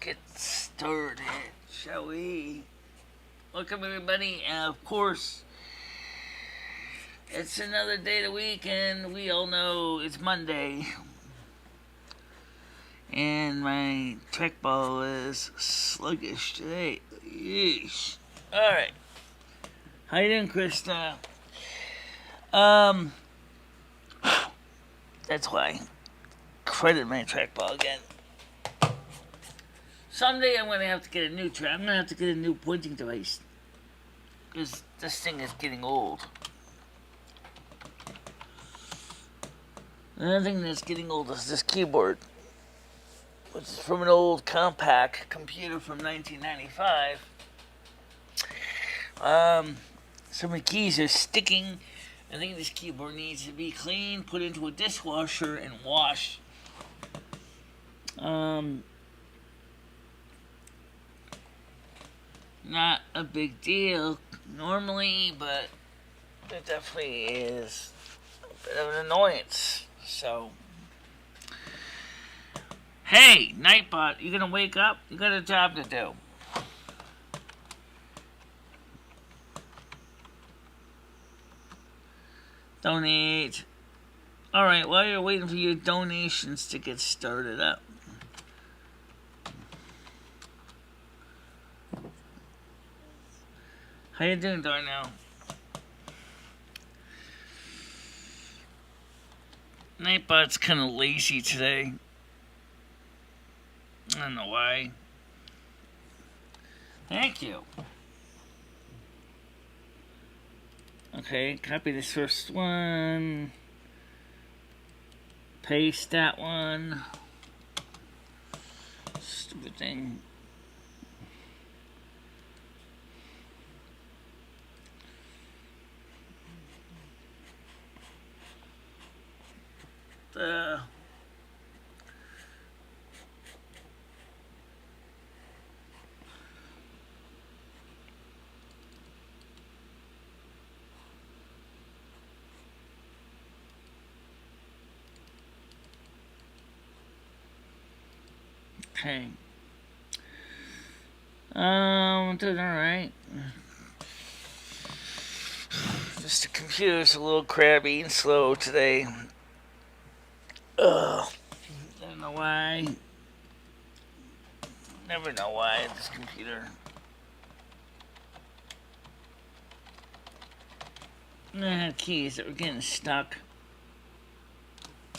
get started, shall we? Welcome, everybody. And of course, it's another day of the week, and we all know it's Monday. And my trackball is sluggish today. Yeesh. Alright. How you doing, Krista? That's why. Credit my trackball again. Someday I'm going to have to get a new track. I'm going to have to get a new pointing device. Because this thing is getting old. Another thing that's getting old is this keyboard. Which is from an old compact computer from 1995. Some of the keys are sticking. I think this keyboard needs to be cleaned, put into a dishwasher, and washed. Not a big deal normally, but it definitely is a bit of an annoyance. So, hey, Nightbot, you gonna wake up? You got a job to do. Donate. Alright, while you're waiting for your donations to get started up. How you doing, Darnell? Nightbot's kind of lazy today. I don't know why. Thank you. Okay, copy this first one. Paste that one. Stupid thing. Okay. Doing alright. Just the computer's a little crabby and slow today. Ugh. I don't know why. Never know why this computer. I had keys that were getting stuck.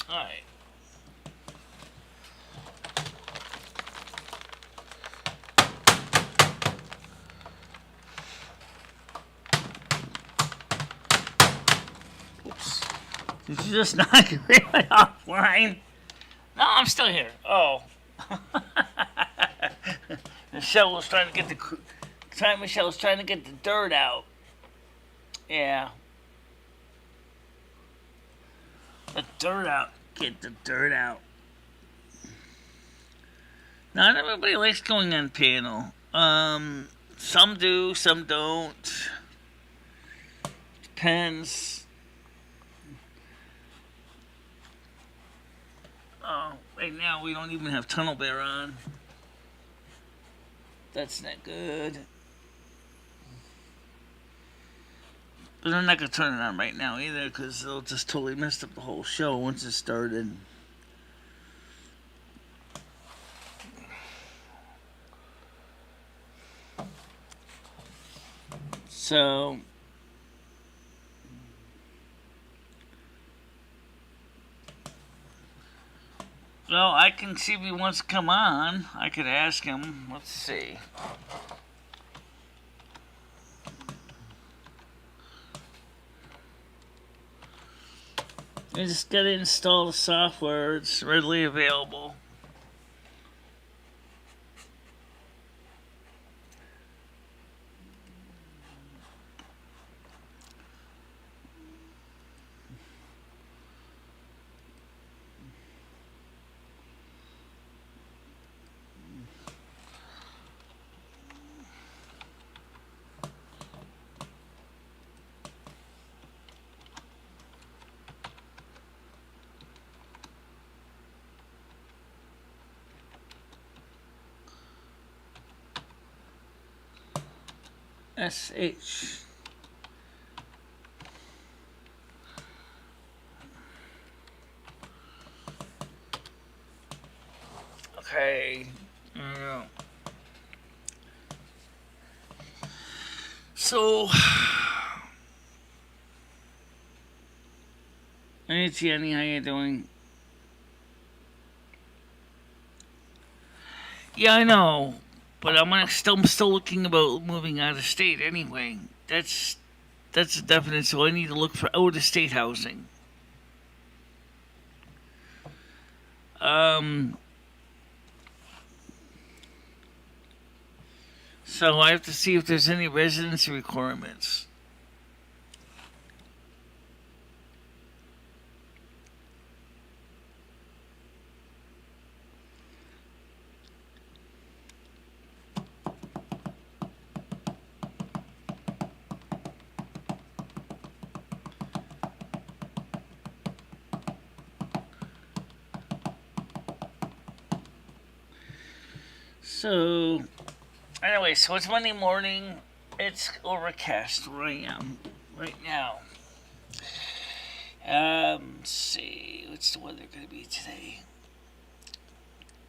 Alright. Oops. Did you just knock me offline? No, I'm still here. Oh. Michelle was trying to get the dirt out. Yeah. The dirt out. Get the dirt out. Not everybody likes going on panel. Some do, some don't. Depends. Oh, right now we don't even have Tunnel Bear on. That's not good. But I'm not going to turn it on right now either, because it'll just totally mess up the whole show once it started. So, well, I can see if he wants to come on. I could ask him. Let's see. I just got to install the software. It's readily available. SH. Okay. So, hey Jenny, how you doing? Yeah, I know, but I'm still looking about moving out of state anyway. That's a definite. So I need to look for out of state housing. So I have to see if there's any residency requirements. So, anyway, so it's Monday morning. It's overcast where I am right now. Let's see, what's the weather going to be today?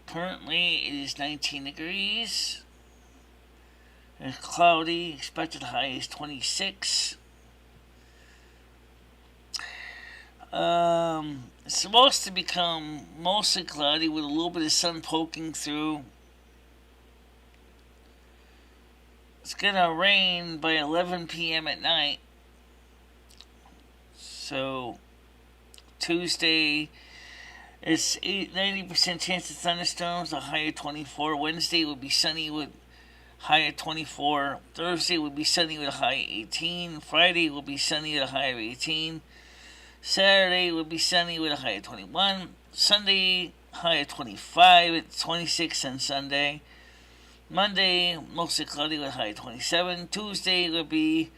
Currently, it is 19 degrees. It's cloudy. Expected high is 26. It's supposed to become mostly cloudy with a little bit of sun poking through. It's gonna rain by 11 p.m. at night. So, Tuesday, it's 90% chance of thunderstorms, a high of 24. Wednesday would be sunny with high of 24. Thursday would be sunny with a high of 18. Friday will be sunny with a high of 18. Saturday would be sunny with a high of 21. Sunday, high of 25. It's 26 on Sunday. Monday, mostly cloudy with a high of 27. Tuesday would be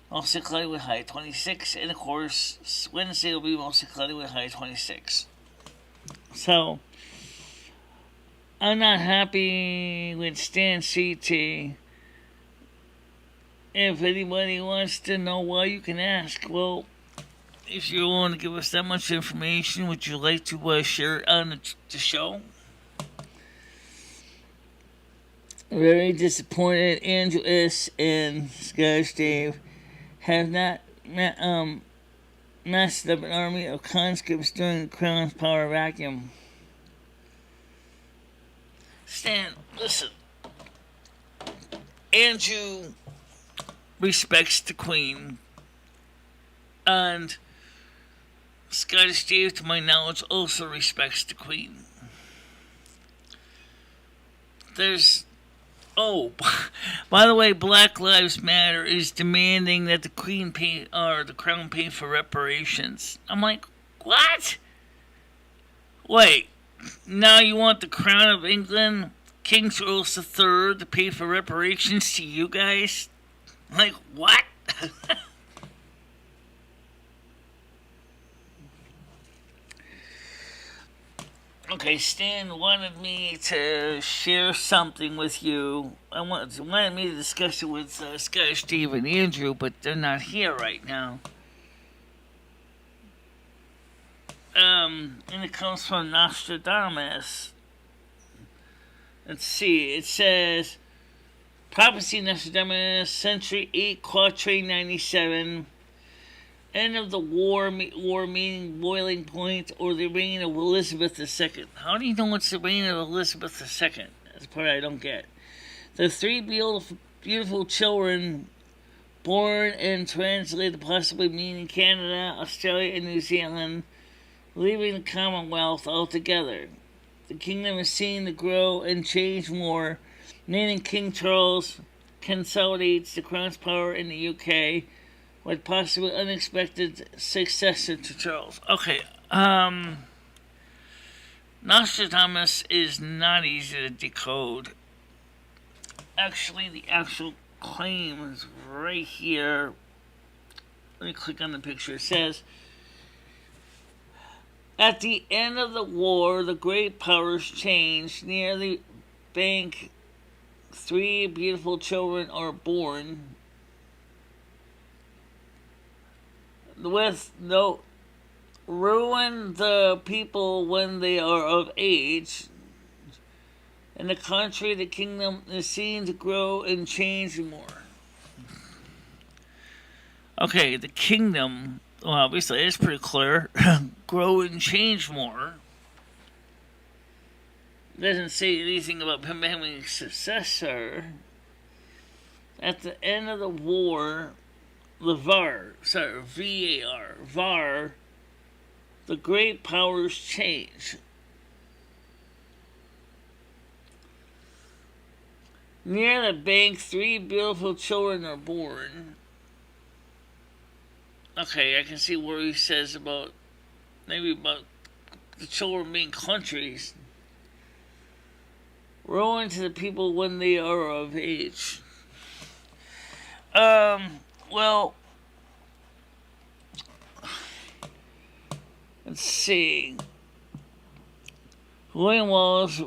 mostly cloudy with a high of 26. And of course, Wednesday will be mostly cloudy with a high of 26. So, I'm not happy with Stan CT. If anybody wants to know why, you can ask. Well, if you want to give us that much information, would you like to share it on the show? Very disappointed. Andrew S. and Scottish Dave have not massed up an army of conscripts during the Crown's power vacuum. Stan, listen. Andrew respects the Queen, and Scottish Dave, to my knowledge, also respects the Queen. By the way, Black Lives Matter is demanding that the Queen pay, or the Crown pay for reparations. I'm like, what? Wait, now you want the Crown of England, King Charles III, to pay for reparations to you guys? Like, what? Okay, Stan wanted me to share something with you. Wanted me to discuss it with Scottish Steve and Andrew, but they're not here right now. And it comes from Nostradamus. Let's see, it says, Prophecy Nostradamus, Century 8, Quatrain 97, End of the war meaning boiling point, or the reign of Elizabeth II. How do you know it's the reign of Elizabeth II? That's the part I don't get. The three beautiful children born and translated, possibly meaning Canada, Australia, and New Zealand, leaving the Commonwealth altogether. The kingdom is seen to grow and change more, meaning King Charles consolidates the crown's power in the UK, with possibly unexpected successor to Charles. Okay, Nostradamus is not easy to decode. Actually, the actual claim is right here. Let me click on the picture. It says, at the end of the war, the great powers changed. Near the bank, three beautiful children are born. with no ruin the people when they are of age. In the country, the kingdom is seen to grow and change more. Okay, the kingdom, well, obviously, it's pretty clear. Grow and change more. It doesn't say anything about him having a successor. At the end of the war, VAR, the great powers change. Near the bank, 3 beautiful children are born. Okay, I can see where he says about the children being countries. Ruin to the people when they are of age. Well, let's see. William Wallace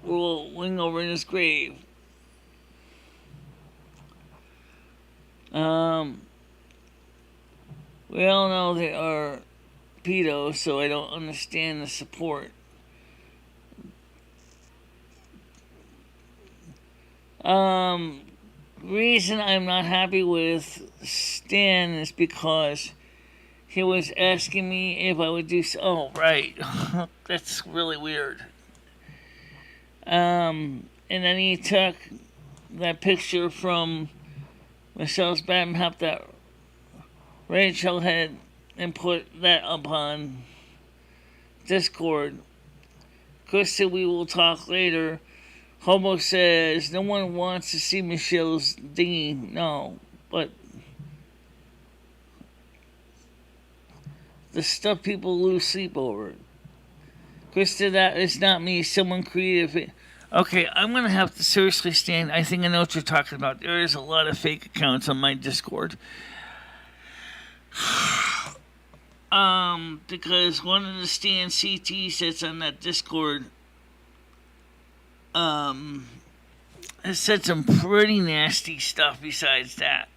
will wing over in his grave. We all know they are pedos, so I don't understand the support. Reason I'm not happy with Stan is because he was asking me if I would do so. Oh, right. That's really weird. And then he took that picture from Michelle's Batman that Rachel had and put that up on Discord. Chris said we will talk later. Hobo says no one wants to see Michelle's dinghy. No, but the stuff people lose sleep over. Chris said that it's not me. Someone creative it. Okay, I'm going to have to seriously stand. I think I know what you're talking about. There is a lot of fake accounts on my Discord. Because one of the Stan CT sets on that Discord has said some pretty nasty stuff besides that.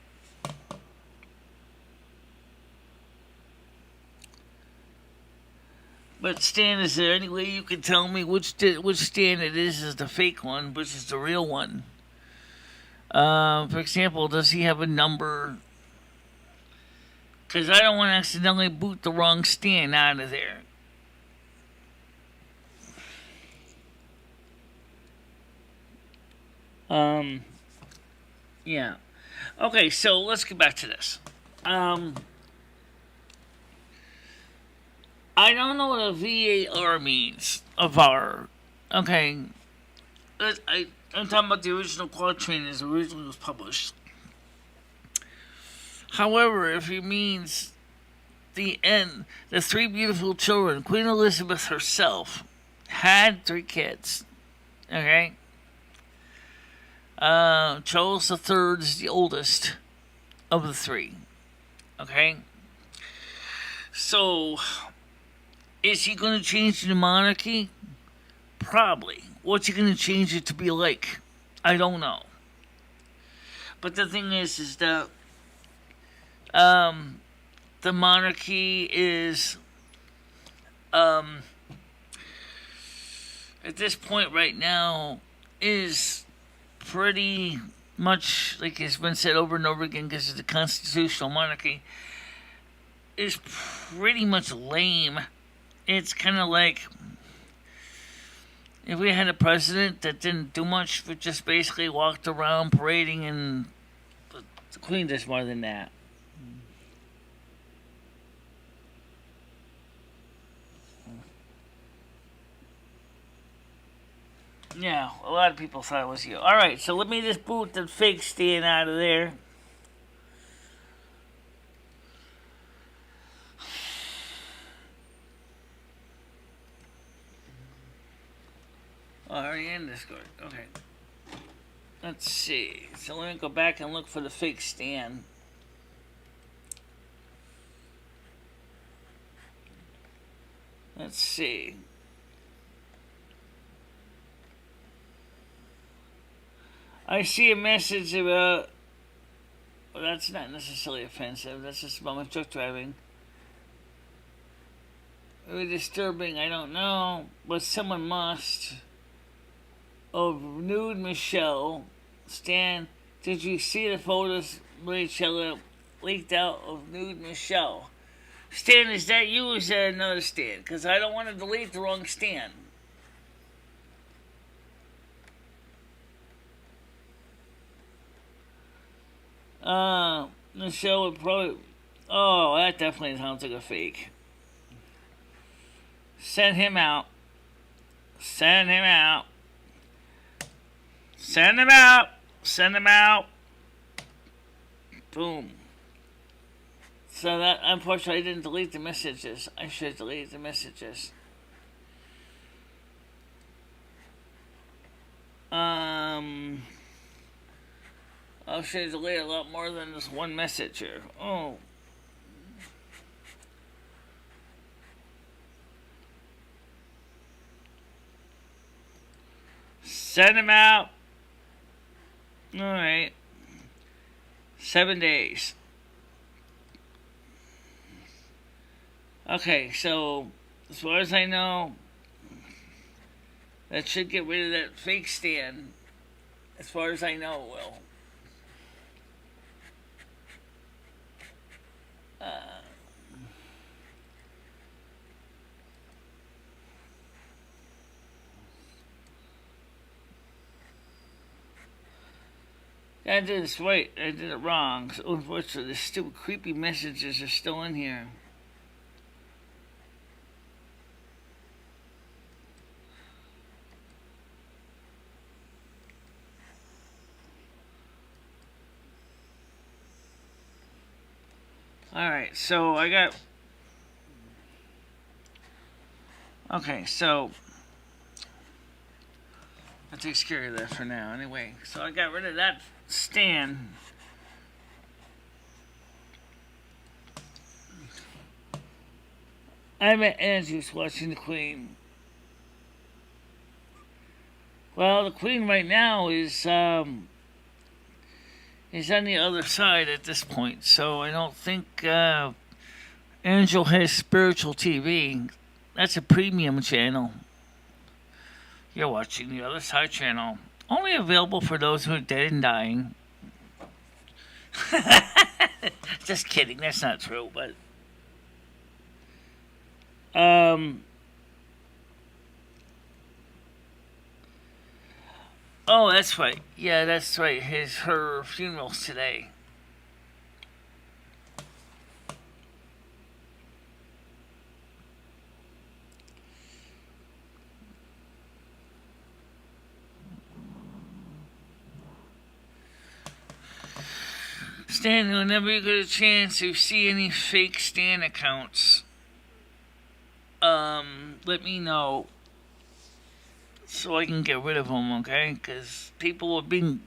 But Stan, is there any way you can tell me which Stan it is the fake one, which is the real one? For example, does he have a number? Because I don't want to accidentally boot the wrong Stan out of there. Yeah. Okay, so let's get back to this. I don't know what a VAR means. A VAR. Okay. I'm talking about the original quatrain as originally was published. However, if it means the end, the 3 beautiful children, Queen Elizabeth herself had 3 kids. Okay? Charles III is the oldest of the 3. Okay? So, is he going to change the monarchy? Probably. What's he going to change it to be like? I don't know. But the thing is that the monarchy is at this point right now is pretty much, like it's been said over and over again because it's a constitutional monarchy, is pretty much lame. It's kind of like if we had a president that didn't do much but just basically walked around parading, and the Queen does more than that. Yeah, a lot of people thought it was you. Alright, so let me just boot the fake Stan out of there. Oh, already in Discord. Okay. Let's see. So let me go back and look for the fake Stan. Let's see. I see a message about... Well, that's not necessarily offensive. That's just about my truck driving. Maybe disturbing, I don't know. But someone must. Of nude Michelle. Stan, did you see the photos Michelle leaked out of nude Michelle? Stan, is that you or is that another Stan? Because I don't want to delete the wrong Stan. Michelle would probably... Oh, that definitely sounds like a fake. Send him out. Send him out. Send him out. Send him out. Boom. So that, unfortunately, I didn't delete the messages. I should delete the messages. I should delete a lot more than this one message here. Oh. Send him out. Alright. 7 days. Okay, so as far as I know, that should get rid of that fake Stan. As far as I know, it will. I did this right. I did it wrong. So unfortunately, the stupid creepy messages are still in here. Alright, so I got... Okay, so... That takes care of that for now. Anyway, so I got rid of that Stan. I'm at Andrews watching the Queen. Well, the Queen right now is on the other side at this point, so I don't think Angel has spiritual TV. That's a premium channel. You're watching the other side channel. Only available for those who are dead and dying. Just kidding, that's not true, but... Oh, that's right. Yeah, that's right. Her funeral's today. Stan, whenever you get a chance to see any fake Stan accounts, let me know so I can get rid of them, okay? Because people are being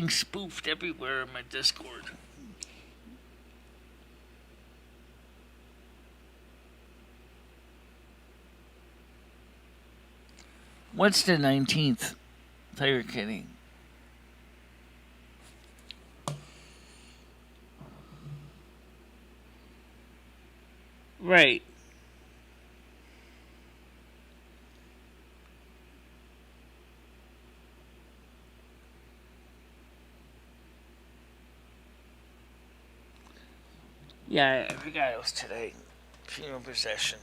spoofed everywhere in my Discord. What's the 19th? I thought you were kidding. Right. Yeah, I forgot it was today. Funeral procession.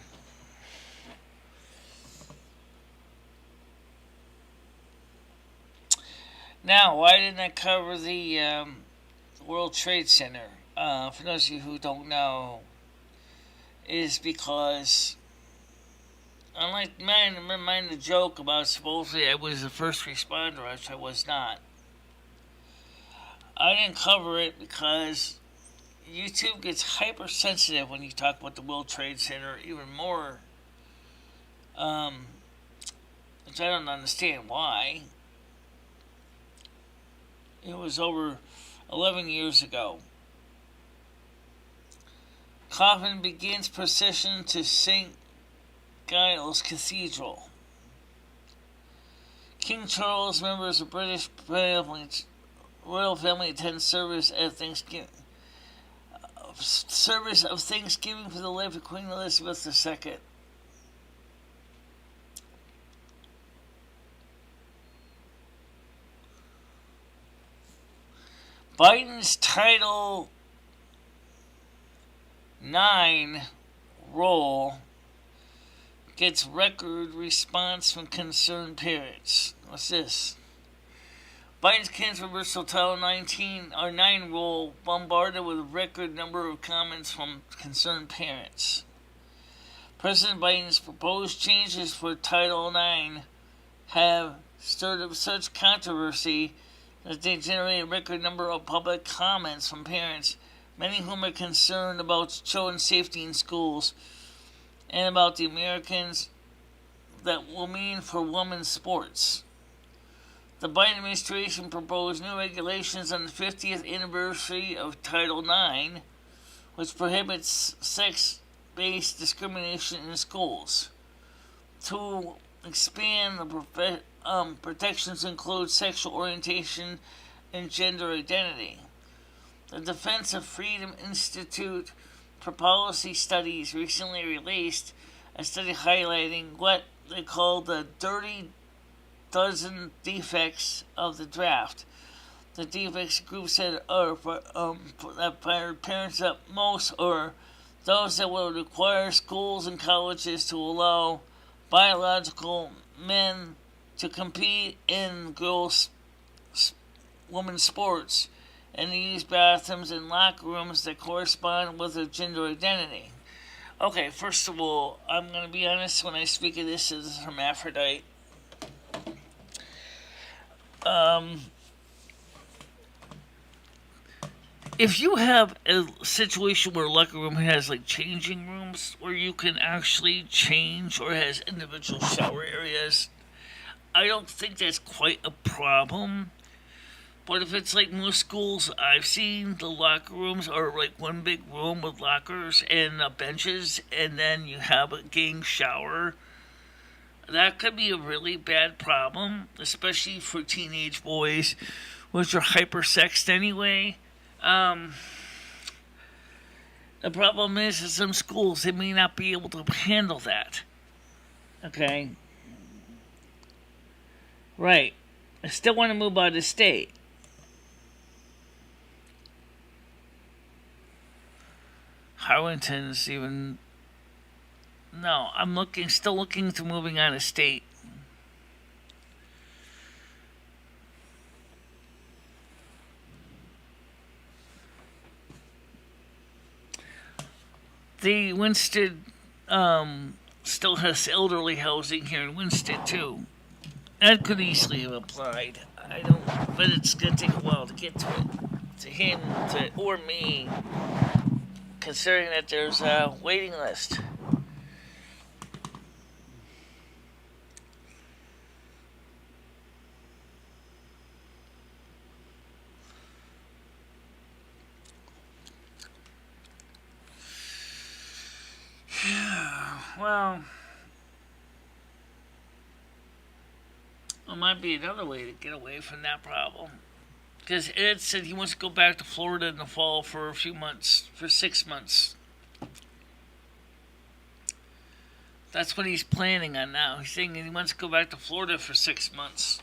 Now, why didn't I cover the World Trade Center? For those of you who don't know, is because, unlike mine the joke about supposedly I was a first responder, which I was not. I didn't cover it because YouTube gets hypersensitive when you talk about the World Trade Center, even more, which I don't understand why. It was over 11 years ago. Coffin begins procession to St. Giles Cathedral. King Charles, members of British royal family attend service of Thanksgiving for the life of Queen Elizabeth II. Biden's Title IX rule gets record response from concerned parents. What's this? Biden's controversial Title 9 rule bombarded with a record number of comments from concerned parents. President Biden's proposed changes for Title IX have stirred up such controversy that they generate a record number of public comments from parents, many of whom are concerned about children's safety in schools and about the Americans that will mean for women's sports. The Biden administration proposed new regulations on the 50th anniversary of Title IX, which prohibits sex-based discrimination in schools. To expand the protections include sexual orientation and gender identity. The Defense of Freedom Institute for Policy Studies recently released a study highlighting what they call the dirty dozen defects of the draft. The defects group said that fired parents up most are those that will require schools and colleges to allow biological men to compete in women's sports and to use bathrooms and locker rooms that correspond with their gender identity. Okay, first of all, I'm going to be honest when I speak of this as a hermaphrodite. If you have a situation where a locker room has like changing rooms where you can actually change or has individual shower areas, I don't think that's quite a problem. But if it's like most schools I've seen, the locker rooms are like one big room with lockers and benches, and then you have a gang shower, that could be a really bad problem, especially for teenage boys, which are hypersexed anyway. The problem is in some schools they may not be able to handle that. Okay. Right. I still want to move out of state. Harlington's even... No, I'm still looking to moving out of state. The Winston still has elderly housing here in Winston too. That could easily have applied. But it's gonna take a while to get to it. To him, or me, considering that there's a waiting list. Well, there might be another way to get away from that problem. Because Ed said he wants to go back to Florida in the fall for a few months, for 6 months. That's what he's planning on now. He's saying he wants to go back to Florida for 6 months.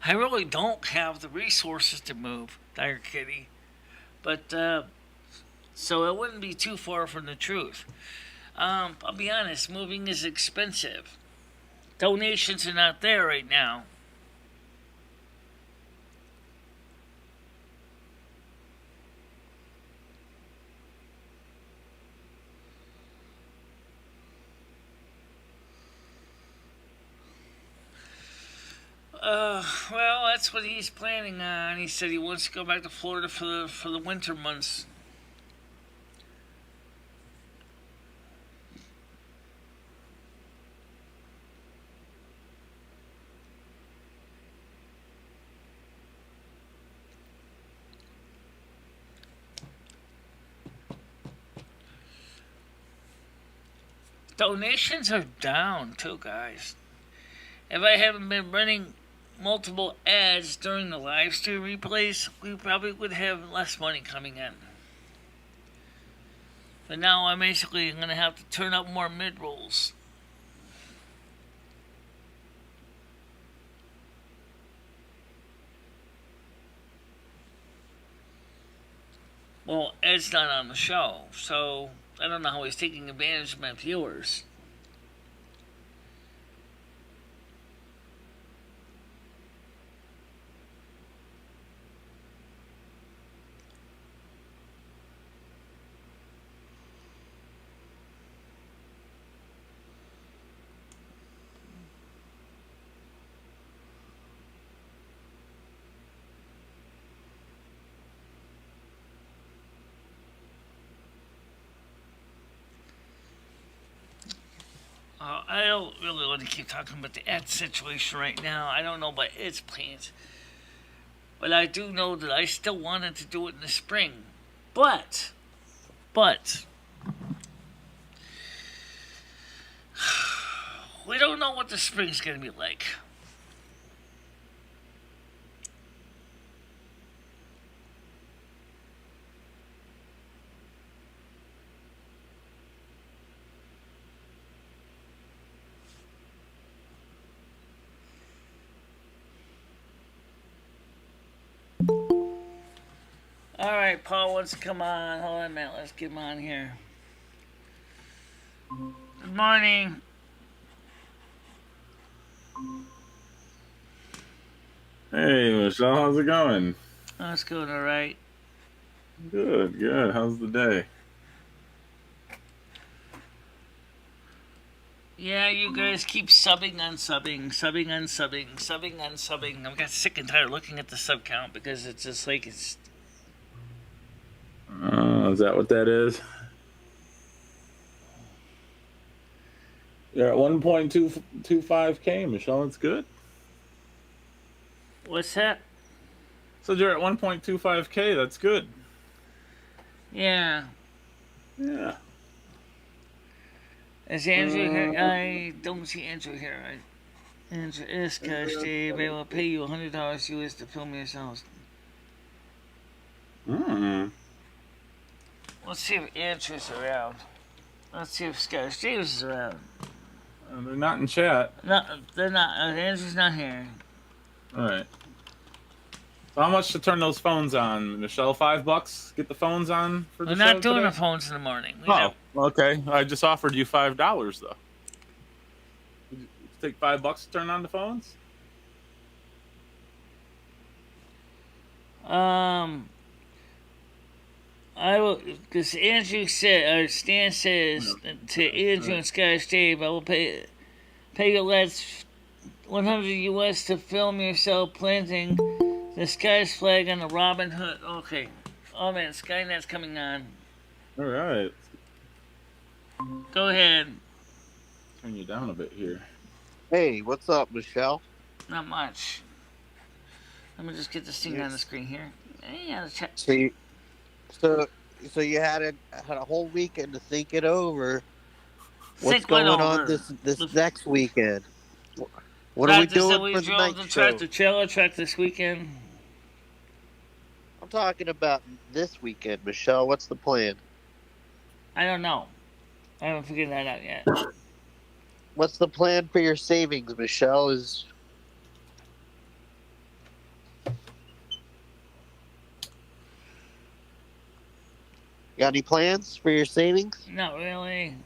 I really don't have the resources to move, Dire Kitty. But, so it wouldn't be too far from the truth. I'll be honest, moving is expensive. Donations are not there right now. Well, that's what he's planning on. He said he wants to go back to Florida for the winter months. Donations are down too, guys. If I haven't been running multiple ads during the live stream replays, we probably would have less money coming in. But now I'm basically going to have to turn up more mid-rolls. Well, Ed's not on the show, so I don't know how he's taking advantage of my viewers. I don't really want to keep talking about the Ed situation right now. I don't know about Ed's plans. But I do know that I still wanted to do it in the spring. But, we don't know what the spring's going to be like. Alright, Paul wants to come on. Hold on a minute. Let's get him on here. Good morning. Hey, Michelle, how's it going? Oh, it's going alright. Good, good. How's the day? Yeah, you guys keep subbing on subbing. I got sick and tired of looking at the sub count because it's just like it's. Is that what that is? You're at 1.225K, Michelle. It's good. What's that? So you're at 1.25K. That's good. Yeah. Yeah. Is Andrew here? I don't see Andrew here. Andrew is cash, Dave. I will pay you $100 US to film yourselves. Let's see if Andrew's around. Let's see if Scottish James is around. They're not in chat. No, they're not. Andrew's not here. All right. So how much to turn those phones on, Michelle? $5? Get the phones on for the We're show not doing today? the phones in the morning. Okay. I just offered you $5 though. Would you take $5 to turn on the phones? I will, because Andrew said, or Stan says to Andrew and Scottish Dave, I will pay you lads 100 US to film yourself planting the Scottish flag on the Robin Hood. Okay. Oh man, Skynet's coming on. All right. Go ahead. Turn you down a bit here. Hey, what's up, Michelle? Not much. Let me just get this thing on the screen here. Yeah, So you had a whole weekend to think it over. What's Think going what on over? this next weekend? What are we doing for the night show? The trailer track this weekend. I'm talking about this weekend, Michelle. What's the plan? I don't know. I haven't figured that out yet. What's the plan for your savings, Michelle? Got any plans for your savings? Not really.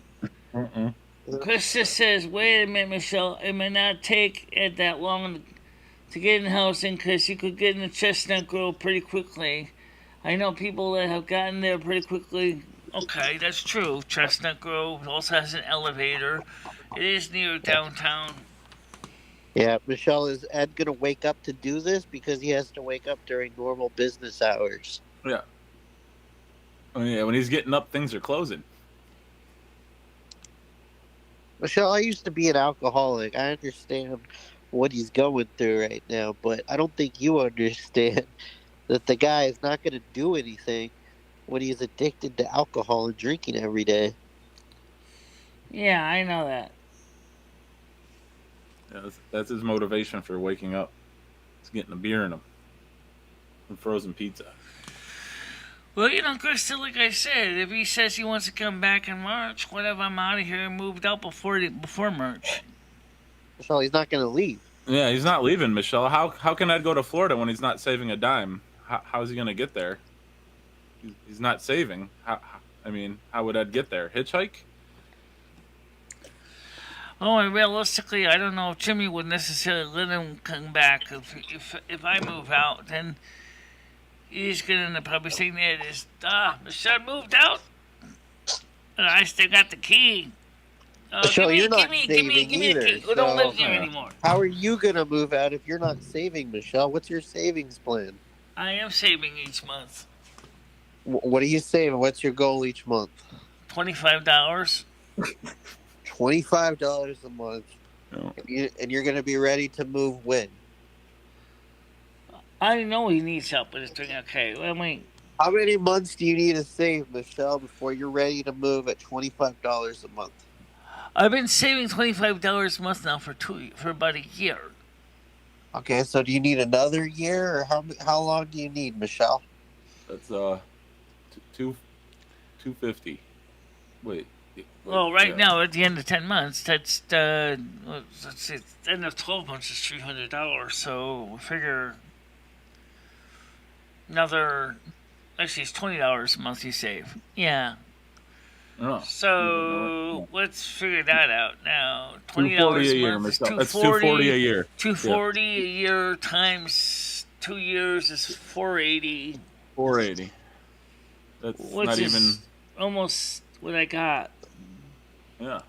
Chris just says, wait a minute, Michelle. It may not take it that long to get in housing because you could get in the Chestnut Grove pretty quickly. I know people that have gotten there pretty quickly. Okay, that's true. Chestnut Grove also has an elevator. It is near downtown. Yeah, Michelle, is Ed going to wake up to do this? Because he has to wake up during normal business hours. Yeah. Oh, yeah, when he's getting up, things are closing. Michelle, I used to be an alcoholic. I understand what he's going through right now, but I don't think you understand that the guy is not going to do anything when he's addicted to alcohol and drinking every day. Yeah, I know that. Yeah, that's his motivation for waking up. He's getting a beer in him and frozen pizza. Well, Chris, like I said, if he says he wants to come back in March, whatever, I'm out of here and moved out before March. Michelle, he's not going to leave. Yeah, he's not leaving, Michelle. How can Ed go to Florida when he's not saving a dime? How's he going to get there? He's not saving. I mean, how would Ed get there? Hitchhike? Oh, and realistically, I don't know if Jimmy would necessarily let him come back. If I move out, then he's gonna end up probably saying that is Michelle moved out, and I still got the key. Michelle, you're not Give me saving a either. key. We don't live here Yeah. anymore. How are you gonna move out if you're not saving, Michelle? What's your savings plan? I am saving each month. What are you saving? What's your goal each month? $25. $25 a month, No. and you're gonna be ready to move when? I know he needs help with his thing. Okay, well, wait. How many months do you need to save, Michelle, before you're ready to move at $25 a month? I've been saving $25 a month now for about a year. Okay, so do you need another year, or how long do you need, Michelle? That's 250. Wait. Well, right yeah. now at the end of 10 months, that's let's see, end of 12 months is $300. So we figure another. Actually, it's $20 a month you save. Yeah. Oh, So let's figure that out now. $20 $240 a a year, month is Michelle. That's $240 $240 a year. $240 a year times 2 years is $480. $480. That's Which not is even. almost what I got. Yeah.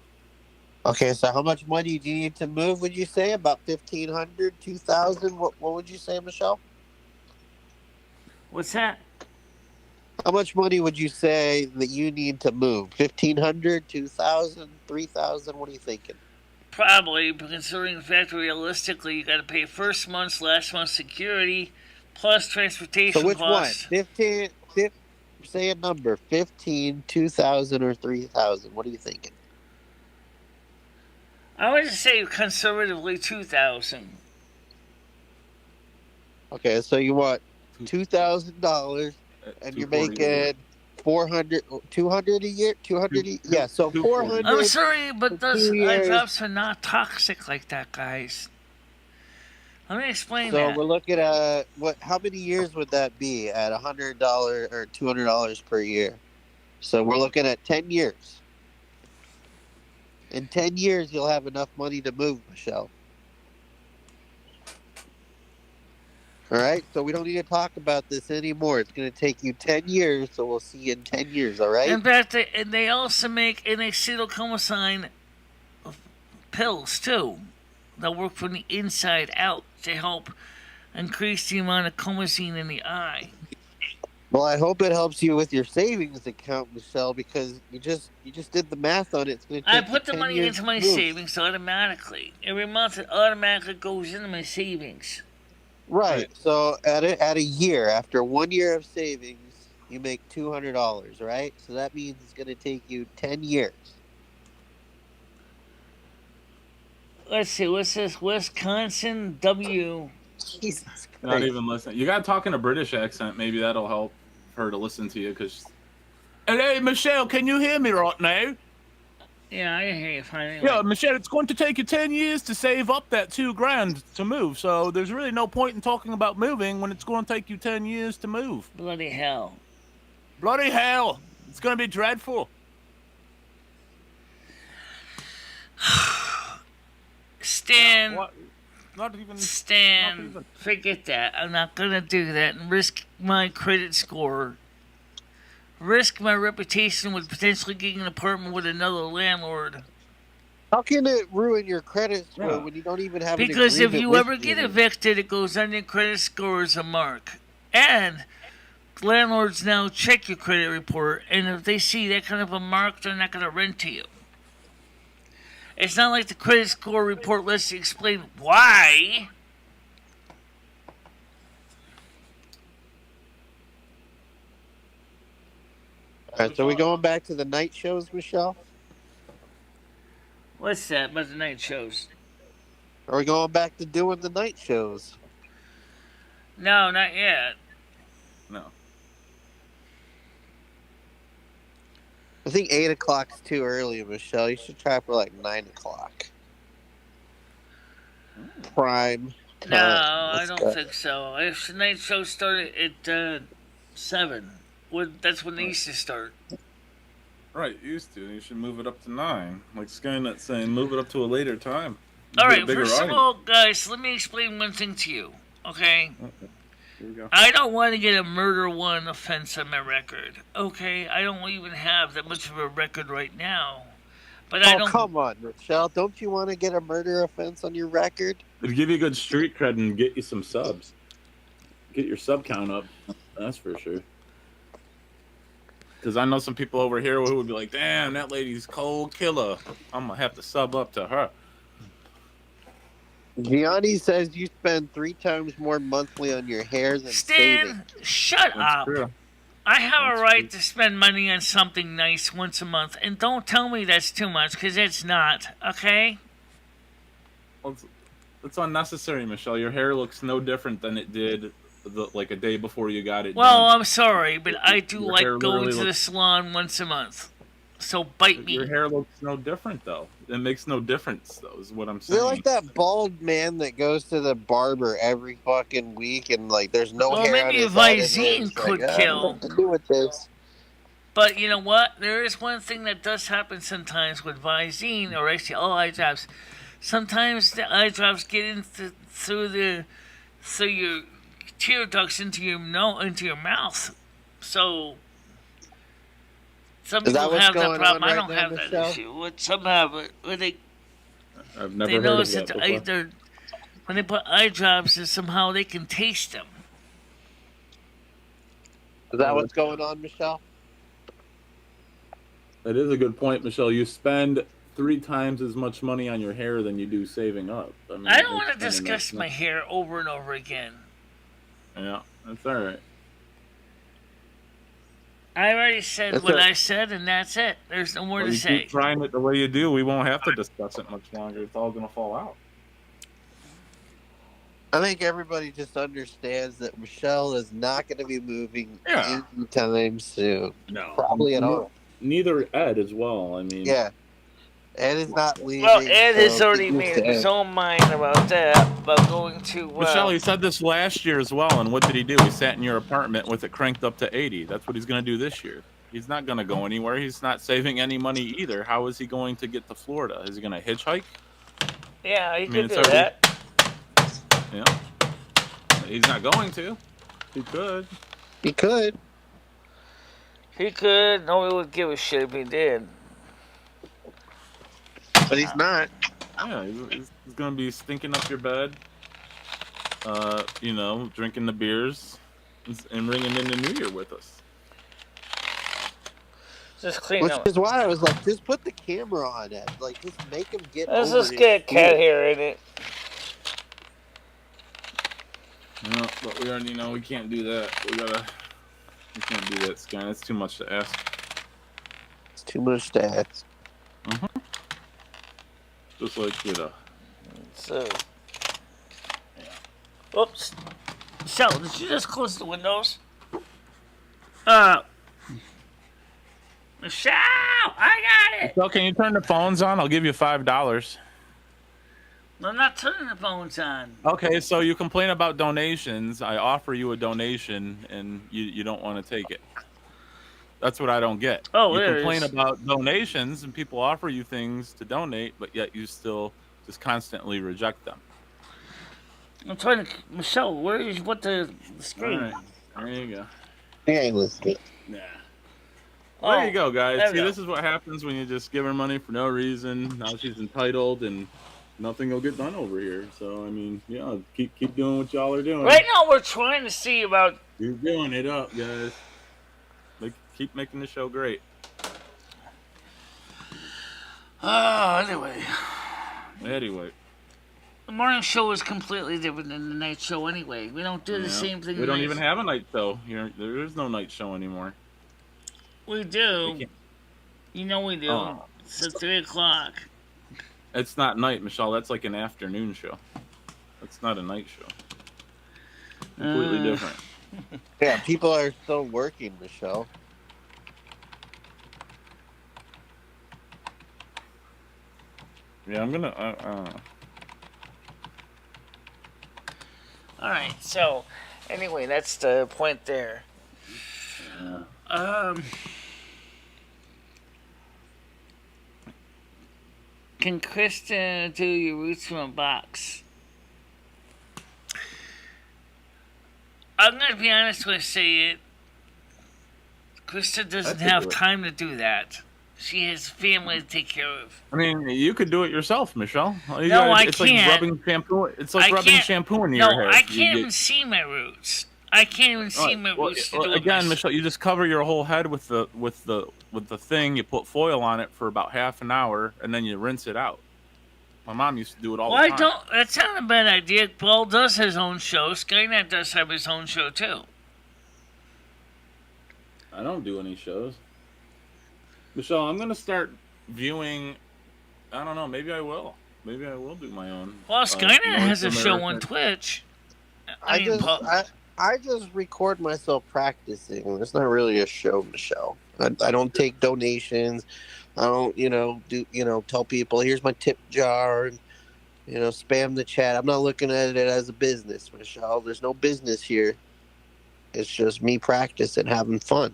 Okay, so how much money do you need to move? Would you say about 1,500, 2,000? What would you say, Michelle? What's that? How much money would you say that you need to move? 1,500, 2,000, 3,000? What are you thinking? Probably, but considering the fact that realistically you got to pay first month's, last month's security, plus transportation So which costs. one? 15, say a number. 15, 2,000, or 3,000? What are you thinking? I would just say conservatively 2,000. Okay, so you want $2,000, and you're making 400, 200 a year? 200 yeah, so 400. I'm sorry, but those 2 years. drops are not toxic like that, guys. Let me explain So that. we're looking at how many years would that be at $100 or $200 per year? So we're looking at 10 years. In 10 years, you'll have enough money to move, Michelle. All right, so we don't need to talk about this anymore. It's going to take you 10 years, so we'll see you in 10 years, all right? In fact, they also make N-acetylcholine pills, too, that work from the inside out to help increase the amount of chromosin in the eye. Well, I hope it helps you with your savings account, Michelle, because you just did the math on it. It's going to take I put you the 10 money years into my to move. savings automatically. Every month it automatically goes into my savings. Right. So at a year, after 1 year of savings, you make $200, right? So that means it's going to take you 10 years. Let's see, what's this? Wisconsin W. Jesus Christ. Not even listening. You got to talk in a British accent. Maybe that'll help her to listen to you. Because, hey, Michelle, can you hear me right now? Yeah, I hear you fine. Anyway. Yeah, Michelle, it's going to take you 10 years to save up that $2,000 to move. So there's really no point in talking about moving when it's going to take you 10 years to move. Bloody hell. Bloody hell. It's going to be dreadful. Stan. What? Not even. Stan, forget that. I'm not going to do that and risk my credit score. Risk my reputation with potentially getting an apartment with another landlord. How can it ruin your credit score Yeah. when you don't even have Because an if agreement you with ever get evicted, it goes on your credit score as a mark. And landlords now check your credit report, and if they see that kind of a mark, they're not going to rent to you. It's not like the credit score report lets you explain why. All right, so we going back to the night shows, Michelle? What's that about the night shows? Are we going back to doing the night shows? No, not yet. No. I think 8 o'clock's too early, Michelle. You should try for like 9 o'clock. Prime time. No, I Let's don't go. think so. If the night show started at 7. That's when they used to start. Right, used to. You should move it up to 9. Like Skynet's saying, move it up to a later time. All Get a right, bigger first of audience. all, guys, let me explain one thing to you. Okay, Here we go. I don't want to get a murder one offense on my record. Okay, I don't even have that much of a record right now. But I Oh, don't. come on, Michelle. Don't you want to get a murder offense on your record? It'd give you good street cred and get you some subs. Get your sub count up. That's for sure. Because I know some people over here who would be like, damn, that lady's cold killer. I'm going to have to sub up to her. Gianni says you spend 3 times more monthly on your hair than Stan, saving. shut That's up. true. I have That's a right true. to spend money on something nice once a month, and don't tell me that's too much, because it's not, okay? Well, it's unnecessary, Michelle. Your hair looks no different than it did like a day before you got it Well, done. I'm sorry, but I do Your hair like going literally to the looks- salon once a month. So bite me. Your hair looks no different, though. It makes no difference, though, is what I'm saying. You're like that bald man that goes to the barber every fucking week and like there's no Well, hair on maybe his head. and Visine it's could like, kill. nothing to do with this. But you know what? There is one thing that does happen sometimes with Visine, or actually all eye drops. Sometimes the eye drops get through your tear ducts into your mouth. So some Is that people what's have that going problem. on I right don't now, have that Michelle? issue. What some have it, where they I've never they heard notice of that that before. when they put eye drops, that somehow they can taste them. Is that what's going on, Michelle? That is a good point, Michelle. You spend 3 times as much money on your hair than you do saving up. mean, I don't want to it's kinda discuss my hair over and over again. Yeah, that's all right. I already said That's what right. I said, and that's it. There's no more Well, to you say. keep trying it the way you do, we won't have to discuss it much longer. It's all going to fall out. I think everybody just understands that Michelle is not going to be moving Yeah. anytime soon. No. Probably at all. Neither Ed as well. I mean, Yeah. Ed is not leaving. Well, Ed has so already get used made to up his Ed. own mind about that, about going to. Michelle, he said this last year as well, and what did he do? He sat in your apartment with it cranked up to 80. That's what he's going to do this year. He's not going to go anywhere. He's not saving any money either. How is he going to get to Florida? Is he going to hitchhike? Yeah, he could it's do already- that. Yeah. He's not going to. He could. He could. He could. Nobody would give a shit if he did. But he's not. Yeah, he's going to be stinking up your bed, drinking the beers, and ringing in the New Year with us. Just clean Which up. is why I was like, just put the camera on Ed. Like, just make him get Let's over just his get cat fear. hair in it. No, but we already know we can't do that. We can't do that, Sky. That's too much to ask. It's too much to ask. Just like, So, yeah. Oops. Michelle, did you just close the windows? Michelle, I got it. So can you turn the phones on? I'll give you $5. I'm not turning the phones on. Okay, so you complain about donations. I offer you a donation, and you don't want to take it. That's what I don't get. Oh, you there it complain is. about donations, and people offer you things to donate, but yet you still just constantly reject them. I'm trying to. Michelle, where is what the screen? All right, there you go. He ain't listening. Nah. Oh, There you go, guys. there we See, go. this is what happens when you just give her money for no reason. Now she's entitled, and nothing will get done over here. So, I mean, yeah, keep doing what y'all are doing. Right now, we're trying to see about. Keep doing it up, guys. Keep making the show great. Anyway, the morning show is completely different than the night show. Anyway, we don't do the same thing. We don't even have a night show here. There is no night show anymore. We do. We can't- You know we do. Oh. It's at 3:00. It's not night, Michelle. That's like an afternoon show. That's not a night show. Completely different. Yeah, people are still working, Michelle. Yeah, I'm gonna. All right. So, anyway, that's the point there. Can Krista do your roots from a box? I'm gonna be honest with say it. Krista doesn't have time to do that. She has family to take care of. I mean, you could do it yourself, Michelle. I it's can't. Like rubbing shampoo. It's like rubbing shampoo in your hair. No, I can't even see my roots. I can't even see my roots. Again, Michelle, you just cover your whole head with the thing. You put foil on it for about half an hour, and then you rinse it out. My mom used to do it all the time. That's not a bad idea. Paul does his own show. Skynet does have his own show too. I don't do any shows. Michelle, I'm gonna start viewing. I don't know. Maybe I will. Maybe I will do my own. Well, Skynet has a show on Twitch. I just record myself practicing. It's not really a show, Michelle. I don't take donations. I don't, tell people here's my tip jar and spam the chat. I'm not looking at it as a business, Michelle. There's no business here. It's just me practicing, having fun.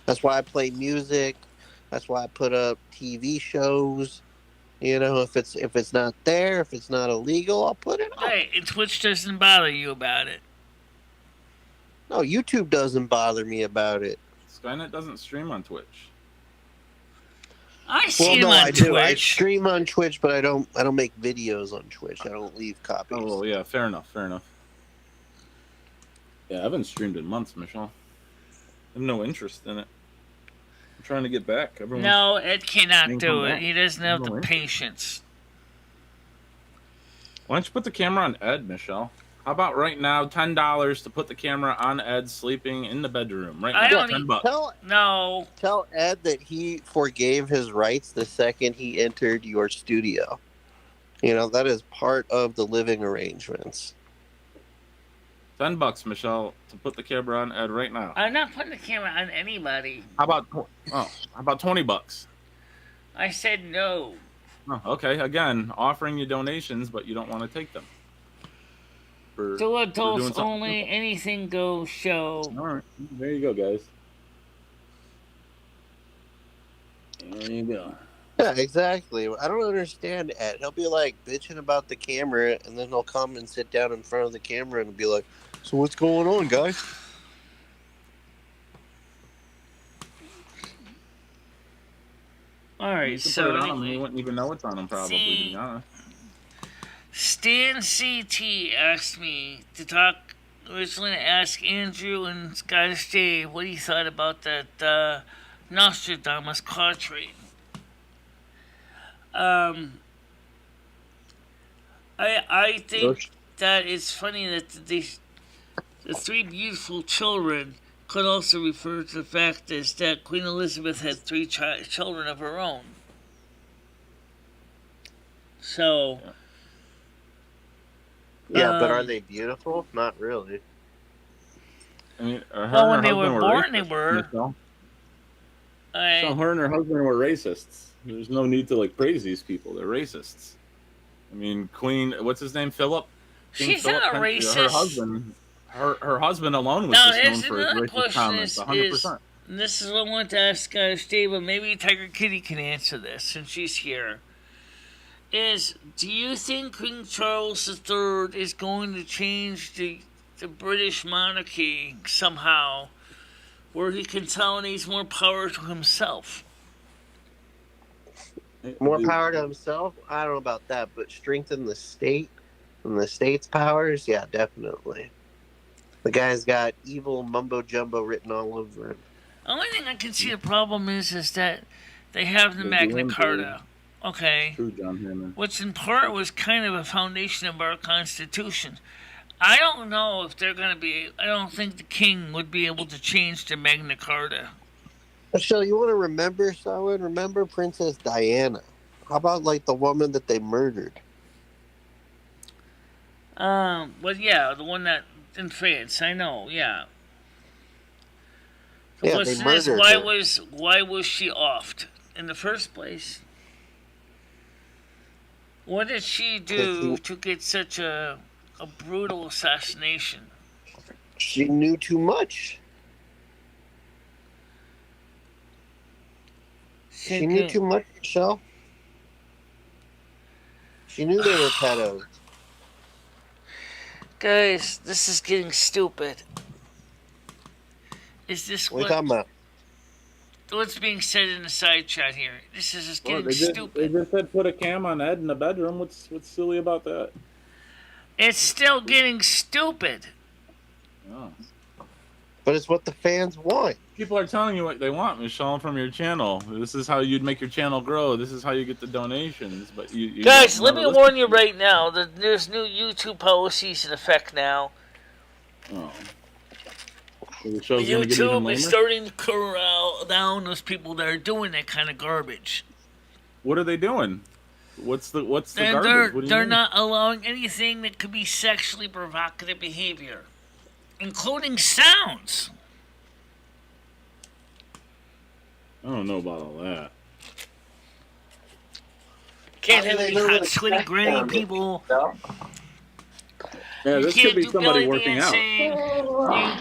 That's why I play music. That's why I put up TV shows. If it's not there, if it's not illegal, I'll put it up. Hey, and Twitch doesn't bother you about it. No, YouTube doesn't bother me about it. Skynet doesn't stream on Twitch. I stream on Twitch. Do. I stream on Twitch, but I don't make videos on Twitch. I don't leave copies. Oh, well, yeah, fair enough. Yeah, I haven't streamed in months, Michelle. I have no interest in it. I'm trying to get back. No, Ed cannot do it. He doesn't have the patience. Why don't you put the camera on Ed, Michelle? How about right now, $10 to put the camera on Ed sleeping in the bedroom? Right now, $10. Tell Ed that he forgave his rights the second he entered your studio. That is part of the living arrangements. $10, Michelle, to put the camera on Ed right now. I'm not putting the camera on anybody. How about $20? I said no. Oh, okay. Again, offering you donations, but you don't want to take them. To adults only, anything goes show. All right, there you go, guys. There you go. Yeah, exactly. I don't understand Ed. He'll be like bitching about the camera, and then he'll come and sit down in front of the camera and be like, "So what's going on, guys?" All right, so anyway, you wouldn't even know what's on him, probably. To be honest. Stan CT asked me to talk. Originally, to ask Andrew and Scottish Dave what he thought about that Nostradamus quatrain. I think that it's funny that the three beautiful children could also refer to the fact that Queen Elizabeth had three children of her own. So. Yeah, but are they beautiful? Not really. I mean, when they were born, they were. So her and her husband were racists. There's no need to praise these people. They're racists. I mean, Queen, what's his name? Philip. She's not a racist. Her husband alone was just known for his racist comments. 100%. This is what I want to ask Dave, but maybe Tiger Kitty can answer this since she's here. Do you think King Charles III is going to change the British monarchy somehow, where he consolidates more power to himself? More power to himself? I don't know about that, but strengthen the state and the state's powers? Yeah, definitely. The guy's got evil mumbo-jumbo written all over him. The only thing I can see the problem is that they have the Magna Carta. Okay. True, John Hammond. Which in part was kind of a foundation of our Constitution. I don't know if they're going to be. I don't think the king would be able to change the Magna Carta. Michelle, you want to remember someone? Remember Princess Diana? How about the woman that they murdered? Well, yeah, the one that in France. I know. Yeah. The question is, why was she offed in the first place? What did she do to get such a brutal assassination? She knew too much. She knew too much, Michelle. She knew they were pedos. Guys, this is getting stupid. Is this What are you talking about? What's being said in the side chat here? This is just getting stupid. They just said put a cam on Ed in the bedroom. What's silly about that? It's still getting stupid. Oh. But it's what the fans want. People are telling you what they want, Michelle, from your channel. This is how you'd make your channel grow. This is how you get the donations. But you guys, let me warn you right now that there's new YouTube policies in effect now. Oh. So YouTube is starting to corral down those people that are doing that kind of garbage. What are they doing? What's the garbage? They're not allowing anything that could be sexually provocative behavior, including sounds. I don't know about all that. Can't have any hot, sweaty, gritty people. Yeah, this could be somebody working out. You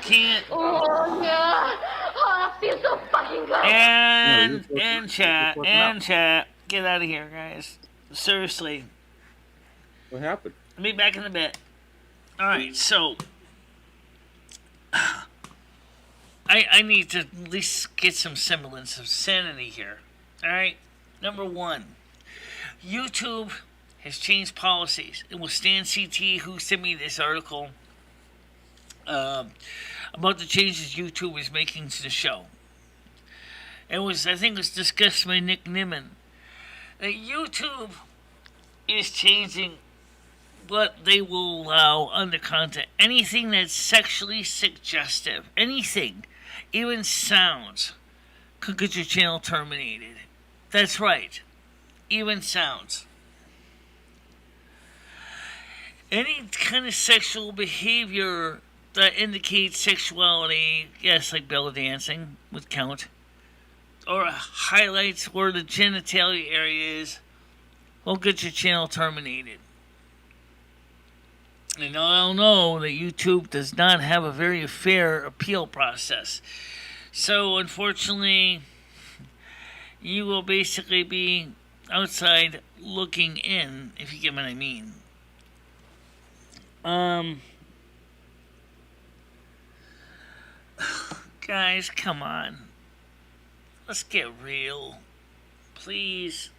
can't. Oh, yeah. Oh, I feel so fucking good. And chat. Get out of here, guys. Seriously. What happened? I'll be back in a bit. Alright, so. I need to at least get some semblance of sanity here. Alright? Number one. YouTube has changed policies. It was Stan CT who sent me this article about the changes YouTube is making to the show. I think it was discussed by Nick Nimmin. That YouTube is changing what they will allow under content. Anything that's sexually suggestive, anything, even sounds, could get your channel terminated. That's right. Even sounds. Any kind of sexual behavior that indicates sexuality, yes, like belly dancing would count, or highlights where the genitalia area is, will get your channel terminated. And I'll know that YouTube does not have a very fair appeal process. So, unfortunately, you will basically be outside looking in, if you get what I mean. Guys, come on. Let's get real. Please.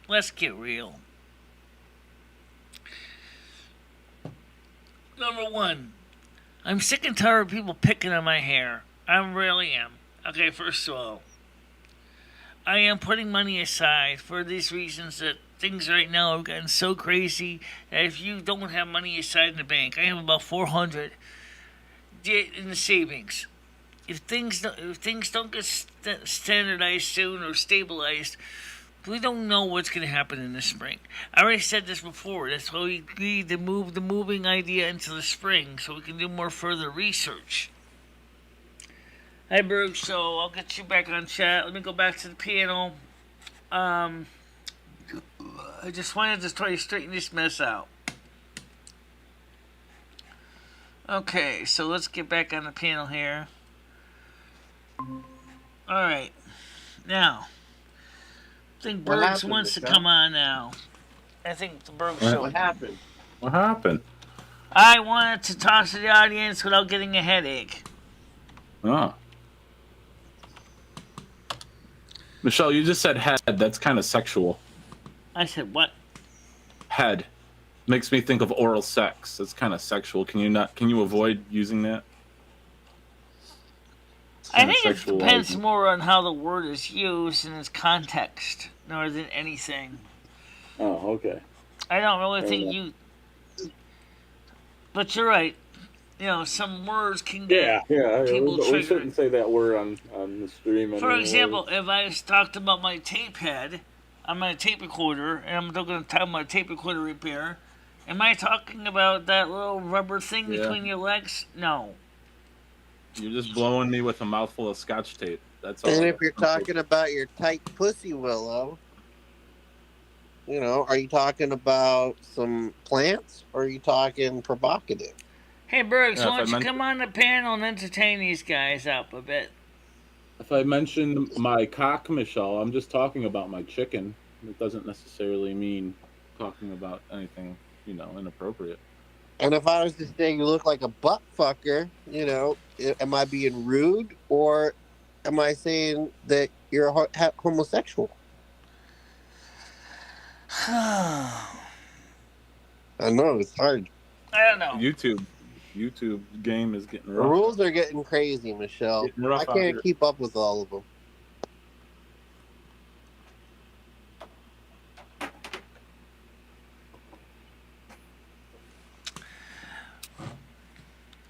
Let's get real. Number one, I'm sick and tired of people picking on my hair. I really am. Okay, first of all, I am putting money aside for these reasons that things right now have gotten so crazy that if you don't have money aside in the bank, I have about 400 in the savings. If things don't get standardized soon or stabilized, we don't know what's going to happen in the spring. I already said this before. That's why we agreed to move the moving idea into the spring so we can do more further research. Hi, Berg. So I'll get you back on chat. Let me go back to the piano. I just wanted to try to straighten this mess out. Okay, so let's get back on the panel here. Alright. Now, I think Bergs wants to come on now. I think the Berg show. What happened? What happened? I wanted to talk to the audience without getting a headache. Oh. Michelle, you just said head. That's kind of sexual. I said what? Head. Makes me think of oral sex. That's kind of sexual. Can you avoid using that? I think it depends more on how the word is used in its context, more than anything. Oh, okay. I don't really think you... But you're right. You know, some words can get people triggered. We shouldn't say that word on the stream anymore. For example, if I talked about my tape head, I'm on a tape recorder, and I'm going to talk about tape recorder repair, am I talking about that little rubber thing between your legs? No. You're just blowing me with a mouthful of Scotch tape. That's all. And if you're talking about your tight pussy, Willow, you know, are you talking about some plants, or are you talking provocative? Hey, Bergs, why don't you come on the panel and entertain these guys up a bit? If I mention my cock, Michelle, I'm just talking about my chicken. It doesn't necessarily mean talking about anything, inappropriate. And if I was to say you look like a butt fucker, am I being rude or am I saying that you're homosexual? I know it's hard. I don't know. YouTube game is getting rough. The rules are getting crazy, Michelle. I can't keep up with all of them.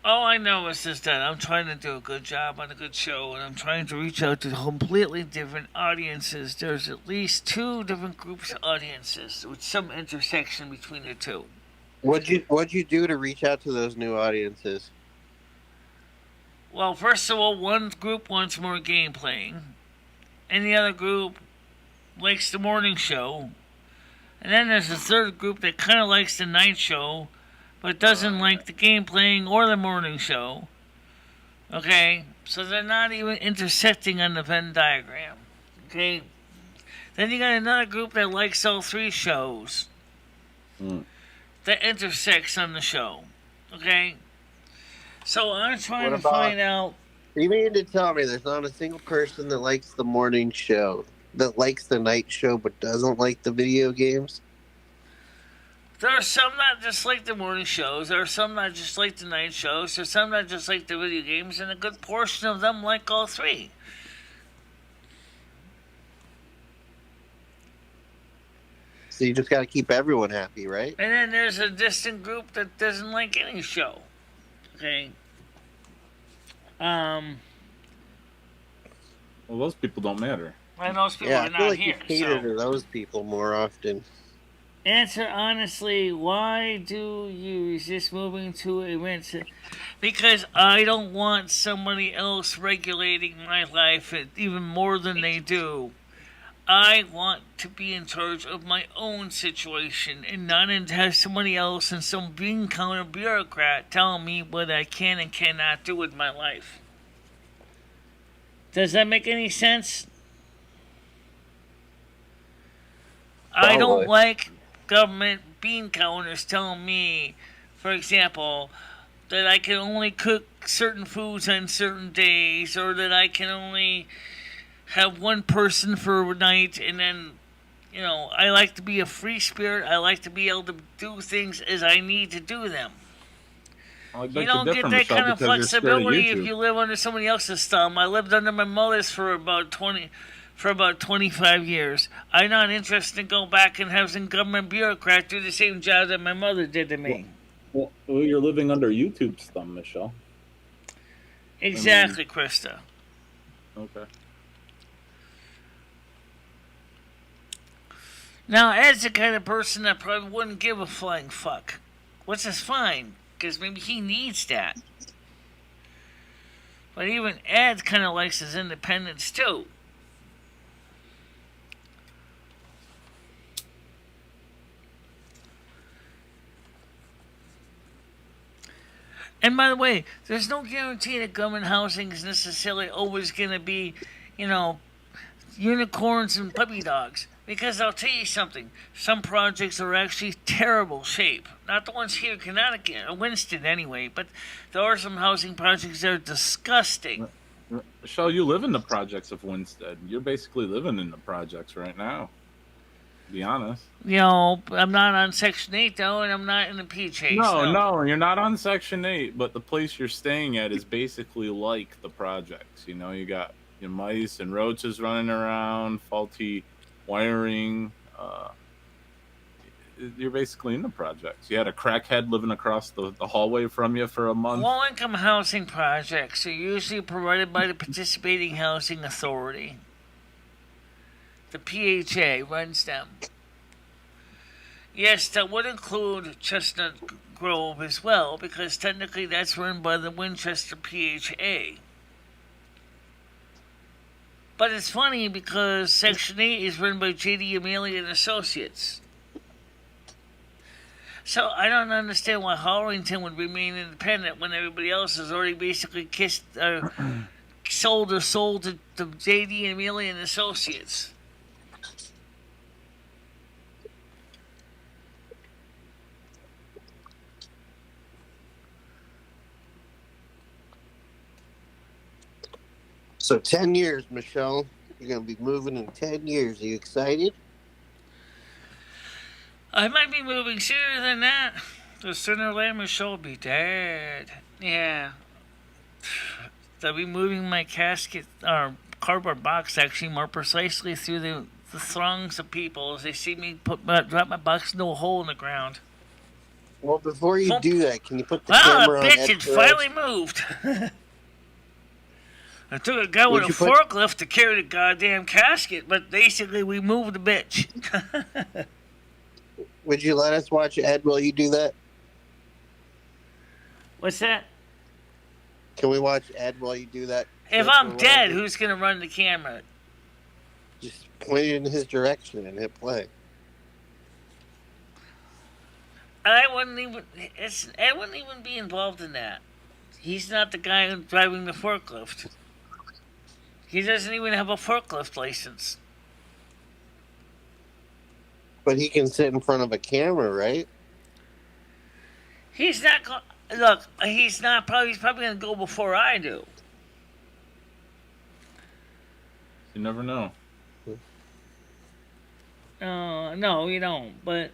All I know is just that I'm trying to do a good job on a good show, and I'm trying to reach out to completely different audiences. There's at least 2 different groups of audiences with some intersection between the 2. What'd you do to reach out to those new audiences? Well, first of all, one group wants more game playing, and the other group likes the morning show. And then there's a third group that kind of likes the night show, but doesn't like the game playing or the morning show. Okay? So they're not even intersecting on the Venn diagram. Okay? Then you got another group that likes all 3 shows. That intersects on the show. Okay? So I'm trying to find out. You mean to tell me there's not a single person that likes the morning show, that likes the night show, but doesn't like the video games? There are some that just like the morning shows. There are some that just like the night shows. There are some that just like the video games. And a good portion of them like all 3. So you just got to keep everyone happy, right? And then there's a distant group that doesn't like any show. Okay? Well, those people don't matter. And those people Yeah, are I feel not like here. you cater to those people more often. Answer honestly, why do you resist moving to a rent? Because I don't want somebody else regulating my life even more than they do. I want to be in charge of my own situation and not have somebody else and some bean counter bureaucrat telling me what I can and cannot do with my life. Does that make any sense? I don't like government bean counters telling me, for example, that I can only cook certain foods on certain days, or that I can only have one person for a night, and then, I like to be a free spirit. I like to be able to do things as I need to do them. You don't get that kind of flexibility if you live under somebody else's thumb. I lived under my mother's for about 25 years. I'm not interested in going back and have some government bureaucrat do the same job that my mother did to me. Well, you're living under YouTube's thumb, Michelle. Exactly, Krista. Okay. Now, Ed's the kind of person that probably wouldn't give a flying fuck. Which is fine, because maybe he needs that. But even Ed kind of likes his independence, too. And by the way, there's no guarantee that government housing is necessarily always going to be, unicorns and puppy dogs. Because I'll tell you something, some projects are actually terrible shape. Not the ones here in Connecticut, or Winston anyway, but there are some housing projects that are disgusting. Michelle, you live in the projects of Winstead. You're basically living in the projects right now, to be honest. I'm not on Section 8, though, and I'm not in the PJ. No, you're not on Section 8, but the place you're staying at is basically like the projects. You got your mice and roaches running around, faulty wiring. You're basically in the projects. You had a crackhead living across the hallway from you for a month. Low-income housing projects are usually provided by the Participating Housing Authority. The PHA runs them. Yes, that would include Chestnut Grove as well, because technically that's run by the Winchester PHA. But it's funny because Section 8 is run by J.D. Amelia and Associates. So I don't understand why Harrington would remain independent when everybody else has already basically sold her soul to J.D. and Amelia and Associates. So 10 years, Michelle. You're going to be moving in 10 years. Are you excited? I might be moving sooner than that. The sooner or later, Michelle will be dead. Yeah. I'll be moving my casket, or cardboard box, actually, more precisely through the throngs of people as they see me drop my box into a hole in the ground. Well, before you do that, can you put the camera camera on? Wow, the bitch had finally moved. I took a guy with a forklift to carry the goddamn casket, but basically we moved the bitch. Would you let us watch Ed while you do that? What's that? Can we watch Ed while you do that? If I'm dead, who's going to run the camera? Just point it in his direction and hit play. Ed wouldn't even be involved in that. He's not the guy driving the forklift. He doesn't even have a forklift license. But he can sit in front of a camera, right? He's not going. Look, he's probably going to go before I do. You never know. No, you don't. But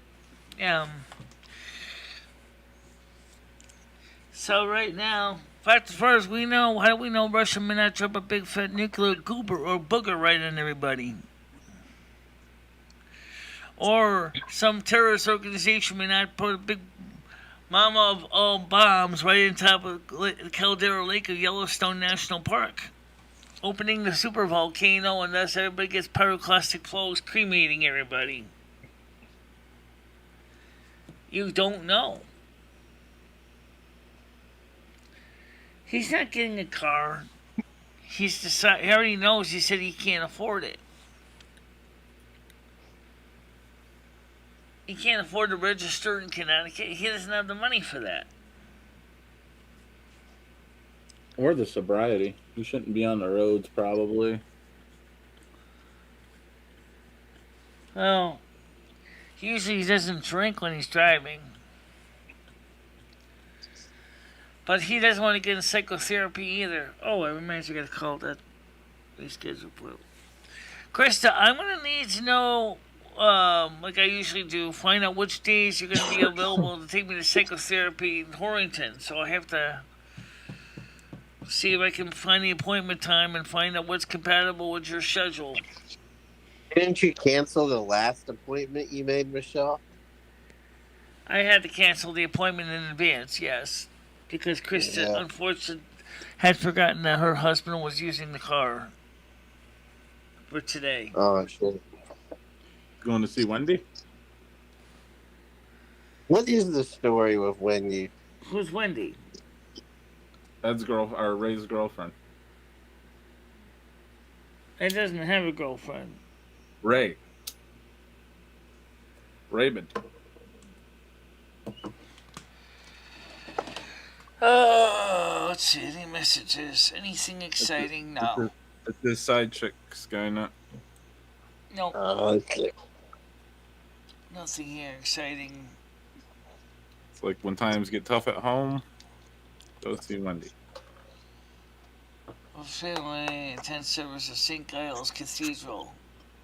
so right now, as far as we know, how do we know Russia may not drop a big fat nuclear goober or booger right on everybody? Or some terrorist organization may not put a big mama of all bombs right on top of the Caldera Lake of Yellowstone National Park, opening the super volcano, and thus everybody gets pyroclastic flows, cremating everybody. You don't know. He's not getting a car. He already knows. He said he can't afford it. He can't afford to register in Connecticut. He doesn't have the money for that. Or the sobriety. You shouldn't be on the roads, probably. Well, usually he doesn't drink when he's driving. But he doesn't want to get in psychotherapy either. Oh, I reminds me I got to call that. Reschedule. Krista, I'm going to need to know, like I usually do, find out which days you're going to be available to take me to psychotherapy in Horrington. So I have to see if I can find the appointment time and find out what's compatible with your schedule. Didn't you cancel the last appointment you made, Michelle? I had to cancel the appointment in advance, yes. Because Krista, unfortunately, had forgotten that her husband was using the car for today. Oh, shit. Going to see Wendy? What is the story with Wendy? Who's Wendy? Ed's Ray's girlfriend. Ed doesn't have a girlfriend. Ray. Raymond. Let's see. Any messages? Anything exciting? No. It's this side chick, Skynet. No. Okay. Nothing here exciting. It's like when times get tough at home, go see Wendy. Family attend service at St. Giles Cathedral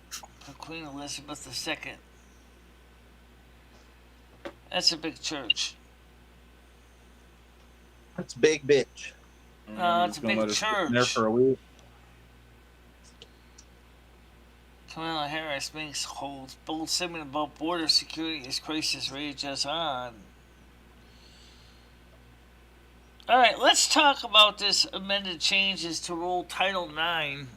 for Queen Elizabeth II. That's a big church. That's big bitch. It's a big church. There for a week. Kamala Harris makes holds bold statement about border security as crisis rages on. All right, let's talk about this amended changes to Rule Title IX,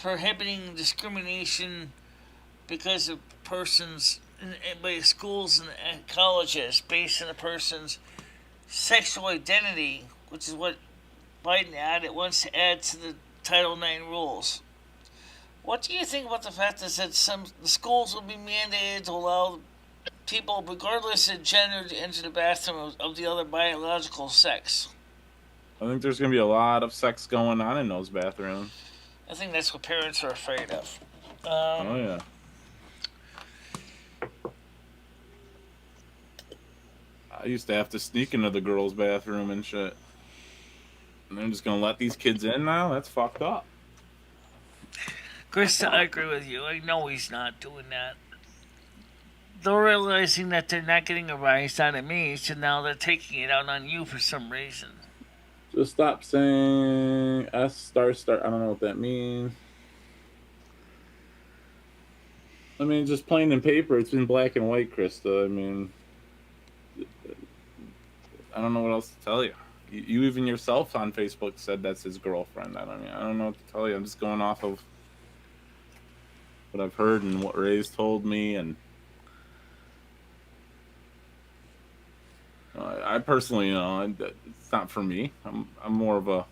prohibiting discrimination because of persons by schools and colleges based on a person's sexual identity, which is what Biden wants to add to the Title IX rules. What do you think about the fact that the schools will be mandated to allow people, regardless of gender, to enter the bathroom of the other biological sex? I think there's going to be a lot of sex going on in those bathrooms. I think that's what parents are afraid of. Oh, yeah. I used to have to sneak into the girls' bathroom and shit. And they're just going to let these kids in now? That's fucked up. Krista, I agree with you. I know he's not doing that. They're realizing that they're not getting a rise out of me, so now they're taking it out on you for some reason. Just stop saying S***. I don't know what that means. I mean, just plain in paper. It's in black and white, Krista. I mean, I don't know what else to tell you. You even yourself on Facebook said that's his girlfriend. I don't know what to tell you. I'm just going off of what I've heard and what Ray's told me, and I personally, it's not for me. I'm more of a,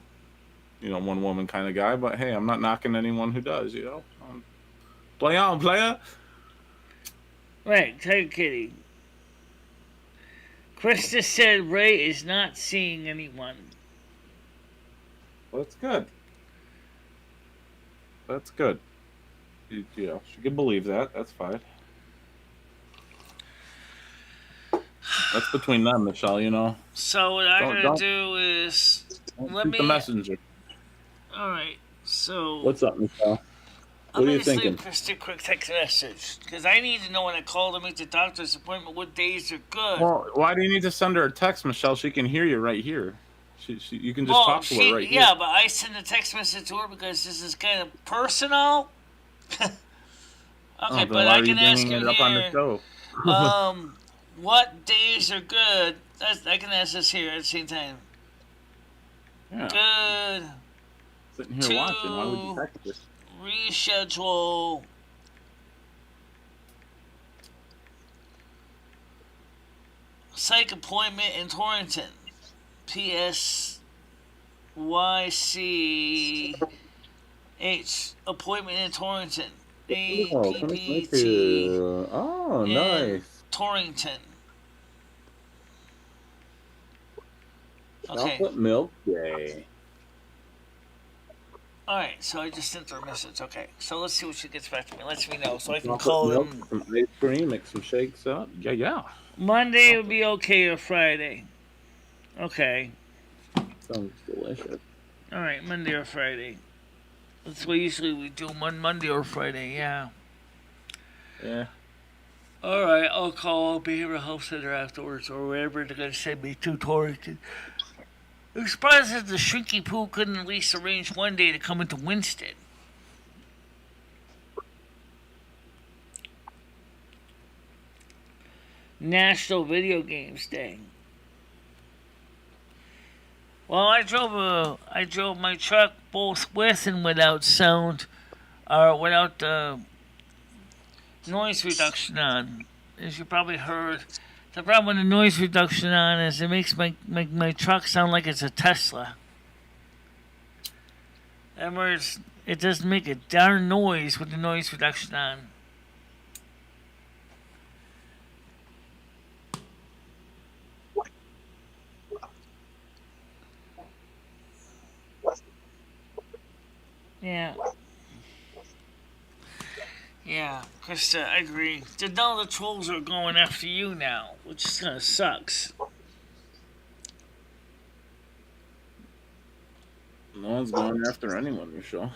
one woman kind of guy. But hey, I'm not knocking anyone who does. Play on, player. Right, take kitty. Krista said Ray is not seeing anyone. Well, that's good. That's good. Yeah, she can believe that. That's fine. That's between them, Michelle, So what I'm going to do is... Let me... the messenger. Alright, so... What's up, Michelle? What are you thinking? I'm going to leave Krista a quick text message. Because I need to know when I call to make the doctor's appointment what days are good. Well, why do you need to send her a text, Michelle? She can hear you right here. You can just talk to her right here. Yeah, but I send a text message to her because this is kind of personal. Okay, but I can ask you here. On the show? What days are good? I can ask this here at the same time. Yeah. Good. Sitting here watching. Why would you text this? Reschedule psych appointment in Torrington. PSYCH appointment in Torrington. APPT. Oh, nice. Torrington. Okay. Chocolate milk day. Alright, so I just sent her a message. Okay, so let's see what she gets back to me. Lets me know so I can call them. Some ice cream, mix some shakes up. Yeah. Monday would be okay or Friday. Okay. Sounds delicious. Alright, Monday or Friday. That's what usually we do, Monday or Friday, yeah. Yeah. Alright, I'll call Behavioral Health Center afterwards or wherever they're going to send me to Torrington. I'm surprised that the Shrinky Poo couldn't at least arrange one day to come into Winston. National Video Games Day. Well, I drove my truck both with and without sound, or without noise reduction on. As you probably heard, the problem with the noise reduction on is it makes my truck sound like it's a Tesla. In other words, it doesn't make a darn noise with the noise reduction on. Yeah, Krista, I agree. Now the trolls are going after you now, which kind of sucks. No one's going after anyone, Michelle.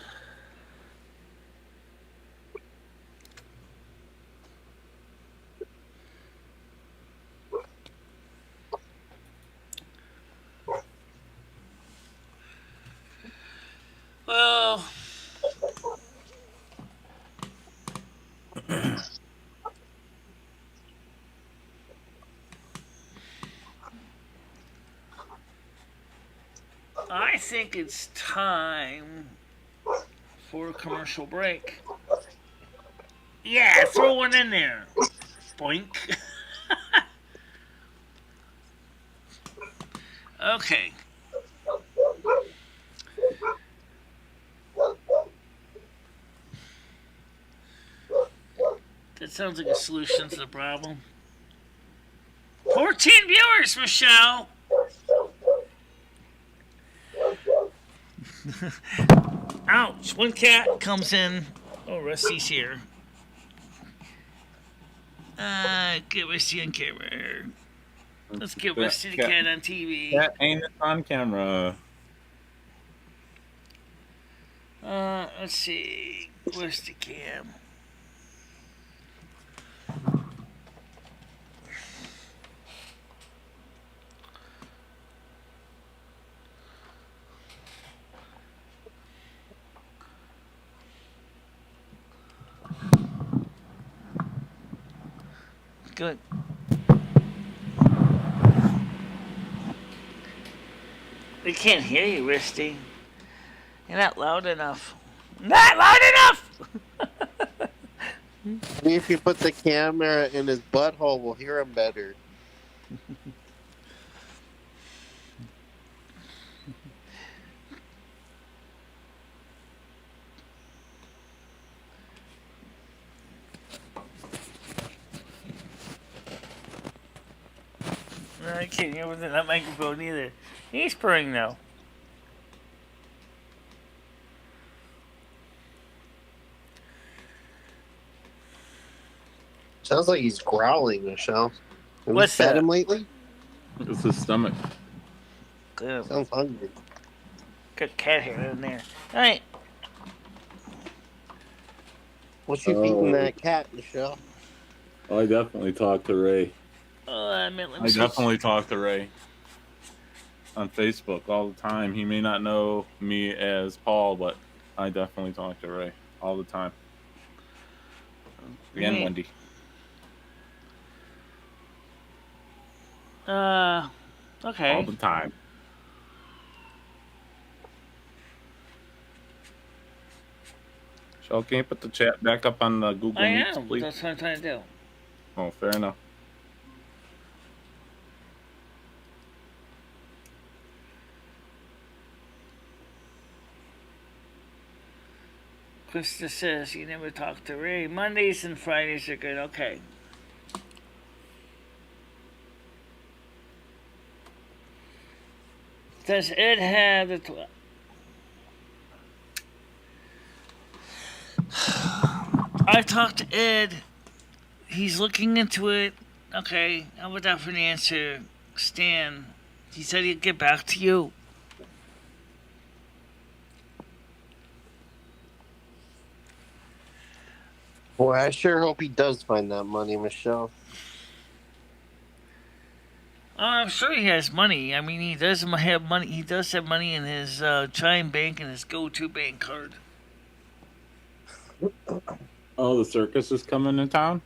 Well... I think it's time for a commercial break. Yeah, throw one in there. Boink. Okay. That sounds like a solution to the problem. 14 viewers, Michelle! Ouch! One cat comes in. Oh, Rusty's here. Get Rusty on camera. Let's get Rusty the cat on TV. Cat ain't on camera. Let's see. Where's the cam? Good. They can't hear you, Rusty. You're not loud enough. Not loud enough! Maybe if you put the camera in his butthole, we'll hear him better. I can't hear with that microphone either. He's purring now. Sounds like he's growling, Michelle. Have What's you fed that? him lately? It's his stomach. Good. Sounds hungry. Good cat hair in there. All right. What's you feeding that cat, Michelle? I definitely talked to Ray. I definitely talk to Ray on Facebook all the time. He may not know me as Paul, but I definitely talk to Ray all the time. And Wendy. Okay. All the time. So can you put the chat back up on the Google Meets, please? That's what I'm trying to do. Oh, fair enough. Krista says you never talk to Ray. Mondays and Fridays are good. Okay. Does Ed have the... I talked to Ed. He's looking into it. Okay, how about that for an answer? Stan, he said he'd get back to you. Boy, I sure hope he does find that money, Michelle. I'm sure he has money. I mean, he does have money. He does have money in his Chime Bank and his Go-To Bank card. Oh, the circus is coming to town?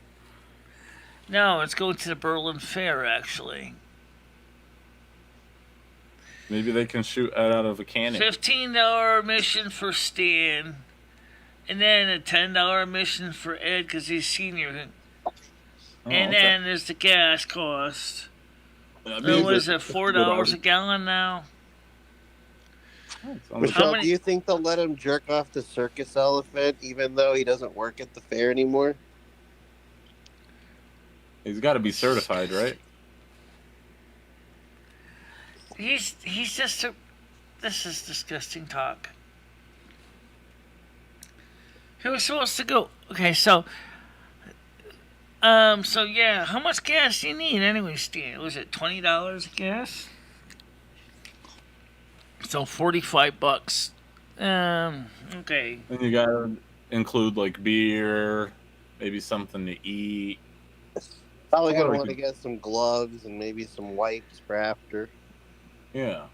No, it's going to the Berlin Fair, actually. Maybe they can shoot out of a cannon. $15 admission for Stan. And then a $10 admission for Ed because he's senior. And then there's the gas cost. So was it $4 a gallon now? Michelle, do you think they'll let him jerk off the circus elephant even though he doesn't work at the fair anymore? He's got to be certified, right? He's just a... This is disgusting talk. He was supposed to go... Okay, so yeah, how much gas do you need anyway, Stan? Was it $20 a gas? So $45. Okay. And you gotta include like beer, maybe something to eat. Probably gonna want to get some gloves and maybe some wipes for after. Yeah.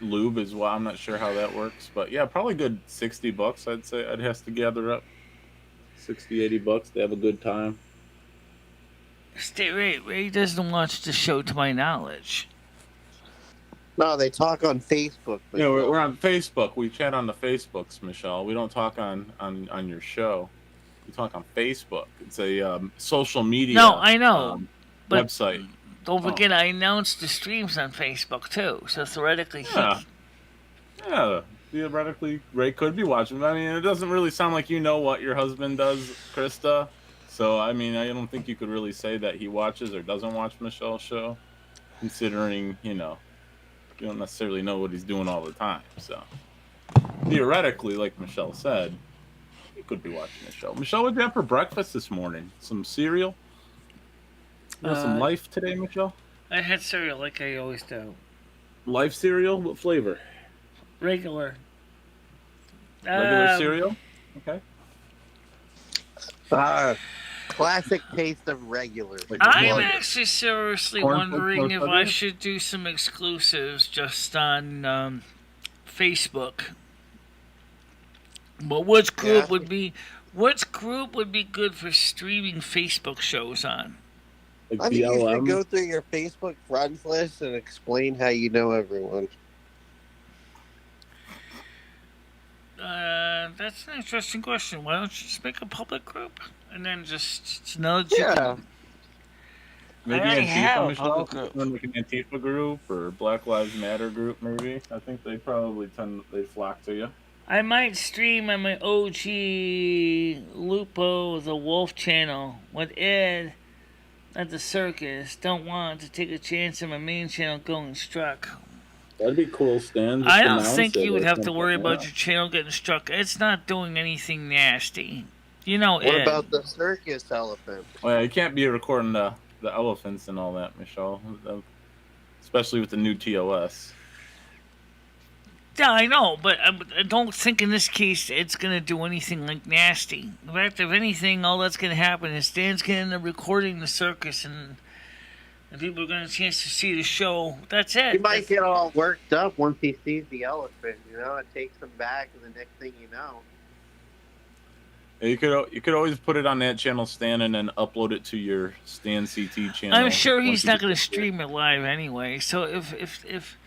Lube as well. I'm not sure how that works, but yeah, probably good $60. I'd say I'd have to gather up $60-$80 to have a good time. Ray doesn't watch the show, to my knowledge. No, they talk on Facebook. Yeah, we're on Facebook. We chat on the Facebooks, Michelle. We don't talk on your show. We talk on Facebook. It's a social media. No, I know. But website. Don't forget, I announced the streams on Facebook too. So theoretically, yeah, theoretically, Ray could be watching. I mean, it doesn't really sound like you know what your husband does, Krista. So I mean, I don't think you could really say that he watches or doesn't watch Michelle's show, considering You don't necessarily know what he's doing all the time. So theoretically, like Michelle said, he could be watching the show. Michelle, what did you have for breakfast this morning? Some cereal? You have some Life today, Michelle? I had cereal like I always do. Life cereal? What flavor? Regular. Regular cereal? Okay. Classic taste of regular. I'm actually seriously wondering if I should do some exclusives just on Facebook. But which group would be good for streaming Facebook shows on? Like I think you should go through your Facebook friends list and explain how you know everyone. That's an interesting question. Why don't you just make a public group and then just nudge? Yeah. Maybe Antifa, Michelle? Like an Antifa group or Black Lives Matter group, maybe. I think they probably they flock to you. I might stream on my OG Lupo the Wolf channel with Ed at the circus. Don't want to take a chance on my main channel going struck. That'd be cool, Stan. I don't think you would have to worry about your channel getting struck. It's not doing anything nasty. You know, what about the circus elephant? Well, you can't be recording the elephants and all that, Michelle. Especially with the new TOS. Yeah, I know, but I don't think in this case it's going to do anything like nasty. In fact, if anything, all that's going to happen is Stan's going to end up recording the circus and people are going to have a chance to see the show. That's it. He might get all worked up once he sees the elephant, you know? It takes him back, and the next thing you know. You could always put it on that channel, Stan, and then upload it to your Stan CT channel. I'm sure he's not going to stream it live anyway, so if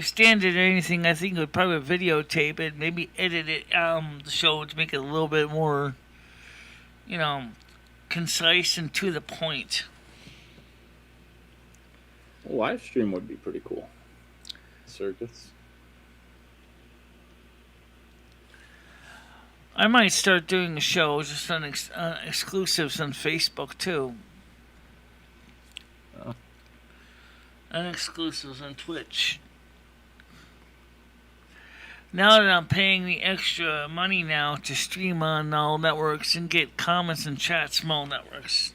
Stan did anything, I think he would probably videotape it, maybe edit it, the show to make it a little bit more, concise and to the point. A live stream would be pretty cool. Circus. I might start doing a show just on exclusives on Facebook too. And exclusives on Twitch. Now that I'm paying the extra money now to stream on all networks and get comments and chats from all networks.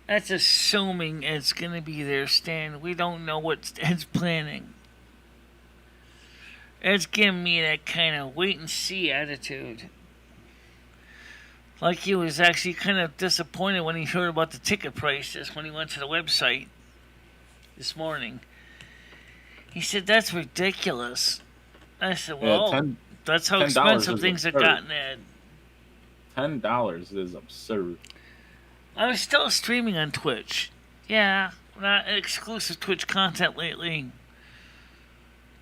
That's assuming it's going to be there, Stan. We don't know what Stan's planning. It's giving me that kind of wait-and-see attitude. Like he was actually kind of disappointed when he heard about the ticket prices when he went to the website this morning. He said, that's ridiculous. I said, well, that's how expensive things have gotten at. $10 is absurd. I was still streaming on Twitch. Yeah, not exclusive Twitch content lately.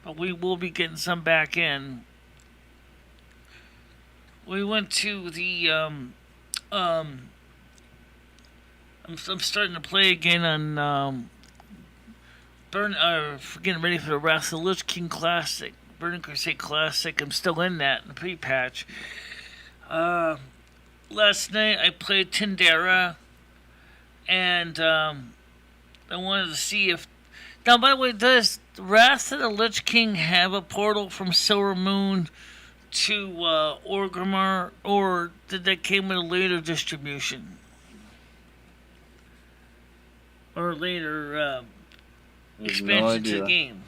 But we will be getting some back in. We went to the, I'm starting to play again on, getting ready for the Wrath of the Lich King Classic. Burning Crusade Classic. I'm still in that, in the pre-patch. Last night I played Tindera. And I wanted to see if... Now, by the way, does Wrath of the Lich King have a portal from Silvermoon to Orgrimmar, or did that came with a later distribution? Or later expansion to the game?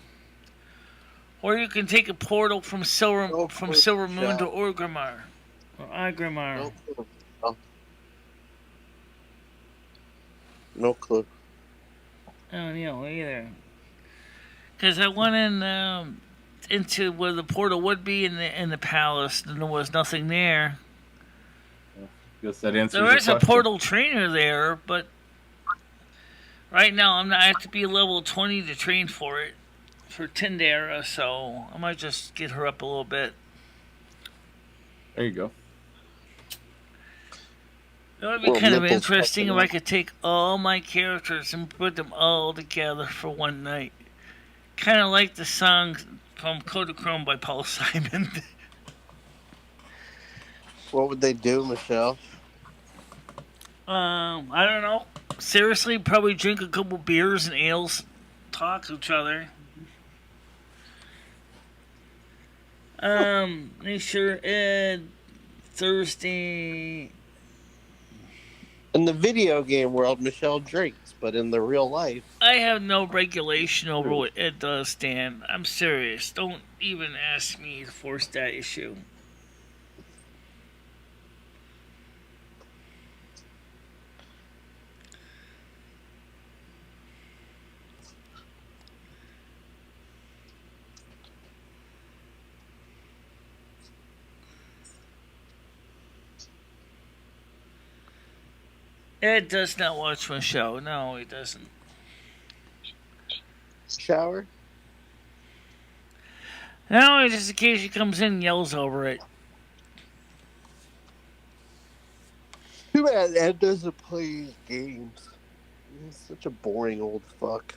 Or you can take a portal from Silvermoon to Orgrimmar. Or Igrimmar. No clue. I don't know either. Because I went in into where the portal would be in the palace, and there was nothing there. Guess that answers there is a portal trainer there, but right now I have to be level 20 to train for it, for Tindera, so I might just get her up a little bit. There you go. It would be kind of interesting if I could take all my characters and put them all together for one night. Kind of like the song from Kodachrome by Paul Simon. What would they do, Michelle? I don't know. Seriously, probably drink a couple beers and ales, talk to each other. Make sure Ed Thursday. In the video game world, Michelle drinks, but in the real life, I have no regulation over what Ed does, Stan. I'm serious. Don't even ask me to force that issue. Ed does not watch my show. No, he doesn't. shower. No, just in case he comes in and yells over it. Too bad Ed doesn't play his games. He's such a boring old fuck.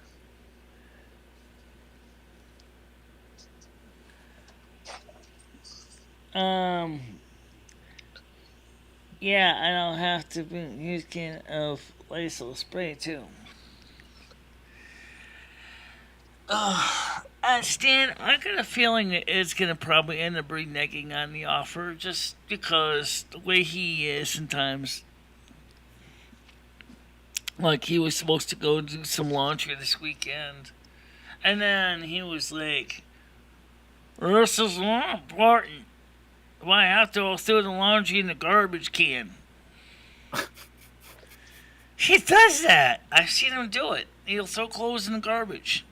Yeah, I don't have to use a can of Lysol spray too. Stan, I got a feeling that it's gonna probably end up reneging on the offer just because the way he is sometimes. Like he was supposed to go do some laundry this weekend, and then he was like, "This is not important. Why I have to throw the laundry in the garbage can?" He does that. I've seen him do it. He'll throw clothes in the garbage.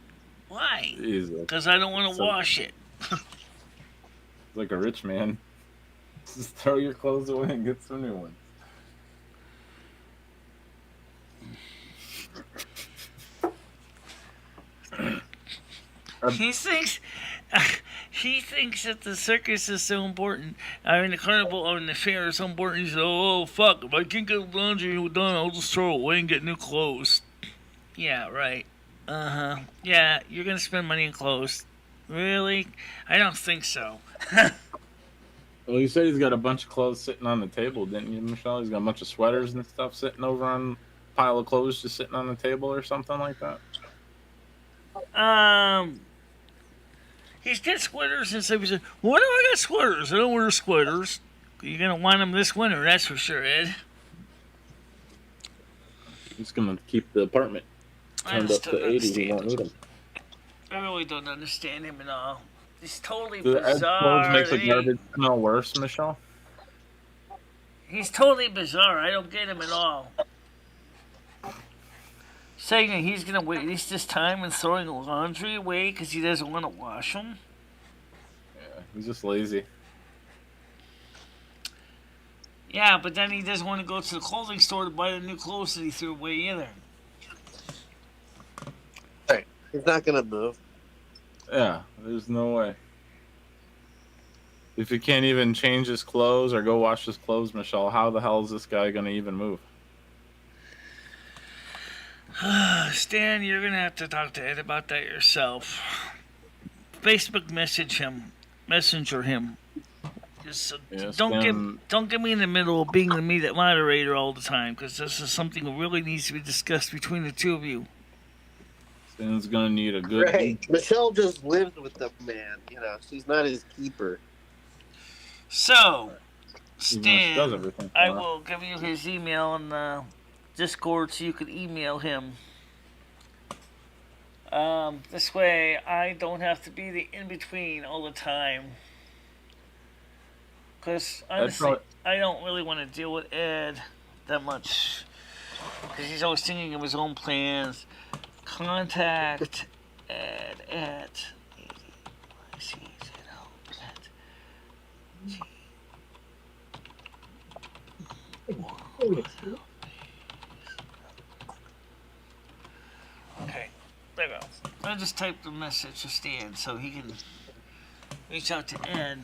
Why? Because I don't want to wash it. Like a rich man. Just throw your clothes away and get some new ones. He thinks that the circus is so important. I mean, the carnival or the fair is so important. He said, "Oh fuck! If I can't get laundry done, I'll just throw it away and get new clothes." Yeah, right. Yeah, you're gonna spend money on clothes. Really? I don't think so. Well, you said he's got a bunch of clothes sitting on the table, didn't you, Michelle? He's got a bunch of sweaters and stuff sitting over on a pile of clothes just sitting on the table or something like that. He's got sweaters and stuff. He said, "Why do I got sweaters? I don't wear sweaters. You're gonna want them this winter, that's for sure, Ed." He's gonna keep the apartment turned up to 80. He won't need them. I really don't understand him at all. He's totally Do Ed's bizarre. clothes make the garbage smell worse, Michelle? He's totally bizarre. I don't get him at all. Saying that he's going to waste his time and throwing laundry away because he doesn't want to wash them. Yeah, he's just lazy. Yeah, but then he doesn't want to go to the clothing store to buy the new clothes that he threw away either. Hey, he's not going to move. Yeah, there's no way. If he can't even change his clothes or go wash his clothes, Michelle, how the hell is this guy going to even move? Stan, you're going to have to talk to Ed about that yourself. Facebook messenger him. Just, don't get me in the middle of being the moderator all the time, because this is something that really needs to be discussed between the two of you. Stan's going to need a good... Right. Michelle just lives with the man. You know, she's not his keeper. So, Stan, I will will give you his email in the Discord so you can email him. This way, I don't have to be the in-between all the time. Because, honestly, I don't really want to deal with Ed that much. Because he's always thinking of his own plans. Contact Ed at Okay, there we go. I just typed the message to Stan so he can reach out to Ed.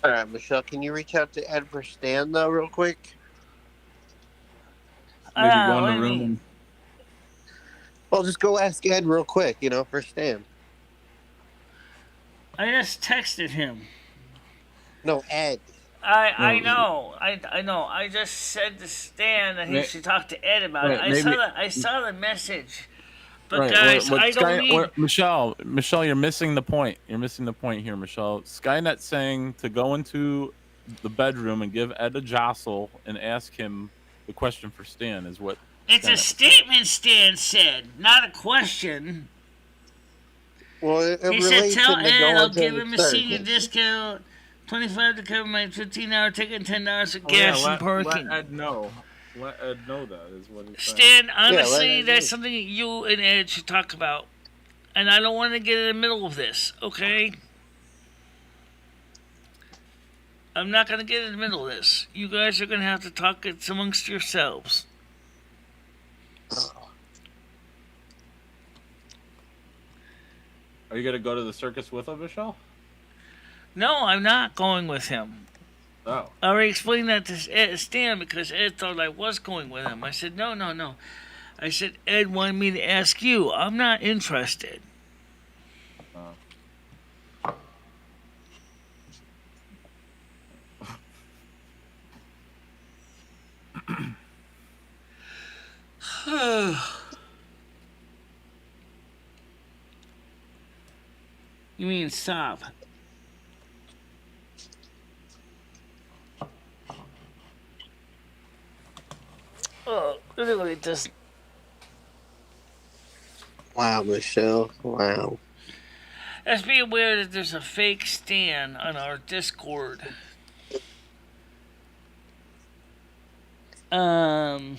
Alright, Michelle, can you reach out to Ed for Stan, though, real quick? Maybe go in the room. Well, just go ask Ed real quick, for Stan. I just texted him. No, Ed. I No, know. I know. I just said to Stan that he may- should talk to Ed about it. right, maybe I saw the message. But right. guys, What I don't Sky? need. What Michelle, you're missing the point. You're missing the point here, Michelle. Skynet's saying to go into the bedroom and give Ed a jostle and ask him the question for Stan is what It's a Skynet was saying. statement Stan said, not a question. Well, it He said, relates "Tell into Ed I'll going to give the him a senior circus. discount, $25 to cover my 15-hour ticket, and $10 for Oh, yeah, gas and parking." let Ed know. Let Ed know that is what he's saying. Stan, honestly, let Ed that's know. something you and Ed should talk about. And I don't want to get in the middle of this, okay? I'm not going to get in the middle of this. You guys are going to have to talk it amongst yourselves. Are you gonna go to the circus with him, Michelle? No, I'm not going with him. Oh. I already explained that to Stan because Ed thought I was going with him. I said, no. I said, Ed wanted me to ask you. I'm not interested. You mean stop? Oh, literally just. Wow, Michelle. Wow. Let's be aware that there's a fake Stan on our Discord. Michelle,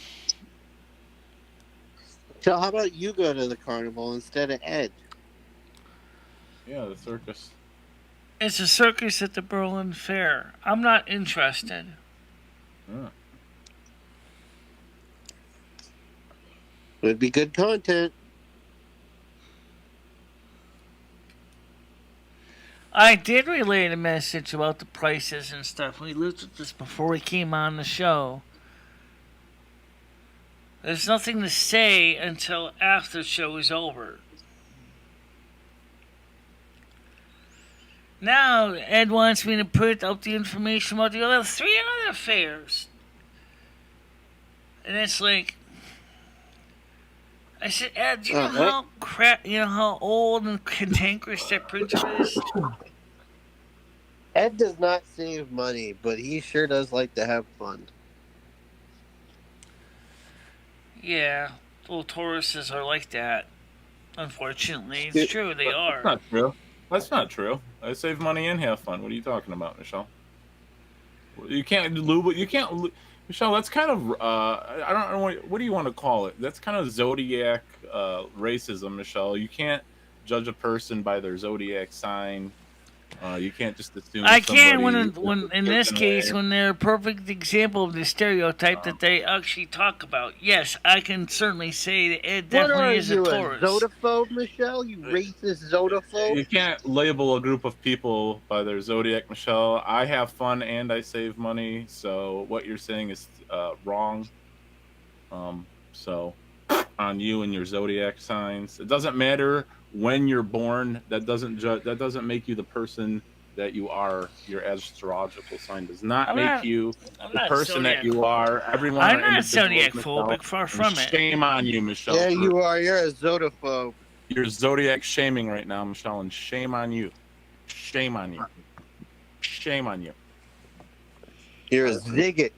how about you go to the carnival instead of Ed? Yeah, the circus. It's a circus at the Berlin Fair. I'm not interested. Yeah. Would be good content. I did relay a message about the prices and stuff. We looked at this before we came on the show. There's nothing to say until after the show is over. Now, Ed wants me to put out the information about the other 3 other fairs. And it's like, I said, Ed, do you know how old and cantankerous that printer is? Ed does not save money, but he sure does like to have fun. Yeah, little Tauruses are like that. Unfortunately, it's true, they are. That's not true. That's not true. I save money and have fun. What are you talking about, Michelle? You can't lube. You can't, Michelle. That's kind of. I don't know. What do you want to call it? That's kind of zodiac racism, Michelle. You can't judge a person by their zodiac sign. You can't just assume. I can somebody when in this case when they're a perfect example of the stereotype that they actually talk about. Yes, I can certainly say that Ed definitely is a Taurus. What are you, a zodophobe, Michelle? You racist zodophobe? You can't label a group of people by their zodiac, Michelle. I have fun and I save money, so what you're saying is wrong. So on you and your zodiac signs, it doesn't matter when you're born. That doesn't make you the person that you are. Your astrological sign does not make you the person that you are. Everyone. I'm not zodiac phobic, far from it. Shame on you, Michelle. Yeah, you are. You're a zodophobe. You're zodiac shaming right now, Michelle, and shame on you. Shame on you. Shame on you. You're a zigot.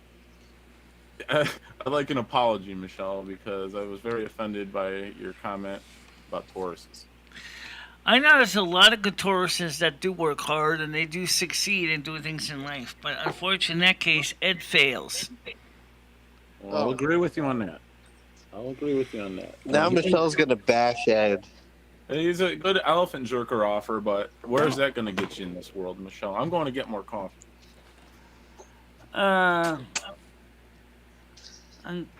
I'd like an apology, Michelle, because I was very offended by your comment about Tauruses. I know there's a lot of good Tauruses that do work hard and they do succeed and do things in life, but unfortunately in that case, Ed fails. Well, I'll agree with you on that. Now Michelle's going to bash Ed. He's a good elephant jerker offer, but where's that going to get you in this world, Michelle? I'm going to get more coffee.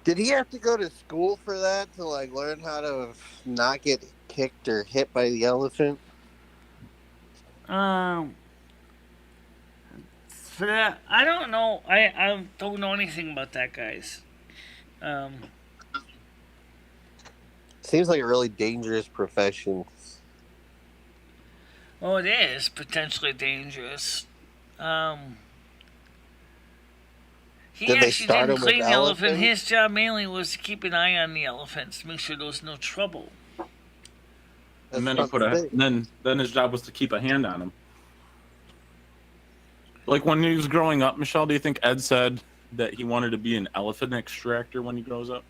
Did he have to go to school for that to like learn how to not get kicked or hit by the elephant? For that, I don't know. I don't know anything about that, guys. Seems like a really dangerous profession. Well, it is potentially dangerous. He Did they actually start didn't him with clean the elephant. elephants? His job mainly was to keep an eye on the elephants, to make sure there was no trouble. And then he put a then his job was to keep a hand on him. Like when he was growing up, Michelle, do you think Ed said that he wanted to be an elephant extractor when he grows up?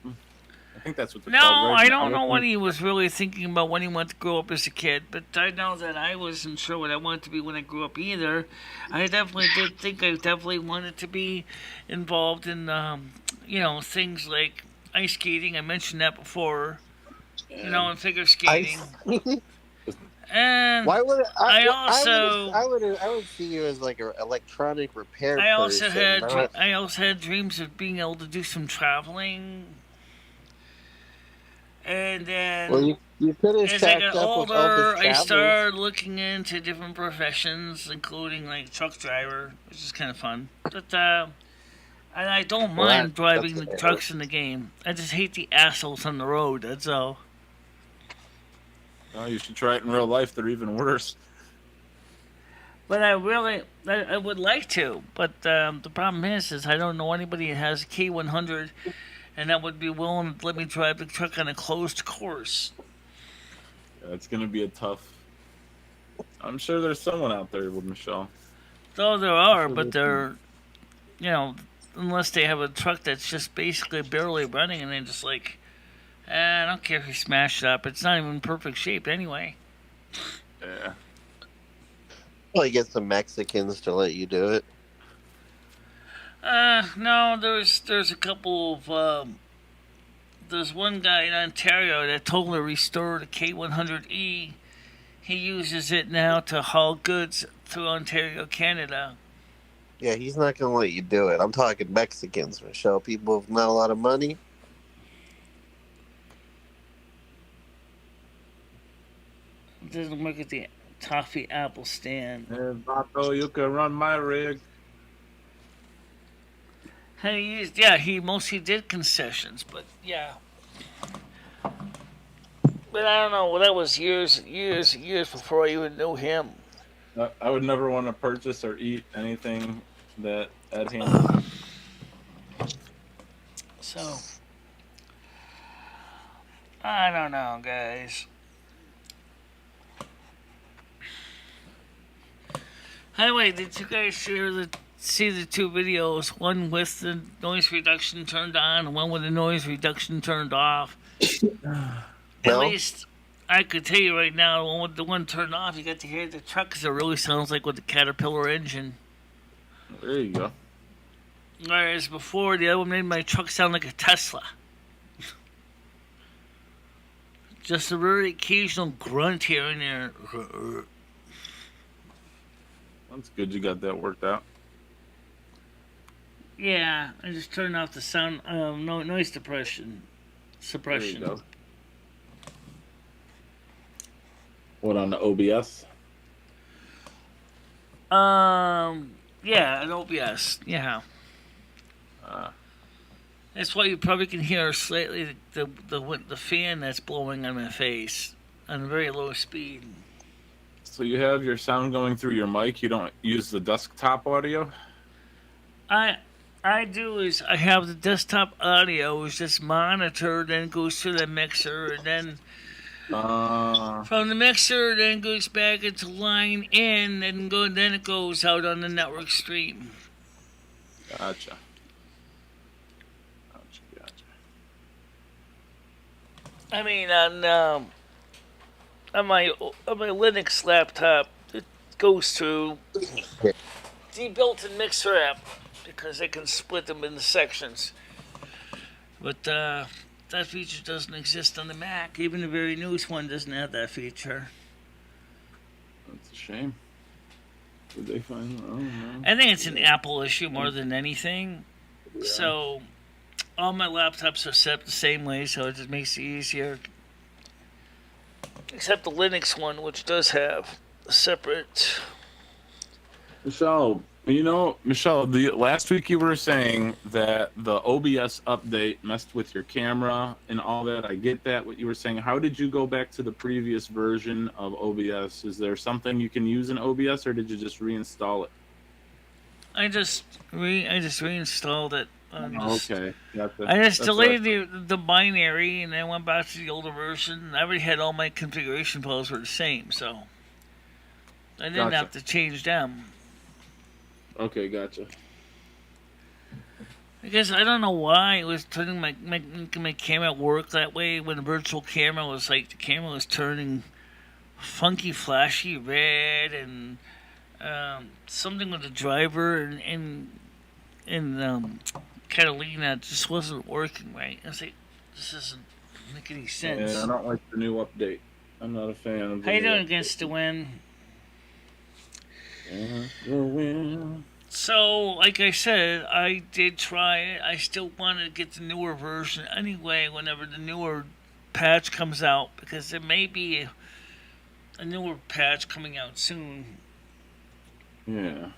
I think that's what they're called, right? I don't know what he was really thinking about when he wanted to grow up as a kid, but I know that I wasn't sure what I wanted to be when I grew up either. I definitely did think I definitely wanted to be involved in, things like ice skating. I mentioned that before, and figure skating. And why would I would see you as like an electronic repair I also person. I also had dreams of being able to do some traveling. And then, you could have as I shacked got up with older, Elvis I Travelers. started looking into different professions, including like truck driver, which is kind of fun. But and I don't mind driving the trucks in the game. I just hate the assholes on the road. That's all. Oh, you should try it in real life. They're even worse. But I would like to. But the problem is I don't know anybody that has a K100. And that would be willing to let me drive the truck on a closed course. Yeah, it's going to be a tough... I'm sure there's someone out there with Michelle. Though there are, but they're... unless they have a truck that's just basically barely running and they're just like... I don't care if you smash it up. It's not even in perfect shape anyway. Yeah. Well, you get some Mexicans to let you do it. No, there's a couple of, there's one guy in Ontario that totally restored a K100E. He uses it now to haul goods through Ontario, Canada. Yeah, he's not going to let you do it. I'm talking Mexicans, Michelle. People with not a lot of money. It doesn't work at the Toffee Apple stand. Hey, Vato, you can run my rig. He mostly did concessions, but yeah. But I don't know. Well, that was years before I even knew him. I would never want to purchase or eat anything that Ed handled. So, I don't know, guys. Anyway, did you guys see the two videos? One with the noise reduction turned on, and one with the noise reduction turned off. At least I could tell you right now, the one with the one turned off, you got to hear the truck because it really sounds like with the Caterpillar engine. There you go. Whereas before, the other one made my truck sound like a Tesla. Just a very occasional grunt here and there. That's good you got that worked out. Yeah, I just turned off the sound, noise suppression. There you go. What, on the OBS? Yeah, an OBS. Yeah. That's why you probably can hear slightly the fan that's blowing on my face on a very low speed. So you have your sound going through your mic. You don't use the desktop audio? I do is I have the desktop audio is just monitored, then goes to the mixer, and then from the mixer, then goes back into line in, then it goes out on the network stream. Gotcha. I mean, on my Linux laptop, it goes through the built-in mixer app because they can split them into sections. But that feature doesn't exist on the Mac. Even the very newest one doesn't have that feature. That's a shame. Did they find? Oh, no. I think it's an Apple issue more than anything. Yeah. So all my laptops are set up the same way, so it just makes it easier. Except the Linux one, which does have a separate... Michelle, last week you were saying that the OBS update messed with your camera and all that. I get that, what you were saying. How did you go back to the previous version of OBS? Is there something you can use in OBS, or did you just reinstall it? I just reinstalled it. Okay. Gotcha. I just That's delayed the binary and then went back to the older version. I already had all my configuration files were the same, so I didn't have to change them. Okay, gotcha. Because I don't know why it was turning my camera work that way when the virtual camera was like the camera was turning funky, flashy red and something with the driver and Catalina just wasn't working right. I was like, this doesn't make any sense. Yeah, I don't like the new update. I'm not a fan of the How you doing update. against the win? The win. So, like I said, I did try it. I still wanted to get the newer version anyway whenever the newer patch comes out, because there may be a newer patch coming out soon. Yeah.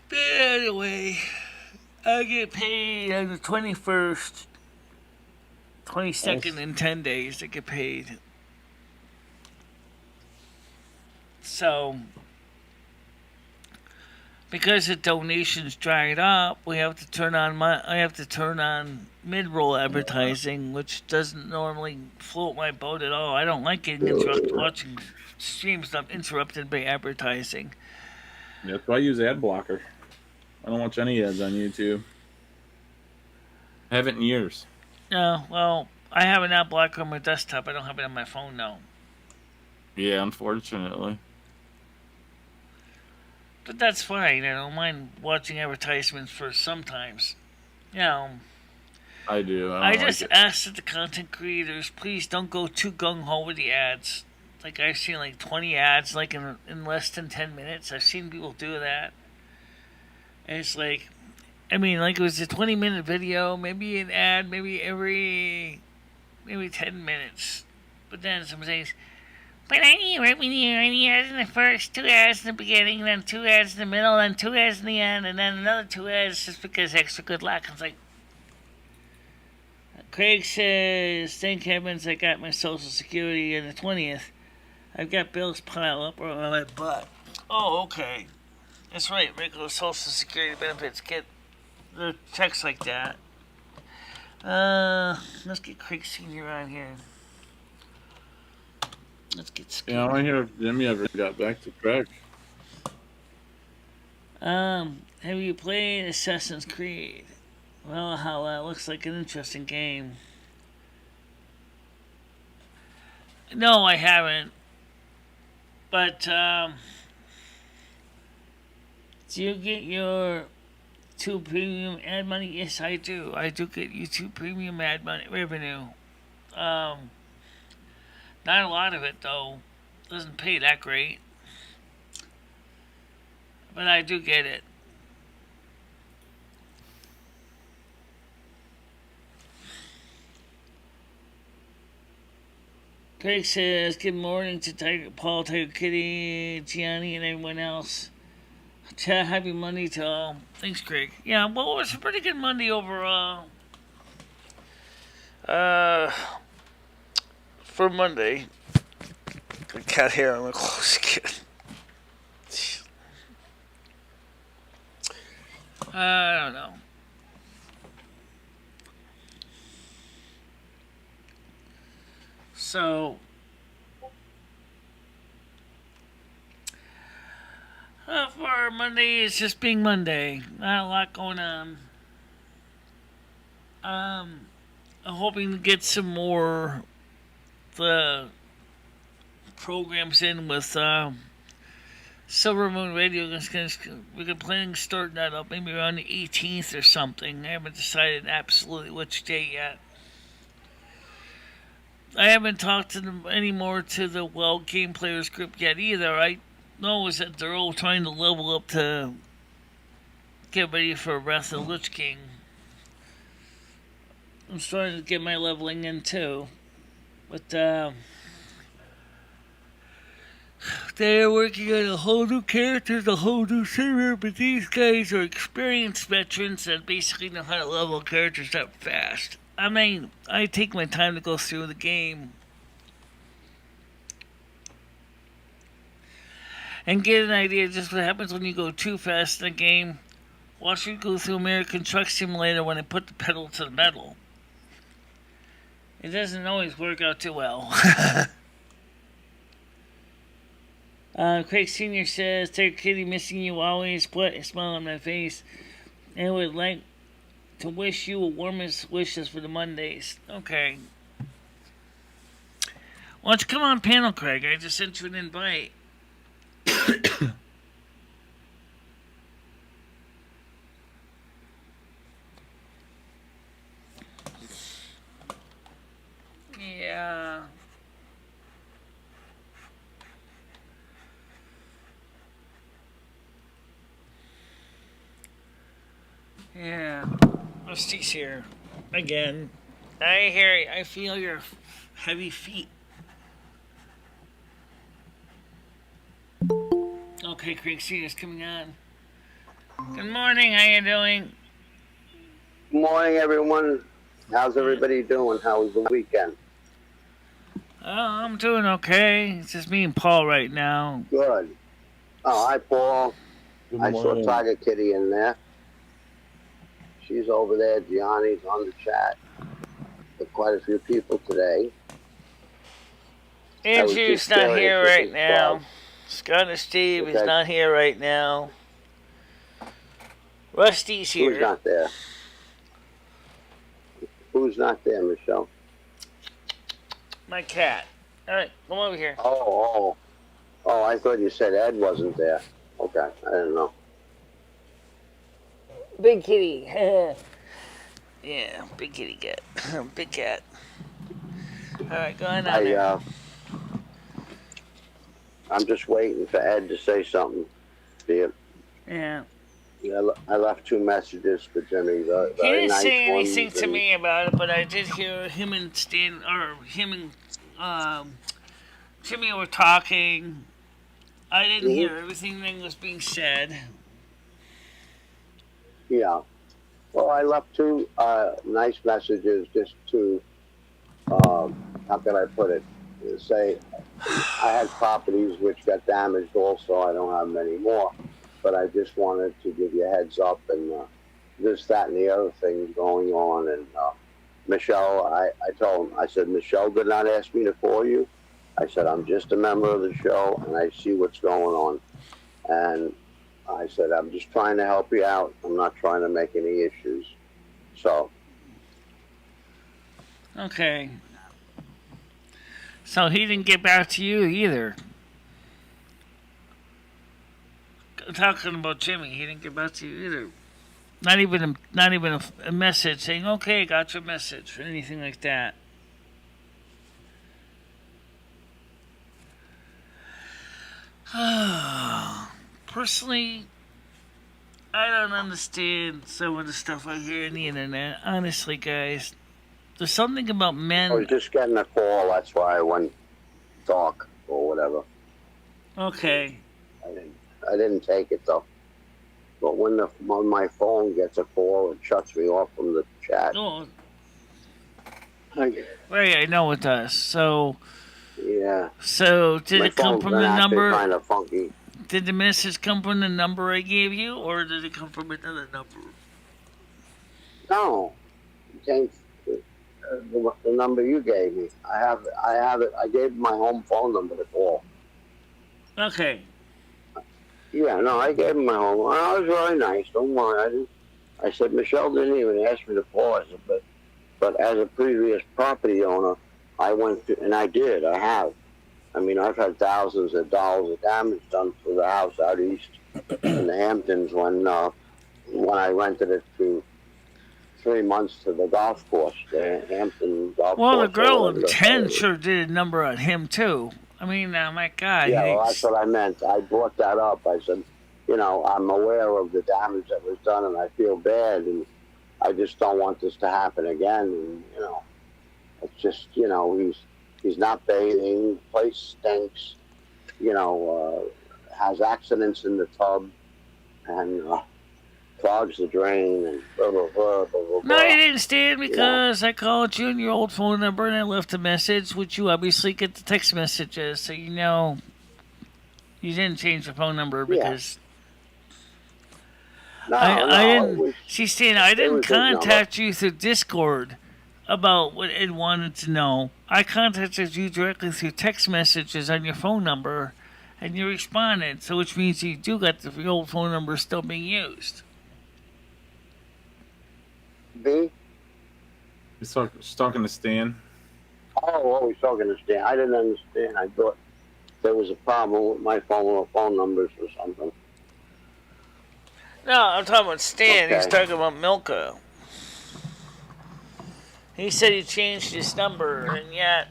But anyway, I get paid on the 21st, 22nd in 10 days. I get paid. So, because the donations dried up, I have to turn on mid-roll advertising, which doesn't normally float my boat at all. I don't like getting watching streams interrupted by advertising. Yeah, so I use ad blocker. I don't watch any ads on YouTube. I haven't in years. No, well, I have an ad blocker on my desktop. I don't have it on my phone now. Yeah, unfortunately. But that's fine. I don't mind watching advertisements for sometimes. You know. I do. I just ask that the content creators please don't go too gung-ho with the ads. Like, I've seen like 20 ads like in less than 10 minutes. I've seen people do that. And it's like, I mean, like it was a 20-minute video, maybe an ad, maybe 10 minutes. But then someone says, but I need ads in the first, 2 ads in the beginning, then 2 ads in the middle, then 2 ads in the end, and then another 2 ads just because extra good luck. I was like, Craig says, thank heavens I got my Social Security on the 20th. I've got bills pile up on my butt. Oh, okay. That's right. Regular Social Security benefits get the checks like that. Let's get Craig Sr. on here. Let's get Skeet. Yeah, I want to hear if Jimmy ever got back to Craig. Have you played Assassin's Creed? Well, how that looks like an interesting game. No, I haven't. But, do you get your YouTube Premium ad money? Yes, I do. I do get YouTube Premium ad money revenue. Not a lot of it, though. Doesn't pay that great. But I do get it. Craig says, good morning to Paul, Tiger Kitty, Gianni, and everyone else. Happy Monday to all. Thanks, Craig. Yeah, well, it was a pretty good Monday overall. For Monday. Got cat hair on my clothes again. I don't know. So, for Monday, it's just being Monday. Not a lot going on. I'm hoping to get some more the programs in with Silvermoon Radio. We're planning to start that up maybe around the 18th or something. I haven't decided absolutely which day yet. I haven't talked to them anymore to the Game Players group yet either. I know is that they're all trying to level up to get ready for Wrath of the Lich King. I'm starting to get my leveling in too. But they're working on a whole new character, a whole new server, but these guys are experienced veterans that basically know how to level characters up fast. I mean, I take my time to go through the game. and get an idea of just what happens when you go too fast in a game. Watch me go through American Truck Simulator when I put the pedal to the metal. It doesn't always work out too well. Craig Sr. says, Terry Kitty, missing you always. Put a smile on my face. And would like to wish you a warmest wishes for the Mondays. Okay. Why don't you come on panel, Craig? I just sent you an invite. Yeah. Yeah. Rusty's here. Again. I feel your heavy feet. Okay, Craig Senior's coming on. Good morning, how you doing? Good morning, everyone. How's everybody doing? How was the weekend? Oh, I'm doing okay. It's just me and Paul right now. Good. Oh, hi, Paul. I saw Tiger Kitty in there. She's over there. Gianni's on the chat. With quite a few people today. Andrew's not here right now. Scott and Steve is not here right now. Rusty's here. Who's not there? Who's not there, Michelle? My cat. All right, come over here. Oh, I thought you said Ed wasn't there. Okay, I didn't know. Big kitty. Yeah, big kitty cat. Big cat. All right, go on there. I'm just waiting for Ed to say something. Yeah. I left 2 messages for Jimmy. He didn't say anything to me about it, but I did hear him and Jimmy were talking. I didn't hear everything that was being said. Yeah. Well, I left 2 nice messages just to, how can I put it? Say, I had properties which got damaged also. I don't have many more. But I just wanted to give you a heads up and this, that, and the other things going on. And Michelle, I told him, I said, Michelle did not ask me to call you. I said, I'm just a member of the show and I see what's going on. And I said, I'm just trying to help you out. I'm not trying to make any issues. So. Okay. So he didn't get back to you either. Talking about Jimmy, he didn't get back to you either. Not even a message saying, "Okay, got your message" or anything like that. Personally, I don't understand some of the stuff I hear on the internet. Honestly, guys, there's something about men. I was just getting a call. That's why I went talk or whatever. Okay. I didn't take it though. But when my phone gets a call, it shuts me off from the chat. Oh. Right, I know it does. So. Yeah. So did it come from the number? Kind of funky. Did the message come from the number I gave you, or did it come from another number? No, it came the number you gave me. I have it. I gave my home phone number to call. Okay. Yeah, no, I gave him my home. I was really nice. Don't worry. I said, Michelle didn't even ask me to call. I said, but as a previous property owner, I went to, and I did. I have. I mean, I've had thousands of dollars of damage done to the house out east in the Hamptons when I rented it to 3 months to the golf course, the Hampton golf course. Well, the girl in 10 sure did a number on him, too. I mean, my God. Yeah, well, that's what I meant. I brought that up. I said, I'm aware of the damage that was done, and I feel bad, and I just don't want this to happen again. And, it's just, he's not bathing, the place stinks, has accidents in the tub, and clogs the drain, and blah, blah, blah, blah, blah. No, you didn't, Stan, because I called you on your old phone number, and I left a message, which you obviously get the text messages, so you know. You didn't change the phone number because I didn't. She's saying I didn't contact you through Discord about what Ed wanted to know. I contacted you directly through text messages on your phone number, and you responded. So, which means you do got the old phone number still being used. B? He's talking to Stan. Oh, he's talking to Stan. I didn't understand. I thought there was a problem with my phone or phone numbers or something. No, I'm talking about Stan. Okay. He's talking about Milka. He said he changed his number, and yet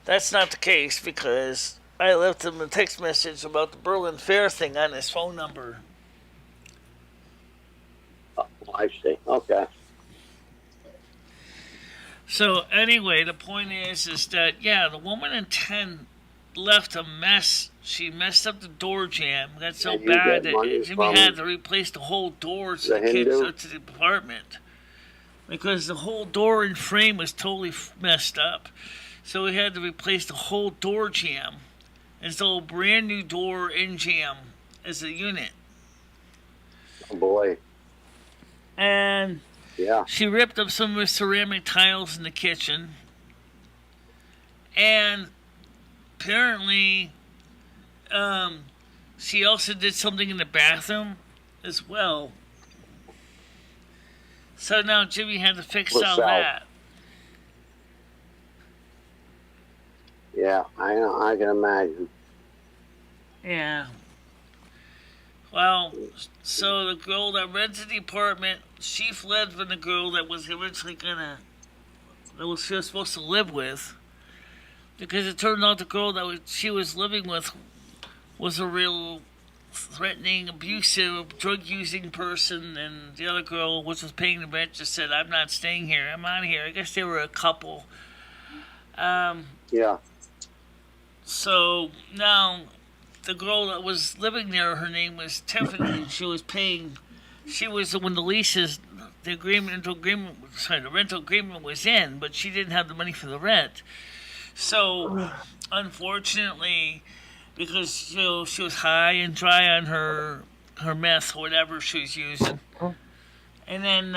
that's not the case because I left him a text message about the Berlin Fair thing on his phone number. Oh, I see. Okay. So anyway, the point is that the woman in 10 left a mess. She messed up the door jamb. Got so bad that Jimmy had to replace the whole door so the kids go to the apartment. Because the whole door and frame was totally messed up. So we had to replace the whole door jamb. Install a brand new door and jamb as a unit. Oh boy. And she ripped up some of the ceramic tiles in the kitchen. And apparently, she also did something in the bathroom as well. So now Jimmy had to fix all that. Yeah, I know. I can imagine. Yeah. Well, so the girl that rented the apartment, she fled from the girl that was originally she was supposed to live with. Because it turned out the girl that she was living with was a real threatening, abusive, drug-using person, and the other girl, which was paying the rent, just said, "I'm not staying here. I'm out of here." I guess they were a couple. So now the girl that was living there, her name was Tiffany, and she was when the rental agreement was in, but she didn't have the money for the rent. So, unfortunately, because she was high and dry on her meth, or whatever she was using, and then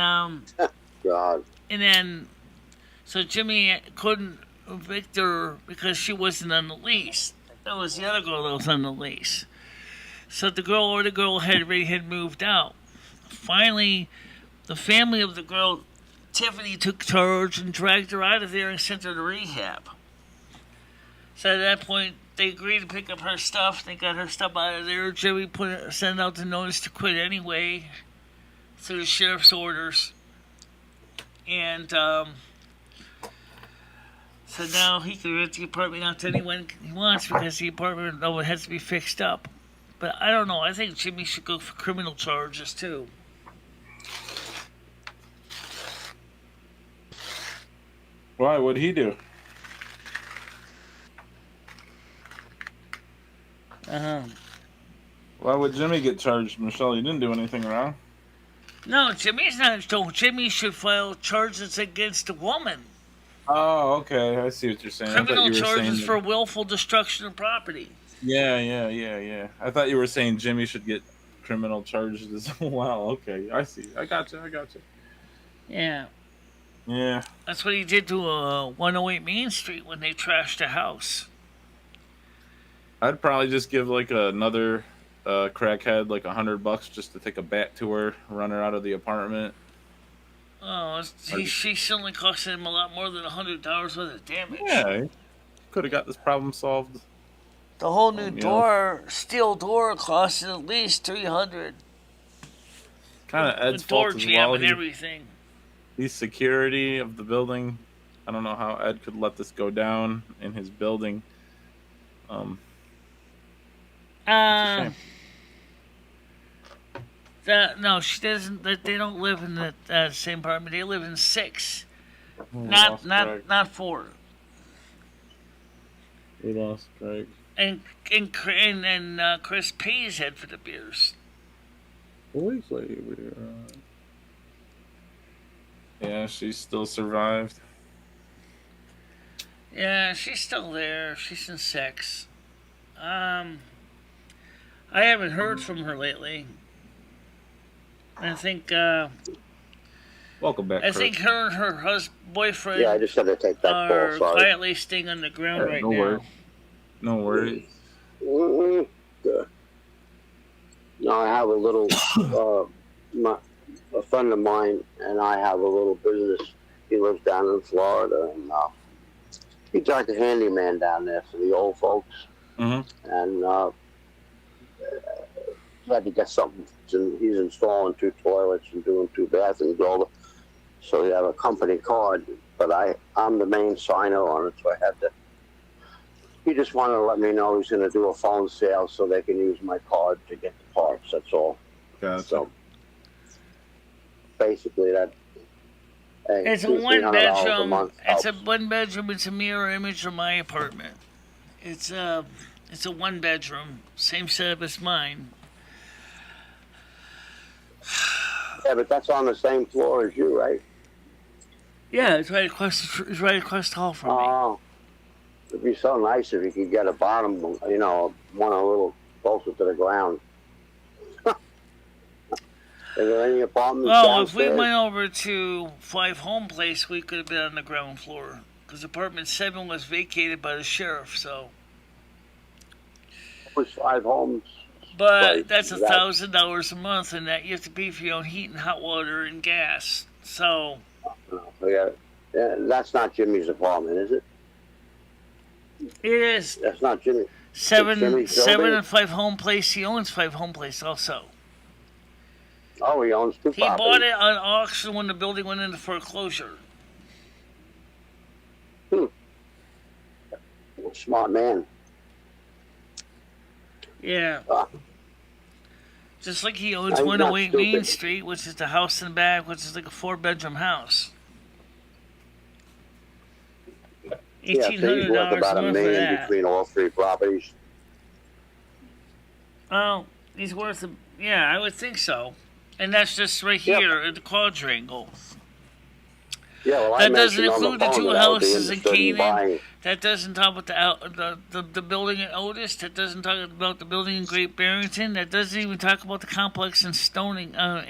God. And then, so Jimmy couldn't evict her because she wasn't on the lease. That was the other girl that was on the lease. So the girl had moved out. Finally, the family of the girl, Tiffany, took charge and dragged her out of there and sent her to rehab. So at that point, they agreed to pick up her stuff. They got her stuff out of there. Jimmy sent out the notice to quit anyway through the sheriff's orders. And so now he can rent the apartment out to anyone he wants because the apartment has to be fixed up. But I don't know. I think Jimmy should go for criminal charges too. Why? What'd he do? Why would Jimmy get charged, Michelle? He didn't do anything wrong. No, Jimmy's not. Jimmy should file charges against a woman. Oh, okay. I see what you're saying. Criminal charges for willful destruction of property. Yeah. I thought you were saying Jimmy should get criminal charges as well. Okay, I see. I got you. Yeah. Yeah. That's what he did to 108 Main Street when they trashed a house. I'd probably just give like another crackhead like $100 just to take a bat to her, run her out of the apartment. Oh, she certainly cost him a lot more than $100 worth of damage. Yeah, could have got this problem solved. The whole new steel door cost at least $300. Kind of Ed's door fault as jam well. and everything. He's security of the building. I don't know how Ed could let this go down in his building. No, she doesn't. They don't live in the same apartment. They live in 6, not 4. We lost Craig. And Chris pays head for the beers. Yeah, she still survived. Yeah, she's still there. She's in 6. I haven't heard from her lately. I think. Welcome back. I think her and her boyfriend. Yeah, I just had to take that call. Are Sorry. quietly staying on the ground right no now. Worries. No worries. Good. No, I have a little. A friend of mine and I have a little business. He lives down in Florida, and he's like a handyman down there for the old folks. Mm-hmm. And had to get something. He's installing 2 toilets and doing 2 bathrooms over. So he have a company card, but I'm the main signer on it, so I had to. He just wanted to let me know he's going to do a phone sale so they can use my card to get the parts. That's all. Gotcha. So basically, that. Hey, it's a $200-300 one-bedroom. It's a helps. 1-bedroom. It's a mirror image of my apartment. It's a 1-bedroom, same setup as mine. Yeah, but that's on the same floor as you, right? Yeah, it's right across. It's right across the hall from me. Oh, it'd be so nice if you could get a bottom, one a little closer to the ground. Is there any apartments Well, if we downstairs? went over to 5 Home Place, we could have been on the ground floor because apartment 7 was vacated by the sheriff. So, It was 5 homes. but Right, that's that- $1,000 a month, and that you have to pay for your own heat and hot water and gas. So, Yeah, that's not Jimmy's apartment, is it? it is That's not Jimmy. seven Jimmy's building? and 5 Home Place. He owns 5 Home Place also. Oh, he owns 2 He properties. bought it on auction when the building went into foreclosure. Smart man. Yeah. Ah. Just like he owns He's not 108 Main stupid. Street, which is the house in the back, which is like a 4-bedroom house. Yeah, so he's worth $1,800 about a $1 month for million that. between all 3 properties. Oh, he's worth yeah, I would think so. And that's just right Yep. here at the quadrangle. Yeah, well, That I doesn't mentioned on include the the phone 2 that I would be houses in interested in Canaan. buying. That doesn't talk about the building at Otis. That doesn't talk about the building in Great Barrington. That doesn't even talk about the complex in Stoning when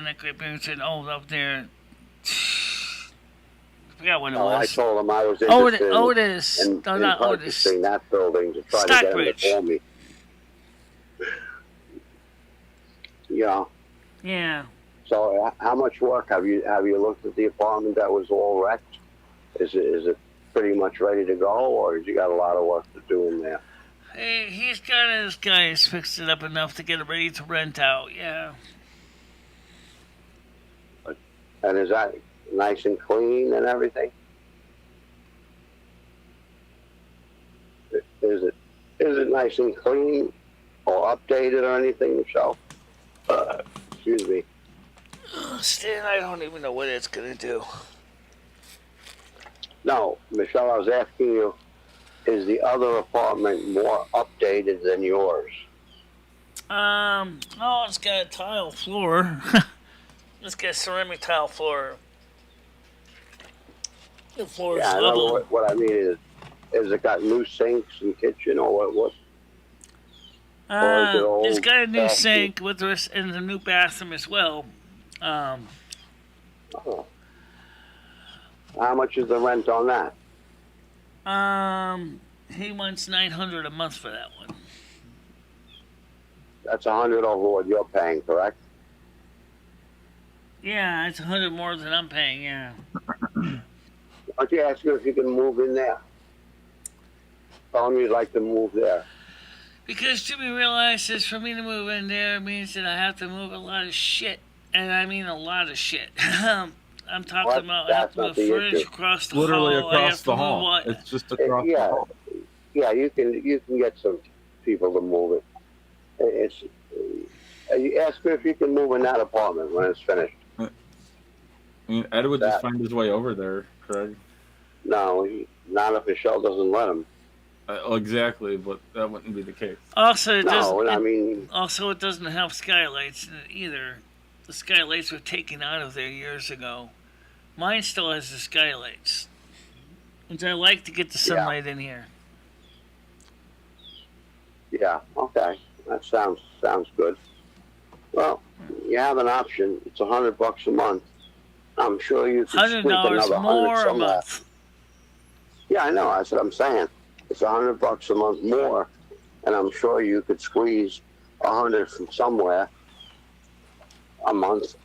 that Great Barrington up there. I forgot what it No, I was. told him I was interested Otis. in No, not Otis. purchasing that building to try to get him Stockbridge. to call me. Yeah. Yeah. So how much work have you looked at the apartment that was all wrecked? Is it pretty much ready to go, or has you got a lot of work to do in there? Hey, he's got his guys fixed it up enough to get it ready to rent out. Yeah. And is that nice and clean and everything? Is it nice and clean or updated or anything, Michelle? Excuse me. Stan, I don't even know what it's gonna do. No, Michelle, I was asking you, is the other apartment more updated than yours? Oh, it's got a tile floor. It's got a ceramic tile floor. The floor is Yeah, I know level. what I mean is it got new sinks and kitchen or what? or is it old It's got a new bathroom? sink with this and a new bathroom as well. Oh. How much is the rent on that? He wants $900 a month for that one. That's $100 over what you're paying, correct? Yeah, it's $100 more than I'm paying. Yeah. Why don't you ask her if you can move in there? Tell him you'd like to move there. Because Jimmy realizes for me to move in there means that I have to move a lot of shit. And I mean a lot of shit. I'm talking What? about I have That's to move not the furniture issue. across the Literally hall. I have across to the move hall. what? It's just across Yeah. the hall. Yeah, you can get some people to move it. It's you ask her if you can move in that apartment when it's finished. I mean, Ed would just That- find his way over there, Craig. No, not if Michelle doesn't let him. Exactly, but that wouldn't be the case. Also, it doesn't. No, I mean, Also, it doesn't have skylights in it either. The skylights were taken out of there years ago. Mine still has the skylights. Which I like to get the sunlight in here. Yeah. Okay. That sounds good. Well, you have an option. It's $100 a month. I'm sure you could squeak $100 another 100 more a somewhere. month. Yeah, I know. That's what I'm saying. It's $100 a month more, and I'm sure you could squeeze 100 from somewhere a month,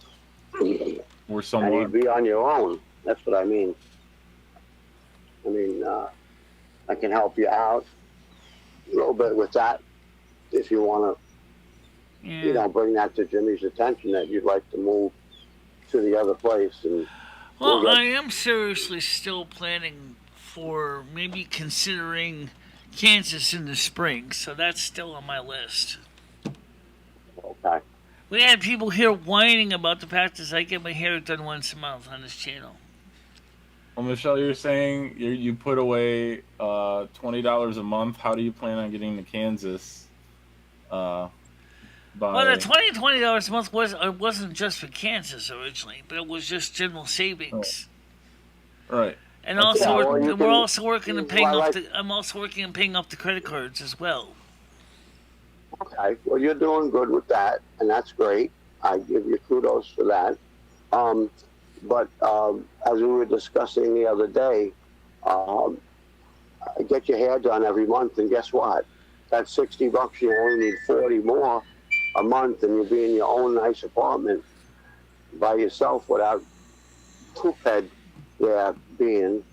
Or and somewhere. you'd be on your own. That's what I mean. I can help you out a little bit with that if you want to, bring that to Jimmy's attention that you'd like to move to the other place. And Well, I am seriously still planning for maybe considering Kansas in the spring, so that's still on my list. Okay. We had people here whining about the fact that I get my hair done once a month on this channel. Well, Michelle, you're saying you put away $20 a month. How do you plan on getting to Kansas? Well, the $20 a month wasn't just for Kansas originally, but it was just general savings. Oh. Right. And also, we're also working on paying off I'm also working on paying off the credit cards as well. Okay. Well, you're doing good with that, and that's great. I give you kudos for that. But as we were discussing the other day, get your hair done every month, and guess what? That's $60. You only need 40 more a month, and you'll be in your own nice apartment by yourself without poophead there being.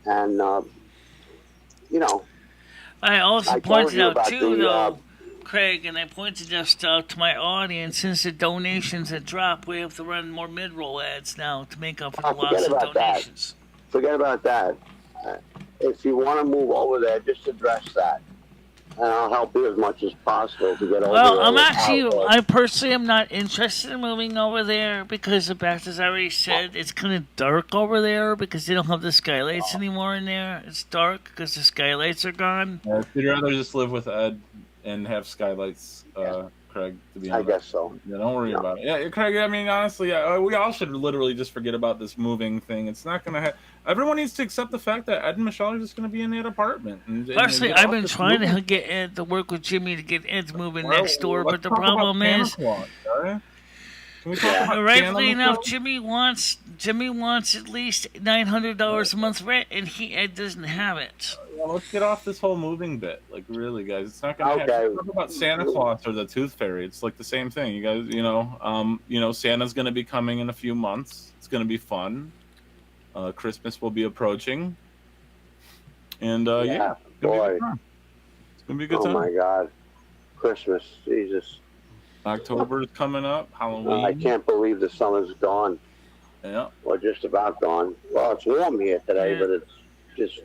And I also pointed out too, though, Craig, and I pointed just out to my audience, since the donations had dropped, we have to run more mid-roll ads now to make up for the loss of donations. Forget about that. If you want to move over there, just address that. And I'll help you as much as possible to get over there. Well, I personally am not interested in moving over there because, as I already said, it's kind of dark over there because they don't have the skylights anymore in there. It's dark because the skylights are gone. Yeah, I'd rather just live with Ed and have skylights, Craig, to be honest. I guess so. Yeah, don't worry about it. Yeah, Craig, I mean, honestly, we all should literally just forget about this moving thing. It's not going to happen. Everyone needs to accept the fact that Ed and Michelle are just going to be in that apartment. Personally, I've been trying to get Ed to work with Jimmy to get Ed moving next door, but the problem is... Rightfully enough, Jimmy wants at least $900 a month rent, and Ed doesn't have it. Well, let's get off this whole moving bit. Like, really, guys, it's not going to happen. Talk about Santa Claus or the Tooth Fairy. It's like the same thing. You guys, Santa's going to be coming in a few months. It's going to be fun. Christmas will be approaching, and boy, it's going to be a good time. Oh my God, Christmas, Jesus! October is coming up. Halloween. I can't believe the summer's gone. Yeah. Or just about gone. Well, it's warm here today, but it's just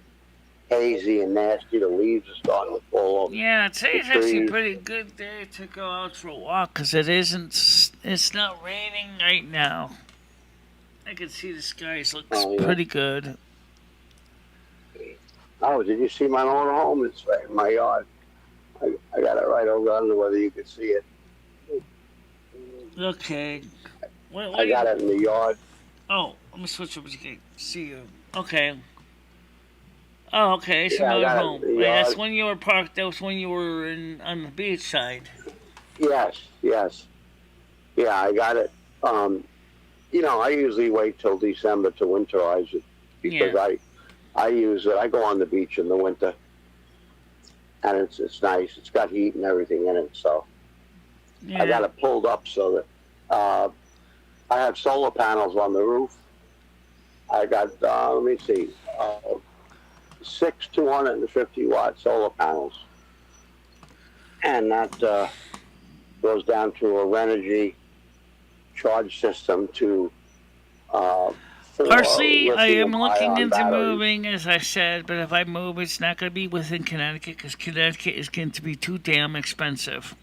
hazy and nasty. The leaves are starting to fall off. Yeah, today's actually a pretty good day to go out for a walk because it's not raining right now. I can see the skies looks pretty good. Oh, did you see my own home? It's right in my yard. I got it right over under whether you could see it. Okay. I got it in the yard. Oh, let me switch over so you can see you. Okay. Oh, okay. So now you're home. Wait, that's when you were parked. That was when you were on the beach side. Yes. Yeah, I got it. I usually wait till December to winterize it because I use it. I go on the beach in the winter, and it's nice. It's got heat and everything in it, so I got it pulled up so that I have solar panels on the roof. I got let me see, 6 250-watt solar panels, and that goes down to a Renogy charge system to. Personally, I am looking into moving, as I said, but if I move, it's not going to be within Connecticut because Connecticut is going to be too damn expensive.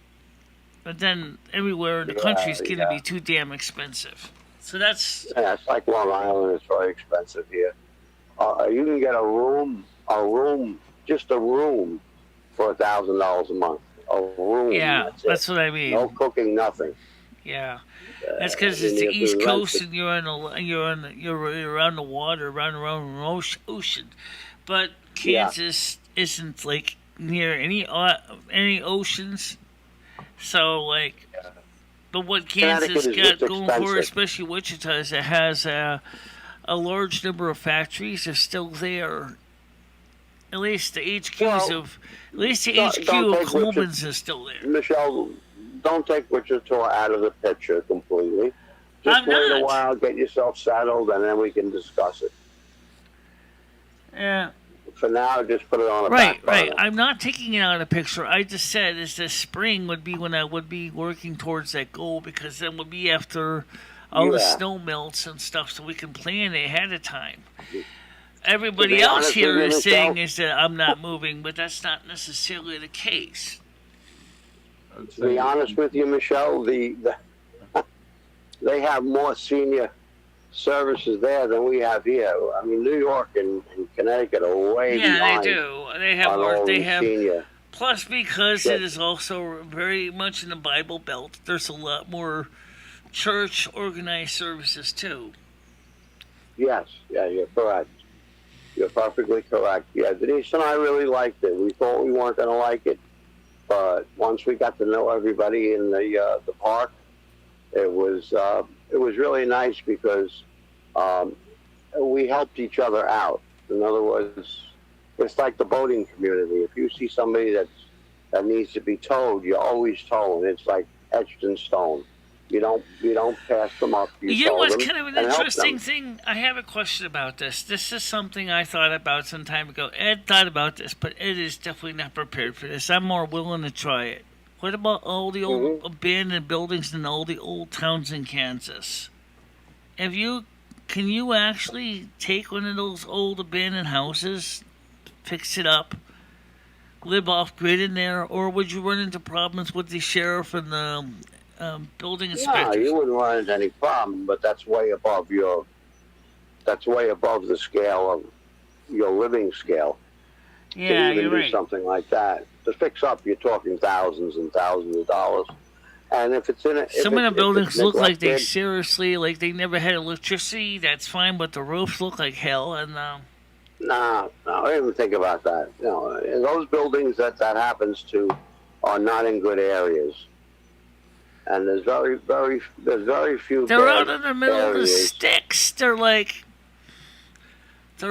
But then everywhere in the country is going to be too damn expensive. So that's... Yeah, it's like Long Island. It's very expensive here. You can get a room, just a room for $1,000 a month. A room. Yeah, that's what I mean. No cooking, nothing. Yeah. That's because it's the East Coast and you're around the water, around the ocean. But Kansas isn't like near any oceans. So, like, but what Kansas got going for, especially Wichita, is it has a large number of factories are still there. At least the HQs of Coleman's is still there. Michelle, don't take Wichita out of the picture completely. Just wait a while, get yourself settled, and then we can discuss it. Yeah. For now, just put it on a back burner. Right. I'm not taking it out of the picture. I just said is the spring would be when I would be working towards that goal, because then would be after all the snow melts and stuff, so we can plan it ahead of time. Everybody else here is saying is that I'm not moving, but that's not necessarily the case. To be honest with you, Michelle, they have more senior services there than we have here. I mean, New York and Connecticut are way behind. Yeah, they do. They have more. They have senior. Plus, because it is also very much in the Bible Belt, there's a lot more church organized services too. Yes, yeah, you're correct. You're perfectly correct. Yeah, Denise and I really liked it. We thought we weren't going to like it, but once we got to know everybody in the park, it was really nice because we helped each other out. In other words, it's like the boating community. If you see somebody that needs to be towed, you always tow, and it's like etched in stone. You don't pass them up. You know what's kind of an interesting thing? I have a question about this. This is something I thought about some time ago. Ed thought about this, but Ed is definitely not prepared for this. I'm more willing to try it. What about all the old abandoned buildings in all the old towns in Kansas? Can you actually take one of those old abandoned houses, fix it up, live off grid in there, or would you run into problems with the sheriff and the building inspectors? No, you wouldn't run into any problem, but that's way above the scale of your living scale. Yeah, to even you're do right. Something like that. To fix up, you're talking thousands and thousands of dollars. And if it's in some of the buildings look like they they never had electricity. That's fine, but the roofs look like hell. And no, I don't even think about that. Those buildings that happens to are not in good areas. And there's very few. They're out in the middle of the sticks. They're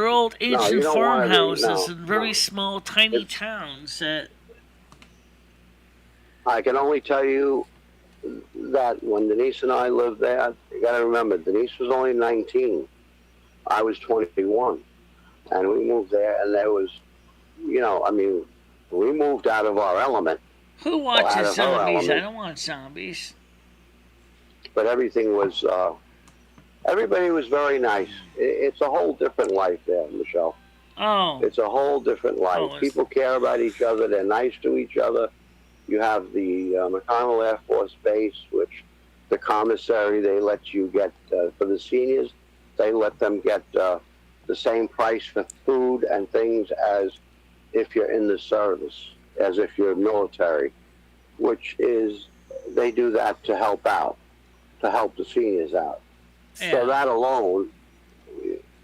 old ancient farmhouses in very small, tiny towns. I can only tell you that when Denise and I lived there, you got to remember, Denise was only 19. I was 21. And we moved there, and there was, we moved out of our element. Who watches zombies? I don't want zombies. But everything was, everybody was very nice. It's a whole different life there, Michelle. Oh. It's a whole different life. People care about each other. They're nice to each other. You have the McConnell Air Force Base, which the commissary, they let you get, for the seniors, they let them get the same price for food and things as if you're in the service, as if you're military, which is, they do that to help out, to help the seniors out. Yeah. So that alone,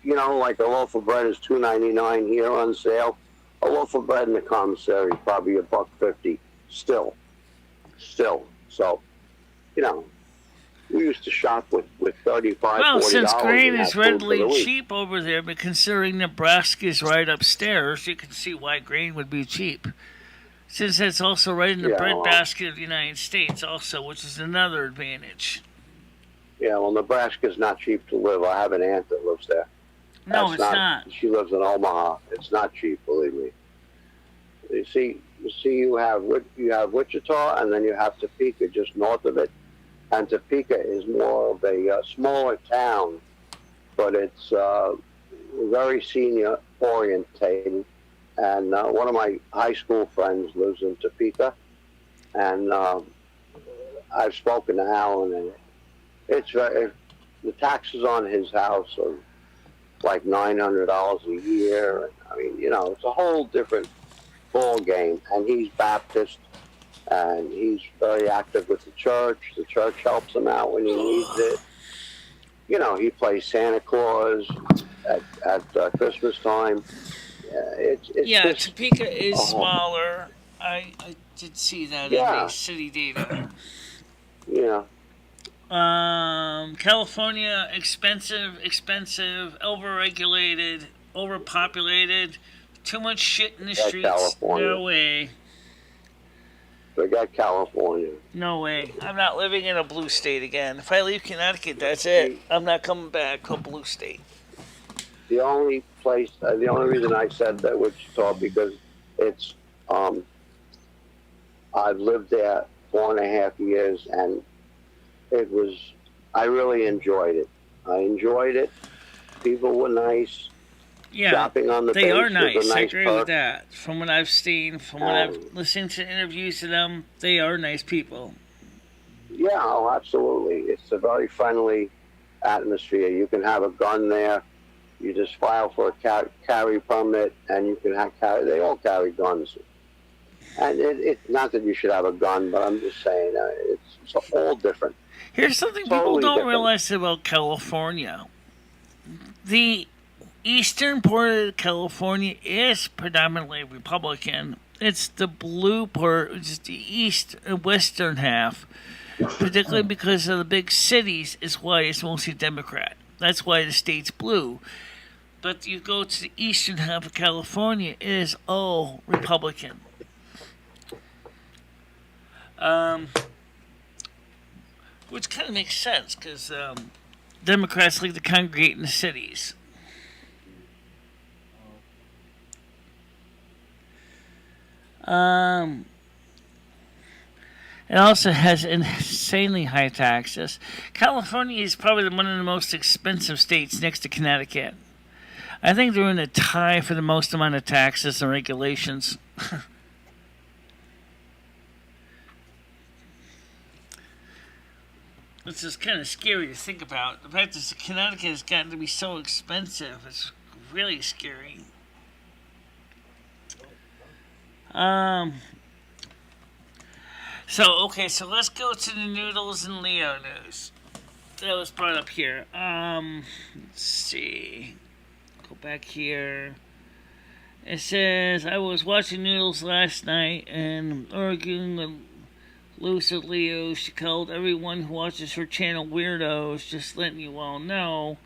like a loaf of bread is $2.99 here on sale. A loaf of bread in the commissary is probably $1.50 still. So, we used to shop with $35, $40. Since grain is readily cheap over there, but considering Nebraska is right upstairs, you can see why grain would be cheap. Since it's also right in the breadbasket of the United States also, which is another advantage. Yeah, well, Nebraska's not cheap to live. I have an aunt that lives there. No, it's not. She lives in Omaha. It's not cheap, believe me. You see, you have Wichita, and then you have Topeka just north of it. And Topeka is more of a smaller town, but it's very senior orientated. And one of my high school friends lives in Topeka, and I've spoken to Alan, and the taxes on his house are like $900 a year. I mean, it's a whole different ball game. And he's Baptist, and he's very active with the church. The church helps him out when he needs it. He plays Santa Claus at Christmas time. It's Yeah, just, Topeka is smaller. I did see that in the city data. Yeah. California, expensive, overregulated, overpopulated, too much shit in the streets. California. No way. Forget California. No way. I'm not living in a blue state again. If I leave Connecticut, that's it. I'm not coming back to a blue state. The only place, the only reason I said that Wichita, because it's, I've lived there 4.5 years, and it was, I really enjoyed it. I enjoyed it. People were nice. Yeah, shopping on the they are nice. I agree with that. From what I've seen, from what I've listened to interviews of them, they are nice people. Yeah, oh, absolutely. It's a very friendly atmosphere. You can have a gun there. You just file for a carry permit, and you can carry. They all carry guns. And it's not that you should have a gun, but I'm just saying it's all different. Here's something people don't realize about California. The eastern part of California is predominantly Republican. It's the blue part, which is the east and western half, particularly because of the big cities, is why it's mostly Democrat. That's why the state's blue. But you go to the eastern half of California, it is all Republican. Which kind of makes sense, because Democrats like to congregate in the cities. It also has insanely high taxes. California is probably one of the most expensive states next to Connecticut. I think they're in a tie for the most amount of taxes and regulations. It's just kind of scary to think about. The fact that Connecticut has gotten to be so expensive, it's really scary. So let's go to the Noodles and Leo news. That was brought up here. Let's see. Go back here. It says, I was watching Noodles last night and arguing with Lucid Leo. She called everyone who watches her channel weirdos, just letting you all know.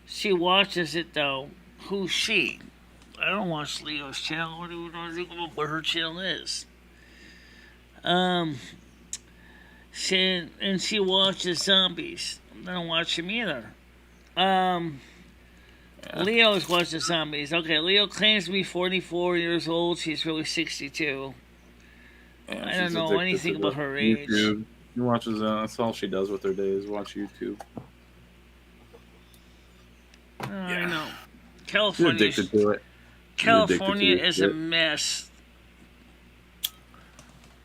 She watches it, though. Who's she? I don't watch Leo's channel. What do I think about what her channel is? She watches zombies. I don't watch them either. Leo's watches zombies. Okay, Leo claims to be 44 years old. She's really 62. Yeah, I don't know anything about her age. YouTube. She watches, that's all she does with her days, watch YouTube. I know. California. You're addicted to it. California is a mess.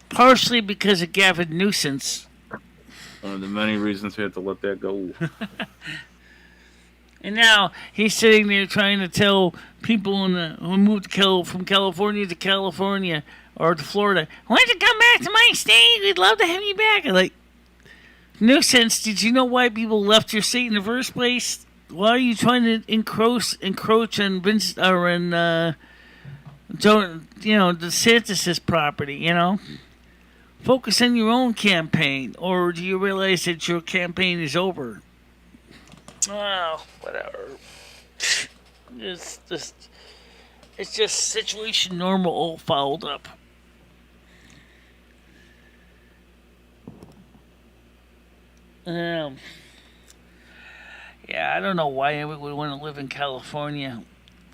Partially because of Gavin Newsom. One of the many reasons we have to let that go. And now he's sitting there trying to tell people who moved from California to California or to Florida, why don't you come back to my state? We'd love to have you back. I'm like, Newsom, did you know why people left your state in the first place? Why are you trying to encroach on Vince or DeSantis' property? Focus on your own campaign, or do you realize that your campaign is over? Oh, whatever. It's just situation normal all fouled up. Yeah, I don't know why I would want to live in California.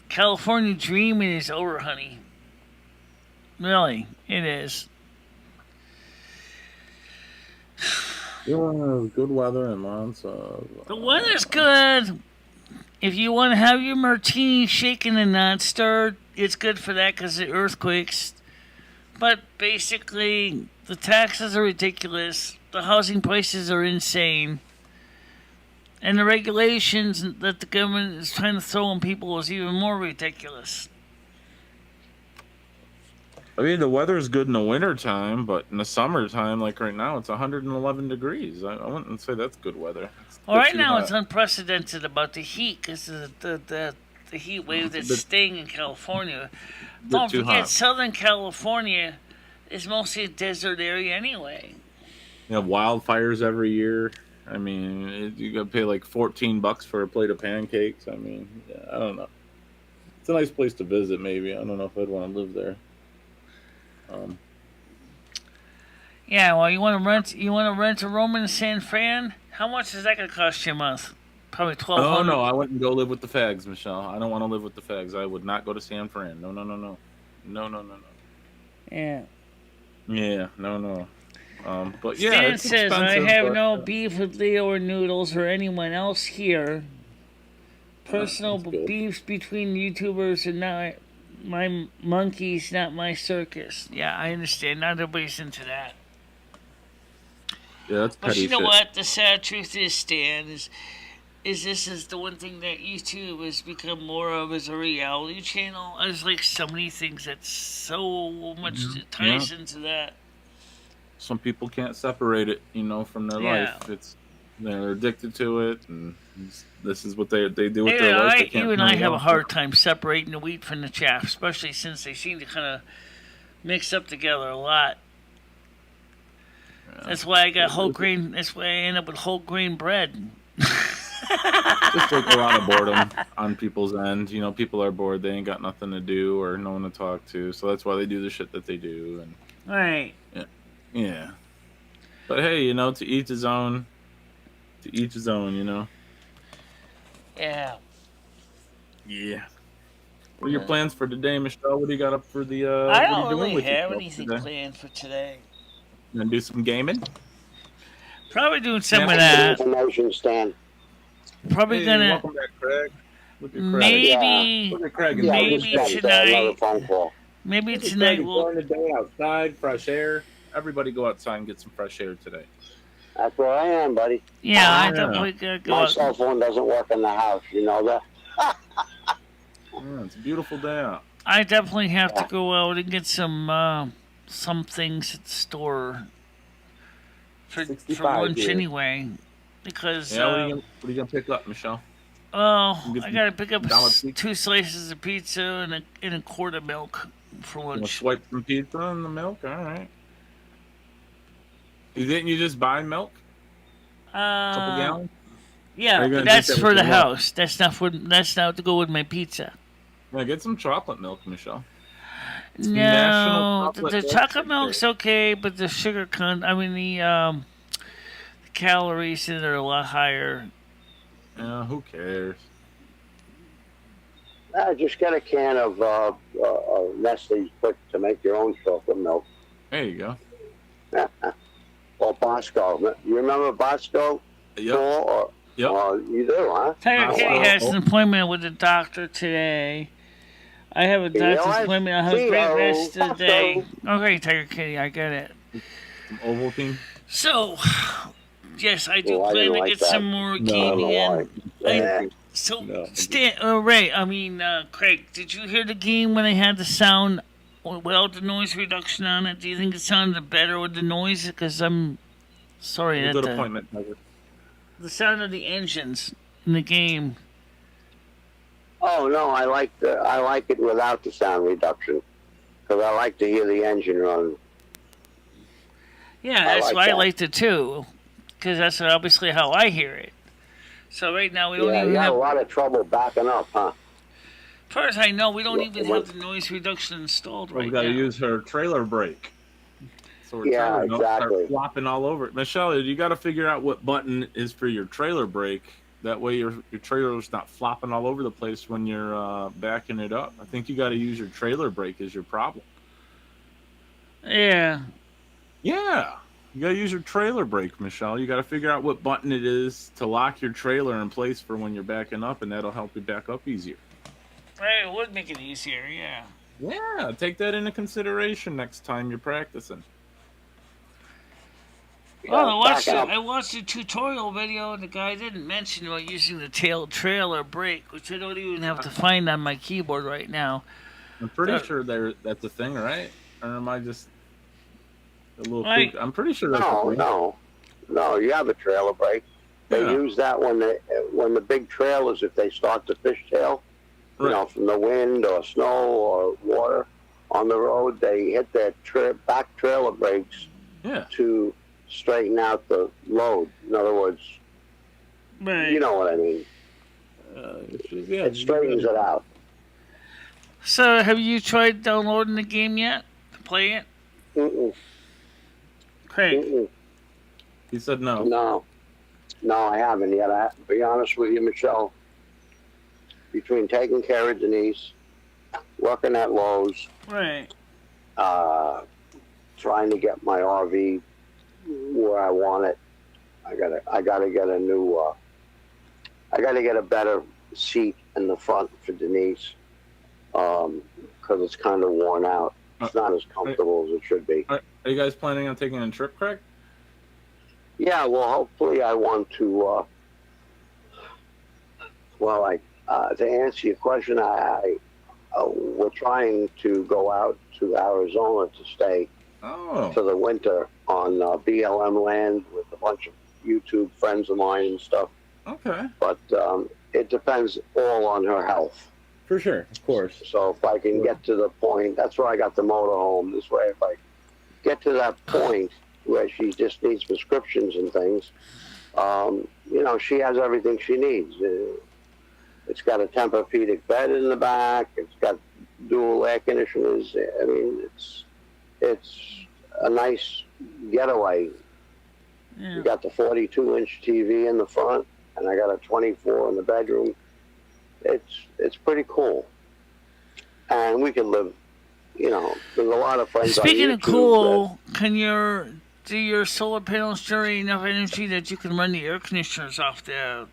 California dreaming is over, honey. Really, it is. You want good weather and lots of... The weather's good. If you want to have your martini shaken and not stirred, it's good for that because of earthquakes. But basically, the taxes are ridiculous. The housing prices are insane. And the regulations that the government is trying to throw on people is even more ridiculous. I mean, the weather's good in the wintertime, but in the summertime, like right now, it's 111 degrees. I wouldn't say that's good weather. Well, right now it's unprecedented about the heat because the the heat wave that's staying in California. Don't too forget, hot. Southern California is mostly a desert area anyway. You have wildfires every year. I mean, you got to pay like $14 for a plate of pancakes. I mean, yeah, I don't know. It's a nice place to visit, maybe. I don't know if I'd want to live there. Yeah, well, you want to rent a room in San Fran? How much is that going to cost you a month? Probably $1,200. Oh no, I wouldn't go live with the fags, Michelle. I don't want to live with the fags. I would not go to San Fran. No. Yeah. Yeah, no. But yeah, Stan it's says, I expensive, have but, no beef with Leo or Noodles or anyone else here. Personal beefs between YouTubers and not my monkeys, not my circus. Yeah, I understand. Not everybody's into that. Yeah, that's petty But you know shit. what? The sad truth is, Stan, is this is the one thing that YouTube has become more of as a reality channel. There's like so many things that so much ties into that. Some people can't separate it, from their life. They're addicted to it, and this is what they do with their life. You and I have a hard time separating the wheat from the chaff, especially since they seem to kind of mix up together a lot. Yeah. That's why I got whole grain. That's why I end up with whole grain bread. Just like a lot of boredom on people's end. People are bored. They ain't got nothing to do or no one to talk to, so that's why they do the shit that they do. And right. Yeah. But hey, to each his own. To each his own, Yeah. Yeah. What are your plans for today, Michelle? What do you got up for the? I don't really have anything planned for today. You gonna do some gaming? Probably doing some of that. Information stand. Probably gonna. Welcome back, Craig. Look at Craig. Maybe. Look at Craig. Maybe tonight. Maybe Look at tonight Craig we'll. enjoying the day outside, fresh air. Everybody go outside and get some fresh air today. That's where I am, buddy. Yeah, I definitely gotta go. My out. cell phone doesn't work in the house. You know that. Yeah, it's a beautiful day out. I definitely have to go out and get some things at the store for lunch here. Anyway, because what are you gonna pick up, Michelle? Well, I gotta pick up 2 slices of pizza and a quart of milk for lunch. You swipe some pizza and the milk. All right. Didn't you just buy milk? A couple gallons. Yeah, but that's for the house. That's not to go with my pizza. Yeah, get some chocolate milk, Michelle. No, the chocolate milk's okay, but the sugar the calories in it are a lot higher. Yeah, who cares? Just get a can of Nestle's Quick to make your own chocolate milk. There you go. Or Bosco. You remember Bosco? Yep. Yep. You do, huh? Tiger Kitty has an appointment with the doctor today. I have a doctor's appointment. I'll have a great rest of the day. Okay, Tiger Kitty, I get it. Some Ovaltine. So, yes, I do plan to get some more gaming in. Craig, did you hear the game when they had the sound without the noise reduction on it? Do you think it sounded better with the noise? Because I'm sorry. Good appointment, Tiger. The sound of the engines in the game. Oh no, I like it without the sound reduction because I like to hear the engine run. Yeah, that's why I liked it too, because that's obviously how I hear it. So right now we don't even have a lot of trouble backing up, huh? As far as I know, we don't even have the noise reduction installed right now. We got to use her trailer brake. So her trailer don't start flopping all over it. Michelle, you got to figure out what button is for your trailer brake. That way your trailer's not flopping all over the place when you're backing it up. I think you got to use your trailer brake as your problem. Yeah. Yeah. You got to use your trailer brake, Michelle. You got to figure out what button it is to lock your trailer in place for when you're backing up, and that'll help you back up easier. Right, it would make it easier, yeah. Yeah, take that into consideration next time you're practicing. Well, I watched a tutorial video, and the guy didn't mention about using the trailer brake, which I don't even have to find on my keyboard right now. I'm pretty sure that's a thing, right? Or am I just a little quick? I'm pretty sure that's a thing. No, you have a trailer brake. They use that when the big trailers, if they start to fishtail, from the wind or snow or water on the road, they hit their back trailer brakes to straighten out the load. In other words, you know what I mean. It straightens it out. So, have you tried downloading the game yet to play it? Craig? He said no. No, I haven't yet. I have to be honest with you, Michelle. Between taking care of Denise, working at Lowe's, right, trying to get my RV where I want it, I gotta get a new. I gotta get a better seat in the front for Denise, because it's kind of worn out. It's not as comfortable as it should be. Are you guys planning on taking a trip, Craig? Yeah, well, hopefully I want to. To answer your question, we're trying to go out to Arizona to stay for the winter on BLM land with a bunch of YouTube friends of mine and stuff. Okay. But it depends all on her health. For sure, of course. So if I can get to the point, that's where I got the motorhome. This way, if I get to that point where she just needs prescriptions and things, she has everything she needs. It's got a Tempur-Pedic bed in the back. It's got dual air conditioners. I mean, it's a nice getaway. Yeah. You got the 42-inch TV in the front, and I got a 24 in the bedroom. It's pretty cool, and we can live. There's a lot of friends. Speaking of cool, do your solar panels generate enough energy that you can run the air conditioners off the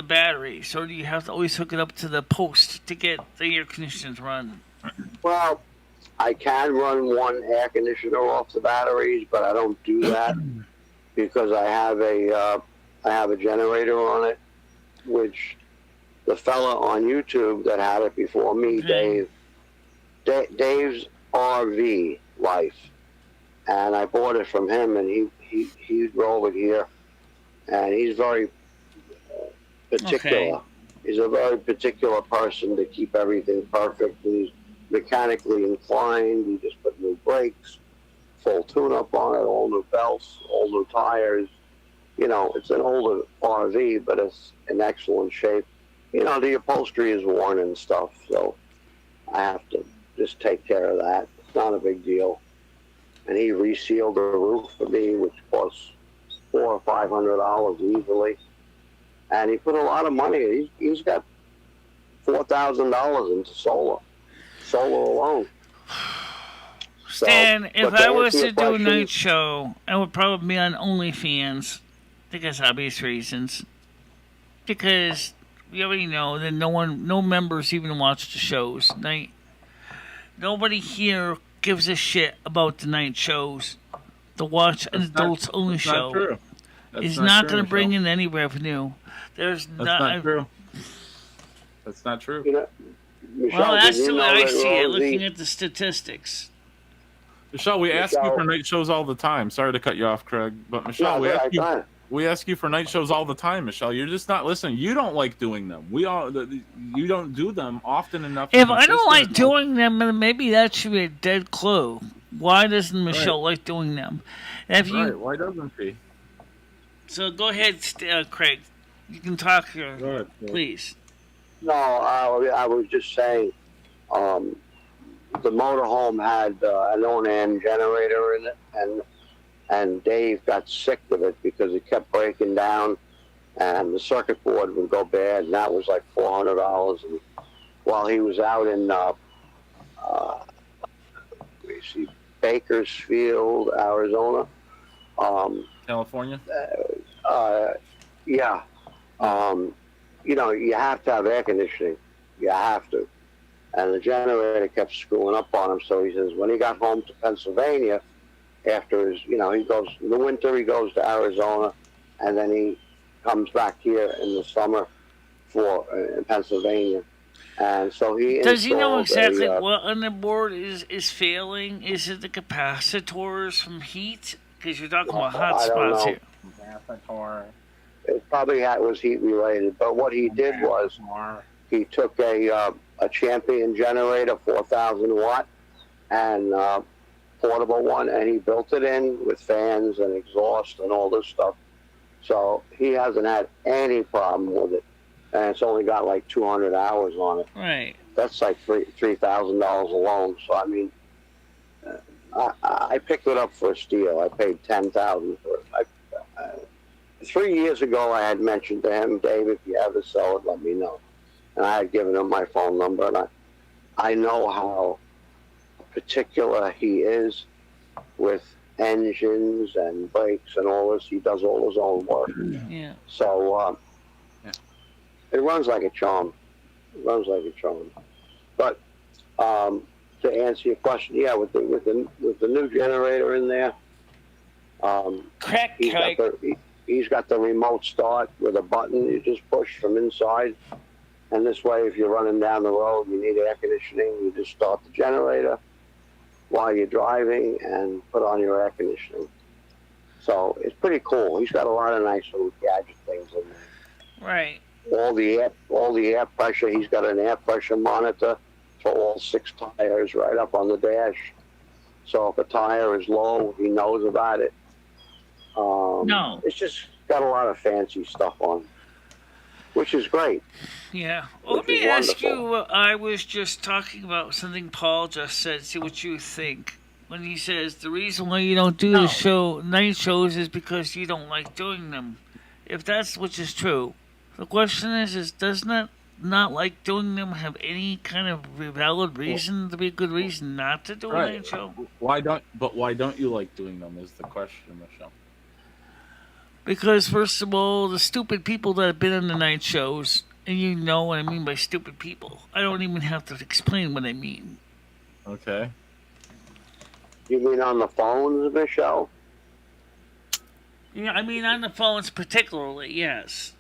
batteries, or do you have to always hook it up to the post to get the air conditioners run? Well, I can run one air conditioner off the batteries, but I don't do that because I have a generator on it, which the fella on YouTube that had it before me, Dave's RV Life, and I bought it from him, and he drove it here, and he's very particular. Okay. He's a very particular person to keep everything perfect. He's mechanically inclined. He just put new brakes, full tune-up on it, all new belts, all new tires. It's an older RV, but it's in excellent shape. The upholstery is worn and stuff, so I have to just take care of that. It's not a big deal. And he resealed the roof for me, which costs $400 or $500 easily. And he put a lot of money. He's got $4,000 into solar alone. Stan, if I was to do a night show, I would probably be on OnlyFans, because obvious reasons. Because we already know that no members even watch the shows. Nobody here gives a shit about the night shows. To watch an adults only show is not going to bring in any revenue. That's not true. That's not true. Michelle, well, that's the way I see it, looking at the statistics. Michelle, we ask you for night shows all the time. Sorry to cut you off, Craig, but Michelle, we ask you for night shows all the time, Michelle. You're just not listening. You don't like doing them. You don't do them often enough. If I don't like doing them, then maybe that should be a dead clue. Why doesn't Michelle like doing them? Why doesn't she? So go ahead, Craig. You can talk here, please. No, I was just saying, the motorhome had an Onan generator in it, and Dave got sick of it because it kept breaking down, and the circuit board would go bad, and that was like $400. And while he was out in Bakersfield, Arizona, California. Yeah. You have to have air conditioning. You have to. And the generator kept screwing up on him. So he says when he got home to Pennsylvania, after his, he goes, in the winter he goes to Arizona, and then he comes back here in the summer for in Pennsylvania. And so does he know exactly what on the board is failing? Is it the capacitors from heat? Because you're talking about hot spots here. Capacitor. It probably was heat related, but what he did was He took a Champion generator, 4,000 watt, and portable one, and he built it in with fans and exhaust and all this stuff. So he hasn't had any problem with it, and it's only got like 200 hours on it. Right. That's like $3,000 alone. So I mean, I picked it up for a steal. I paid $10,000 for it. 3 years ago, I had mentioned to him, Dave, if you ever sell it, let me know. And I had given him my phone number, and I know how particular he is with engines and brakes and all this. He does all his own work. Yeah. So it runs like a charm. It runs like a charm. But to answer your question, yeah, with the new generator in there, he's got the remote start with a button you just push from inside. And this way, if you're running down the road, you need air conditioning, you just start the generator while you're driving and put on your air conditioning. So it's pretty cool. He's got a lot of nice little gadget things in there. Right. All the air pressure. He's got an air pressure monitor for all 6 tires right up on the dash. So if a tire is low, he knows about it. No. It's just got a lot of fancy stuff on, which is great. Yeah. Well, let me ask you, I was just talking about something Paul just said, see what you think. When he says the reason why you don't do the night shows is because you don't like doing them. If that's which is true, the question is does not like doing them have any kind of valid reason to be a good reason not to do a night show? Why don't you like doing them is the question, Michelle. Because first of all, the stupid people that have been in the night shows, and you know what I mean by stupid people. I don't even have to explain what I mean. Okay. You mean on the phones, Michelle? Yeah, I mean on the phones particularly, yes.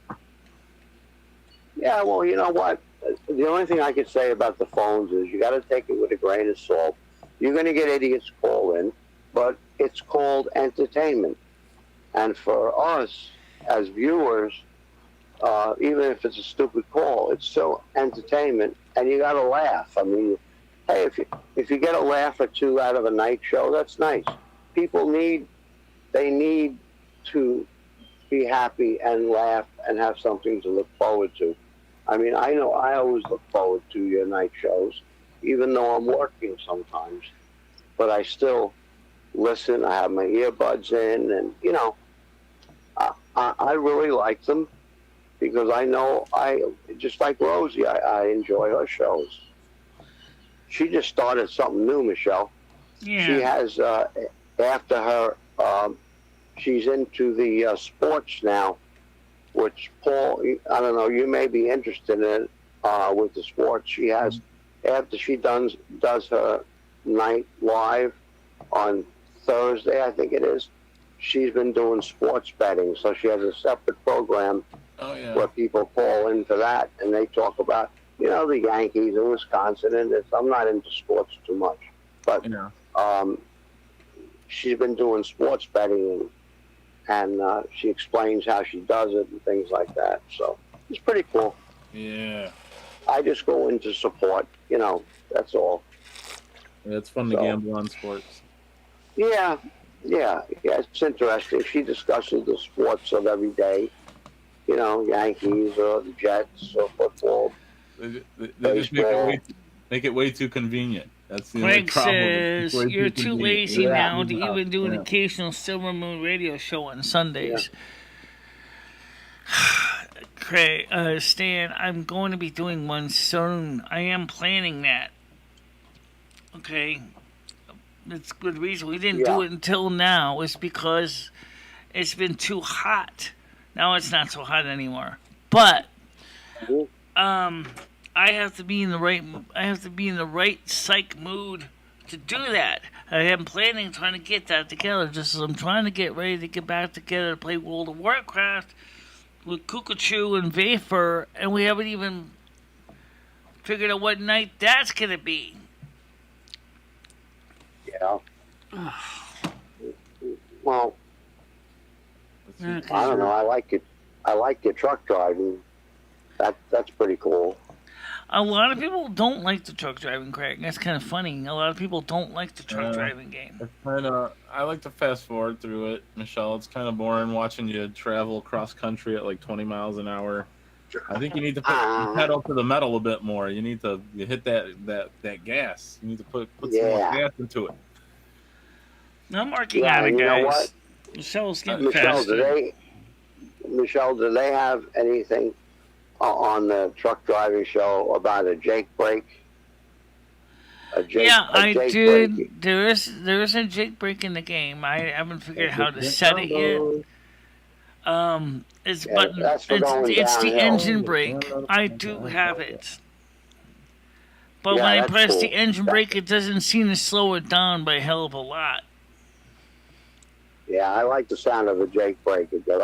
Yeah, well, you know what? The only thing I could say about the phones is you got to take it with a grain of salt. You're going to get idiots call in, but it's called entertainment. And for us as viewers, even if it's a stupid call, it's still entertainment, and you got to laugh. I mean, hey, if you get a laugh or two out of a night show, that's nice. People need to be happy and laugh and have something to look forward to. I mean, I know I always look forward to your night shows, even though I'm working sometimes. But I still listen. I have my earbuds in, and you know, I really like them because I know just like Rosie, I enjoy her shows. She just started something new, Michelle. Yeah. She has after her. She's into the sports now, which Paul, I don't know, you may be interested in with the sports. She has, after she does her night live on Thursday, I think it is, she's been doing sports betting. So she has a separate program where people call in for that, and they talk about, you know, the Yankees in Wisconsin. And I'm not into sports too much, but she's been doing sports betting, and she explains how she does it and things like that. So it's pretty cool. Yeah. I just go in to support, you know, that's all. Yeah, it's fun to gamble on sports. Yeah, it's interesting. She discusses the sports of every day, you know, Yankees or the Jets or football. They just make it way too convenient. That's the only Frank problem. says you're too lazy now to even do an occasional Silvermoon radio show on Sundays. Craig, Stan, I'm going to be doing one soon. I am planning that. Okay. That's a good reason we didn't do it until now is because it's been too hot. Now it's not so hot anymore. But I have to be in the right psych mood to do that. I am trying to get that together, just as I'm trying to get ready to get back together to play World of Warcraft with Kukachu and Vapor, and we haven't even figured out what night that's gonna be. Yeah. Well, Okay. I don't know. I like it. I like your truck driving. That's pretty cool. A lot of people don't like the truck driving, Craig. That's kind of funny. A lot of people don't like the truck driving game. I like to fast forward through it, Michelle. It's kind of boring watching you travel cross country at like 20 miles an hour. I think you need to put your pedal to the metal a bit more. You need to hit that gas. You need to put some more gas into it. I'm working on it, guys. You know what? Michelle's getting faster. Michelle, do they have anything on the truck driving show about a Jake brake? I did. There is a Jake brake in the game. I haven't figured out how to set it yet. It's the engine brake. I do have it. But when I press the engine brake, it doesn't seem to slow it down by a hell of a lot. Yeah, I like the sound of a Jake brake. It goes.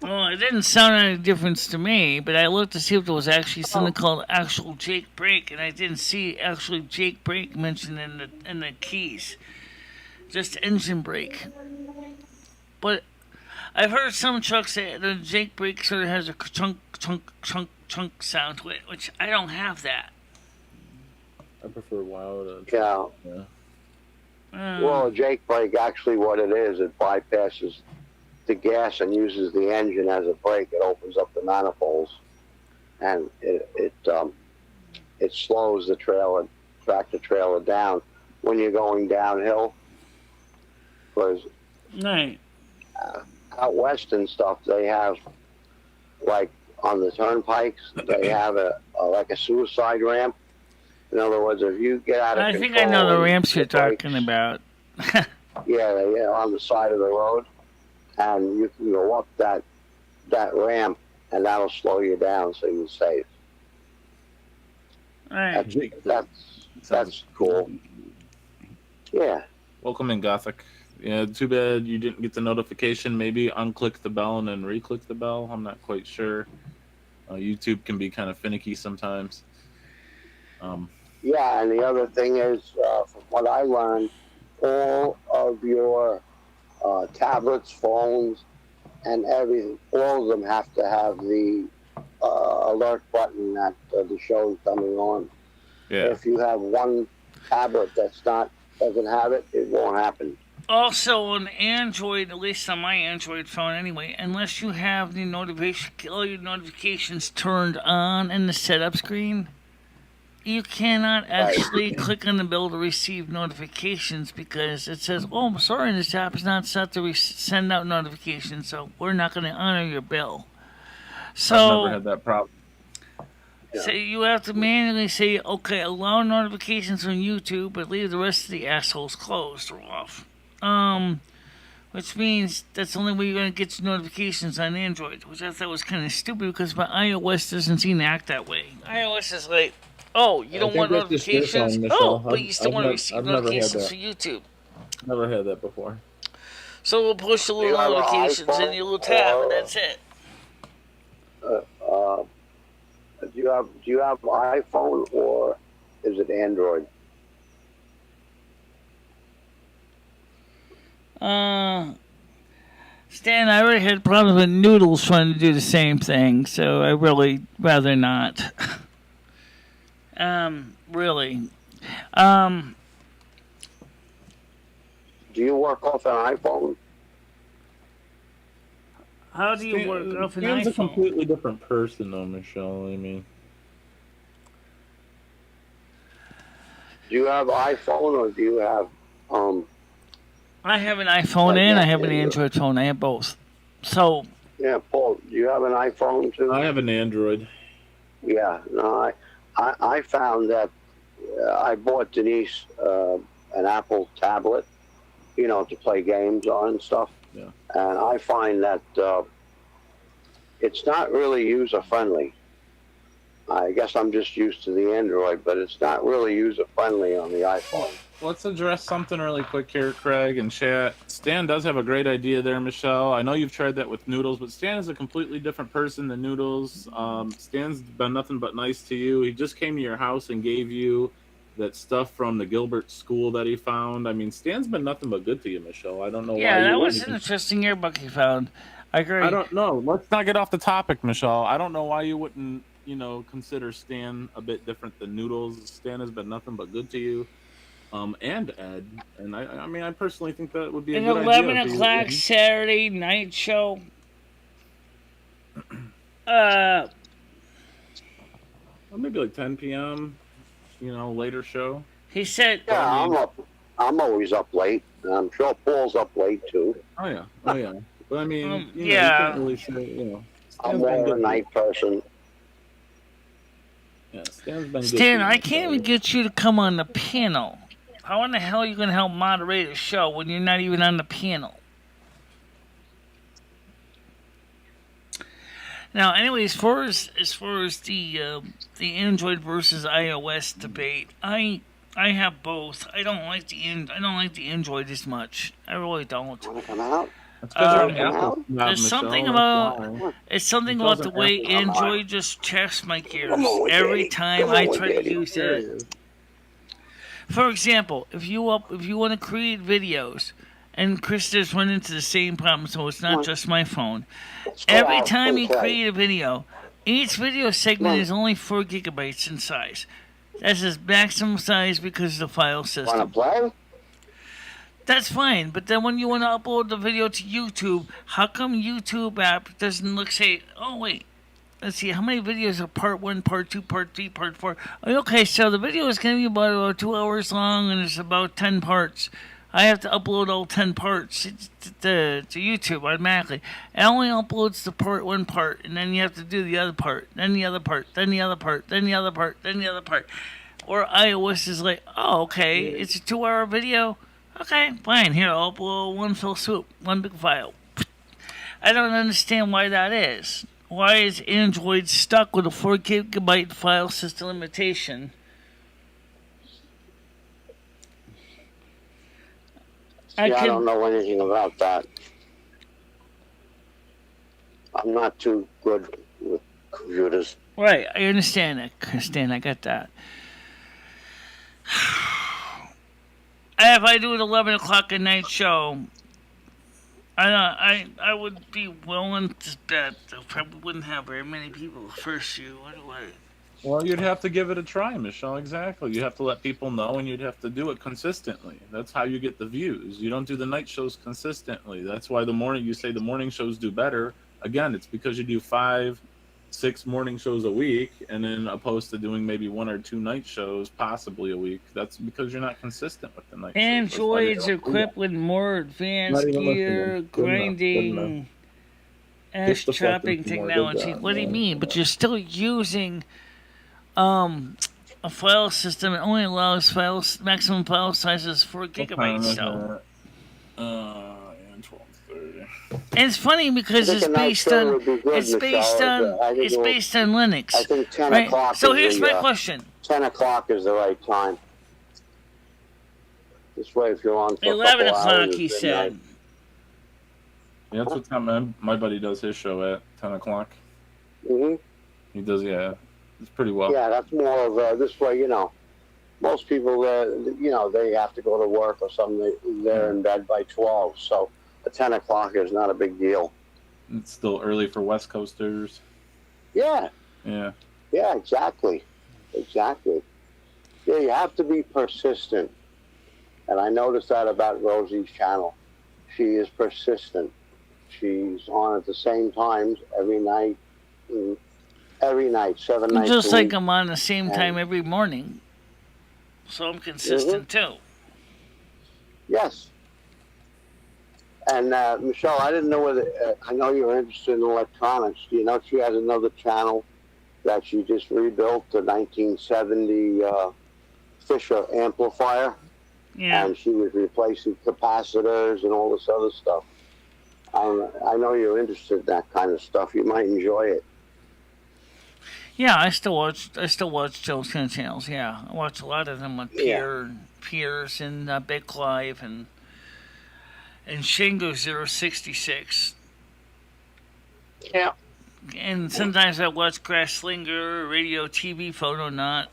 Well, it didn't sound any difference to me, but I looked to see if there was actually something called actual Jake brake, and I didn't see actually Jake brake mentioned in the keys. Just engine brake. But I've heard some trucks say the Jake brake sort of has a chunk, chunk, chunk, chunk sound to it, which I don't have that. I prefer wild. Yeah. Well, a Jake brake, actually what it is, it bypasses the gas and uses the engine as a brake. It opens up the manifolds, and it slows the tractor trailer down when you're going downhill. Because out west and stuff, they have, like on the turnpikes, they have like a suicide ramp. In other words, if you get out of control... I think I know the ramps you're talking about. Yeah, on the side of the road. And you can go up that ramp, and that'll slow you down so you're safe. Right. That's cool. Yeah. Welcome in, Gothic. Yeah, too bad you didn't get the notification. Maybe unclick the bell and then re-click the bell. I'm not quite sure. YouTube can be kind of finicky sometimes. Yeah, and the other thing is, from what I learned, all of your tablets, phones, and everything, all of them have to have the alert button that the show is coming on. Yeah. If you have one tablet doesn't have it, it won't happen. Also, on Android, at least on my Android phone anyway, unless you have all your notifications turned on in the setup screen, you cannot actually click on the bell to receive notifications because it says, "Oh, I'm sorry, this app is not set to send out notifications, so we're not going to honor your bill." So, I've never had that problem. So you have to manually say, "Okay, allow notifications from YouTube, but leave the rest of the assholes closed or off." Which means that's the only way you're going to get your notifications on Android, which I thought was kind of stupid because my iOS doesn't seem to act that way. iOS is like, oh, you don't want notifications? But you still want to receive notifications from YouTube. Never had that before. So we'll push the little notifications in your little tab, and that's it. Do you have iPhone or is it Android? Stan, I already had problems with Noodles trying to do the same thing, so I really rather not. Really. Do you work off an iPhone? How do you work off an Stan's iPhone? a completely different person, though, Michelle. I mean, do you have iPhone or do you have I have an iPhone and I have an Android phone. I have both. So. Yeah, Paul, do you have an iPhone too? I have an Android. Yeah, no, I found that I bought Denise an Apple tablet, to play games on and stuff. Yeah. And I find that it's not really user-friendly. I guess I'm just used to the Android, but it's not really user-friendly on the iPhone. Let's address something really quick here, Craig and chat. Stan does have a great idea there, Michelle. I know you've tried that with Noodles, but Stan is a completely different person than Noodles. Stan's been nothing but nice to you. He just came to your house and gave you that stuff from the Gilbert school that he found. I mean, Stan's been nothing but good to you, Michelle. I don't know why. Yeah, that was an interesting yearbook he found. I agree. I don't know. Let's not get off the topic, Michelle. I don't know why you wouldn't, consider Stan a bit different than Noodles. Stan has been nothing but good to you, and Ed. And I mean, I personally think that would be a good idea. 11 o'clock Saturday night show. Maybe like 10 p.m. Later show. He said, "Yeah, I'm always up late. I'm sure Paul's up late too." Oh yeah. But I mean, yeah. You can't really say, I'm more a night person. Yeah, Stan's been Stan, good. I can't even get you to come on the panel. How in the hell are you going to help moderate a show when you're not even on the panel? Now, anyway, as far as the Android versus iOS debate, I have both. I don't like the Android as much. I really don't. Want to come out? There's something about the way Android just checks my gears every time I try to use it. For example, if you want to create videos, and Chris just run into the same problem, so it's not just my phone. Every time you create a video, each video segment is only 4 gigabytes in size. That's its maximum size because of the file system. Want to play? That's fine, but then when you want to upload the video to YouTube, how come YouTube app doesn't say, oh wait, let's see, how many videos are part 1, part 2, part 3, part 4? Okay, so the video is going to be about 2 hours long and it's about 10 parts. I have to upload all 10 parts to YouTube automatically. It only uploads the part 1 part, and then you have to do the other part, then the other part, then the other part, then the other part, then the other part. Or iOS is like, oh, okay, it's a 2-hour video. Okay, fine. Here, I'll upload one fell swoop, one big file. I don't understand why that is. Why is Android stuck with a 4 gigabyte file system limitation? I don't know anything about that. I'm not too good with computers. Right, I understand that, Stan. I get that. If I do an 11 o'clock at night show, I would be willing to bet I probably wouldn't have very many people the first few. Well, you'd have to give it a try, Michelle. Exactly. You have to let people know, and you'd have to do it consistently. That's how you get the views. You don't do the night shows consistently. That's why the morning shows do better. Again, it's because you do 5, 6 morning shows a week, and then opposed to doing maybe 1 or 2 night shows, possibly a week. That's because you're not consistent with the night shows. Androids are equipped with more advanced gear, grinding, edge chopping technology. What do you mean? But you're still using a file system. It only allows maximum file sizes 4 gigabytes. So. And 1230. And it's funny because it's based on Linux. I think 10 right? o'clock. So here's my question: 10 o'clock is the right time. This way, if you're on for 11 o'clock, hours, he said. Yeah, that's what time my buddy does his show at 10 o'clock. Mm-hmm. He does, yeah. It's pretty well. Yeah, that's more of this way, most people, they have to go to work or something. They're in bed by 12, so 10 o'clock is not a big deal. It's still early for West Coasters. Yeah. Yeah. Yeah, exactly. Yeah, you have to be persistent. And I noticed that about Rosie's channel. She is persistent. She's on at the same times every night. 7 nights Just a like week. I'm on the same time every morning. So I'm consistent too. Yes. And Michelle, I didn't know whether, I know you're interested in electronics. Do you know she has another channel that she just rebuilt, the 1970 Fisher amplifier? Yeah. And she was replacing capacitors and all this other stuff. I know you're interested in that kind of stuff. You might enjoy it. Yeah, I still watch those kind of channels. Yeah, I watch a lot of them on Piers and Big Clive and Shingo 066. Yeah. And sometimes I watch Crash Slinger, Radio TV, Photo Not.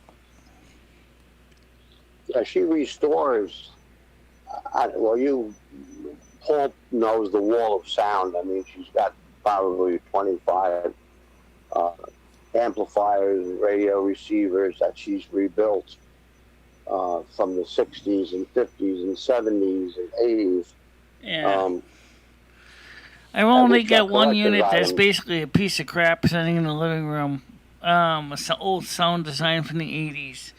Yeah, she restores. Paul knows the wall of sound. I mean, she's got probably 25 amplifiers and radio receivers that she's rebuilt from the 60s and 50s and 70s and 80s. Yeah. I've only got one unit that's items. basically a piece of crap sitting in the living room. An old sound design from the 80s.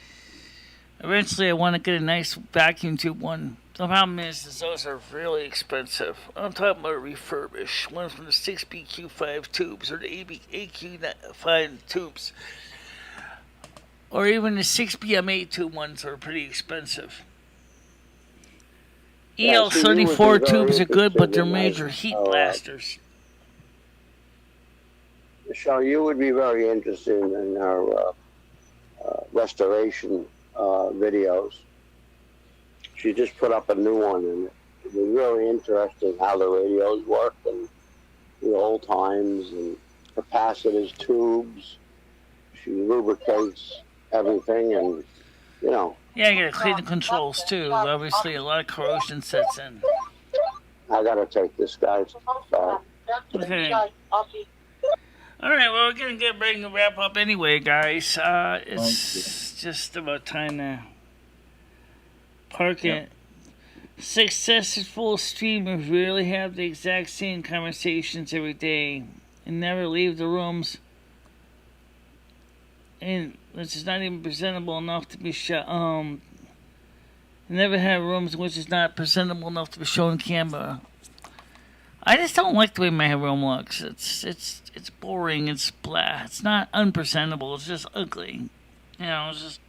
Eventually, I want to get a nice vacuum tube one. The problem is those are really expensive. I'm talking about a refurbished one from the 6BQ5 tubes or the AQ5 tubes. Or even the 6BM8 tube ones are pretty expensive. EL34 tubes are good, but they're major heat blasters. So you would be very interested in our restoration videos. She just put up a new one, and it was really interesting how the radios work and the old times and capacitors, tubes. She lubricates everything, and you know. Yeah, you gotta clean the controls too. Obviously, a lot of corrosion sets in. I gotta take this, guys. Sorry. Okay. All right, well, we're gonna get ready to wrap up anyway, guys. It's just about time to park it. Successful streamers really have the exact same conversations every day and never leave the rooms. And which is not even presentable enough to be shown. Never have rooms which is not presentable enough to be shown on camera. I just don't like the way my room looks. It's boring. It's blah. It's not unpresentable. It's just ugly. You know, it's just.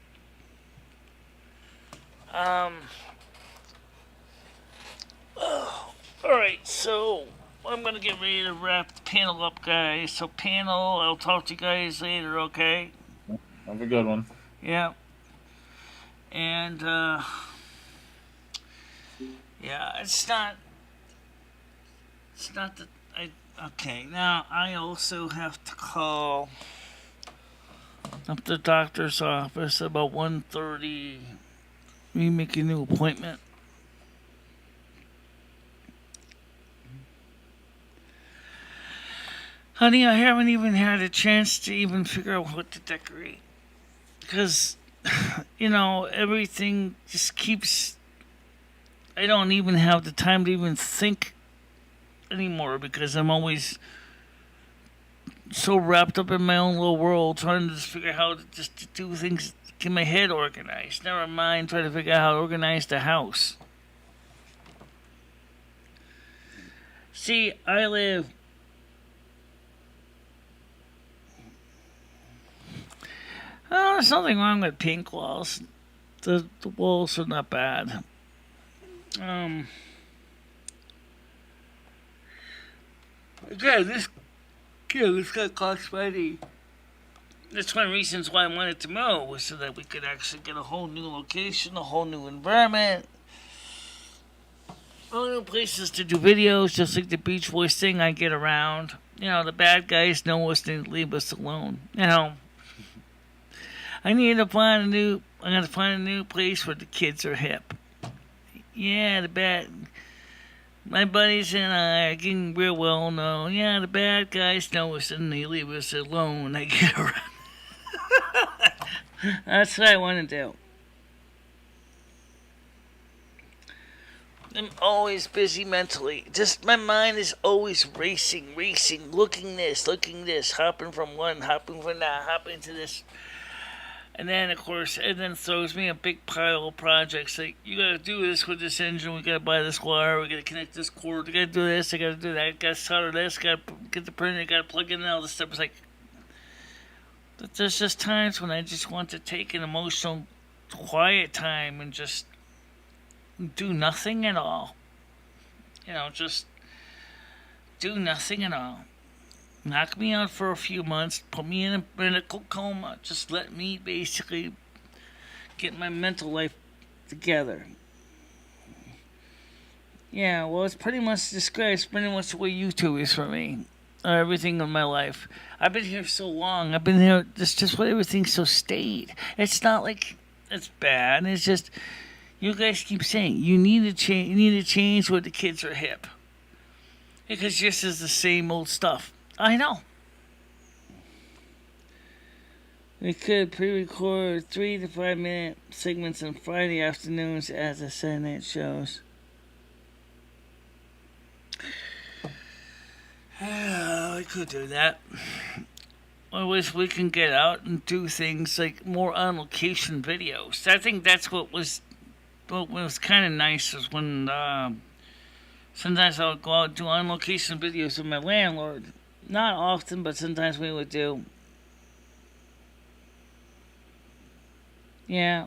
Alright, so I'm gonna get ready to wrap the panel up, guys. So panel, I'll talk to you guys later, okay? Have a good one. Yeah. And yeah, it's not that okay, now I also have to call up the doctor's office about 1:30. We make a new appointment. Honey, I haven't even had a chance to even figure out what to decorate. Because, you know, everything just keeps... I don't even have the time to even think anymore because I'm always so wrapped up in my own little world trying to just figure out how to just do things, get my head organized. Never mind trying to figure out how to organize the house. See, I live... Oh, there's nothing wrong with pink walls. The walls are not bad. Again, this got cost money. That's one of the reasons why I wanted to move, was so that we could actually get a whole new location, a whole new environment, all new places to do videos, just like the Beach Boys thing I get around. You know, the bad guys know us and leave us alone. You know. I gotta find a new place where the kids are hip. Yeah, my buddies and I are getting real well known. Yeah, the bad guys know us and they leave us alone. I get around. That's what I want to do. I'm always busy mentally. Just my mind is always racing, looking this, hopping from one, hopping from that, hopping to this. And then, of course, it then throws me a big pile of projects. Like, you gotta do this with this engine, we gotta buy this wire, we gotta connect this cord, we gotta do this, I gotta do that, I gotta solder this, gotta get the printer, gotta plug in all this stuff. It's like, there's just times when I just want to take an emotional, quiet time and just do nothing at all. You know, just do nothing at all. Knock me out for a few months, put me in a medical coma, just let me basically get my mental life together. Yeah, well, it's pretty much describes pretty much the way YouTube is for me. Everything in my life. I've been here so long. I've been here, just what everything's so staid. It's not like it's bad. It's just, you guys keep saying, you need to change where the kids are hip. Because this is the same old stuff. I know. We could pre-record 3 to 5 minute segments on Friday afternoons as the Saturday night shows. We could do that. I wish we can get out and do things like more on location videos. I think that's what was kind of nice is when sometimes I'll go out and do on location videos with my landlord. Not often, but sometimes we would do. Yeah.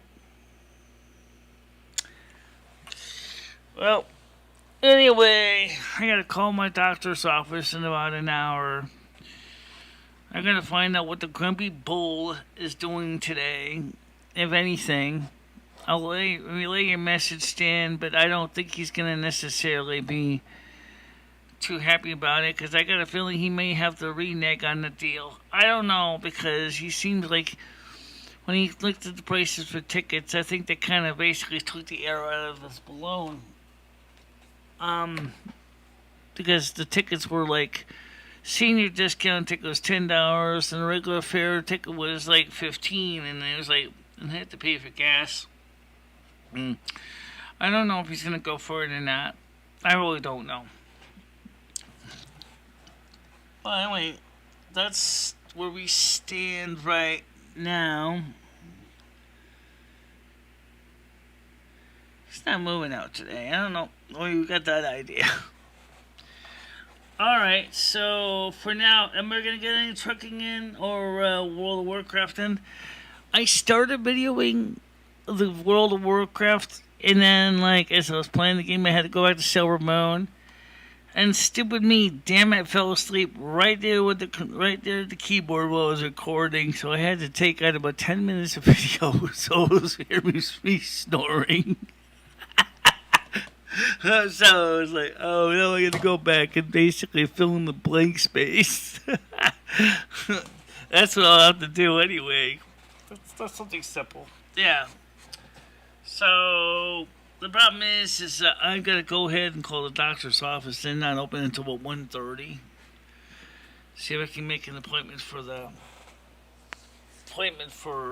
Well, anyway, I gotta call my doctor's office in about an hour. I gotta find out what the Grumpy Bull is doing today, if anything. I'll relay your message, Stan, but I don't think he's gonna necessarily be too happy about it, because I got a feeling he may have to renege on the deal. I don't know, because he seems like when he looked at the prices for tickets, I think they kind of basically took the air out of his balloon. Because the tickets were like, senior discount ticket was $10, and the regular fare ticket was like $15, and it was like, and I had to pay for gas. I don't know if he's gonna go for it or not. I really don't know. Well, anyway, that's where we stand right now. It's not moving out today. I don't know. Oh, you got that idea. Alright, so for now, am I going to get any trucking in or World of Warcraft in? I started videoing the World of Warcraft, and then, like, as I was playing the game, I had to go back to Silvermoon. And stupid me, damn it, fell asleep right there at the keyboard while I was recording. So I had to take out about 10 minutes of video, so it was me snoring. So I was like, oh, now I got to go back and basically fill in the blank space. That's what I'll have to do anyway. That's something simple. Yeah. So the problem is I've got to go ahead and call the doctor's office. They're not open until about 1:30. See if I can make an appointment for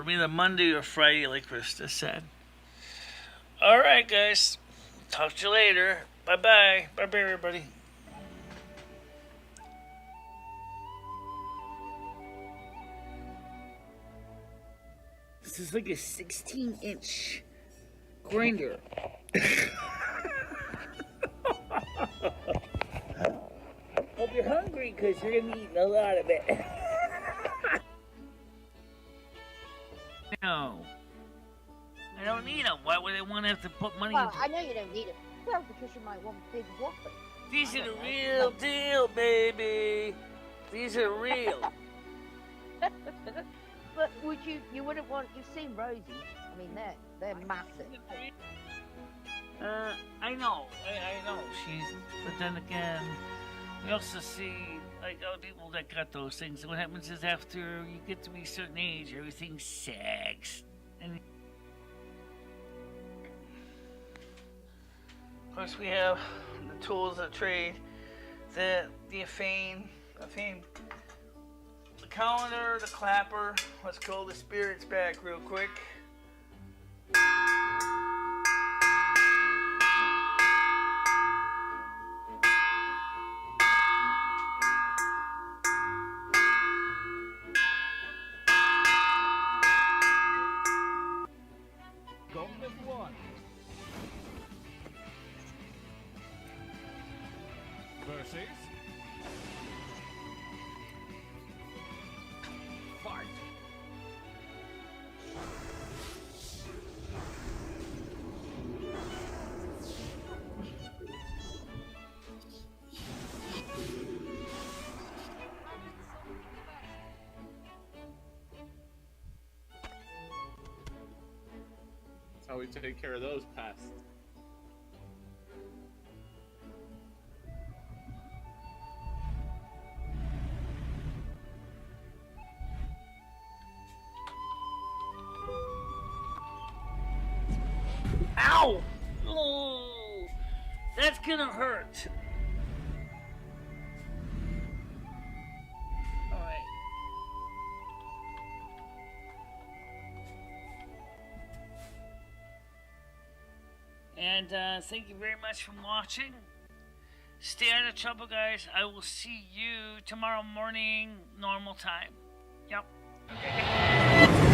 either Monday or Friday, like Krista said. All right, guys. Talk to you later. Bye-bye. Bye-bye, everybody. This is like a 16-inch grinder. Hope you're hungry, because you're going to be eating a lot of it. No. I don't need them. Why would I want to have to put money Well, into I know you don't need it. Well, because you might want a big whopper. These are the real deal, baby. These are real. But you wouldn't want, you've seen Rosie. I mean, they're massive. I know. I know. But then again, we also see, like, other people that got those things. What happens is after you get to be a certain age, everything sags. And of course, we have the tools of trade, the fame, the calendar, the clapper. Let's call the spirits back real quick. How we take care of those pests. Ow! Oh, that's gonna hurt. And thank you very much for watching. Stay out of trouble, guys. I will see you tomorrow morning, normal time. Yep. Okay.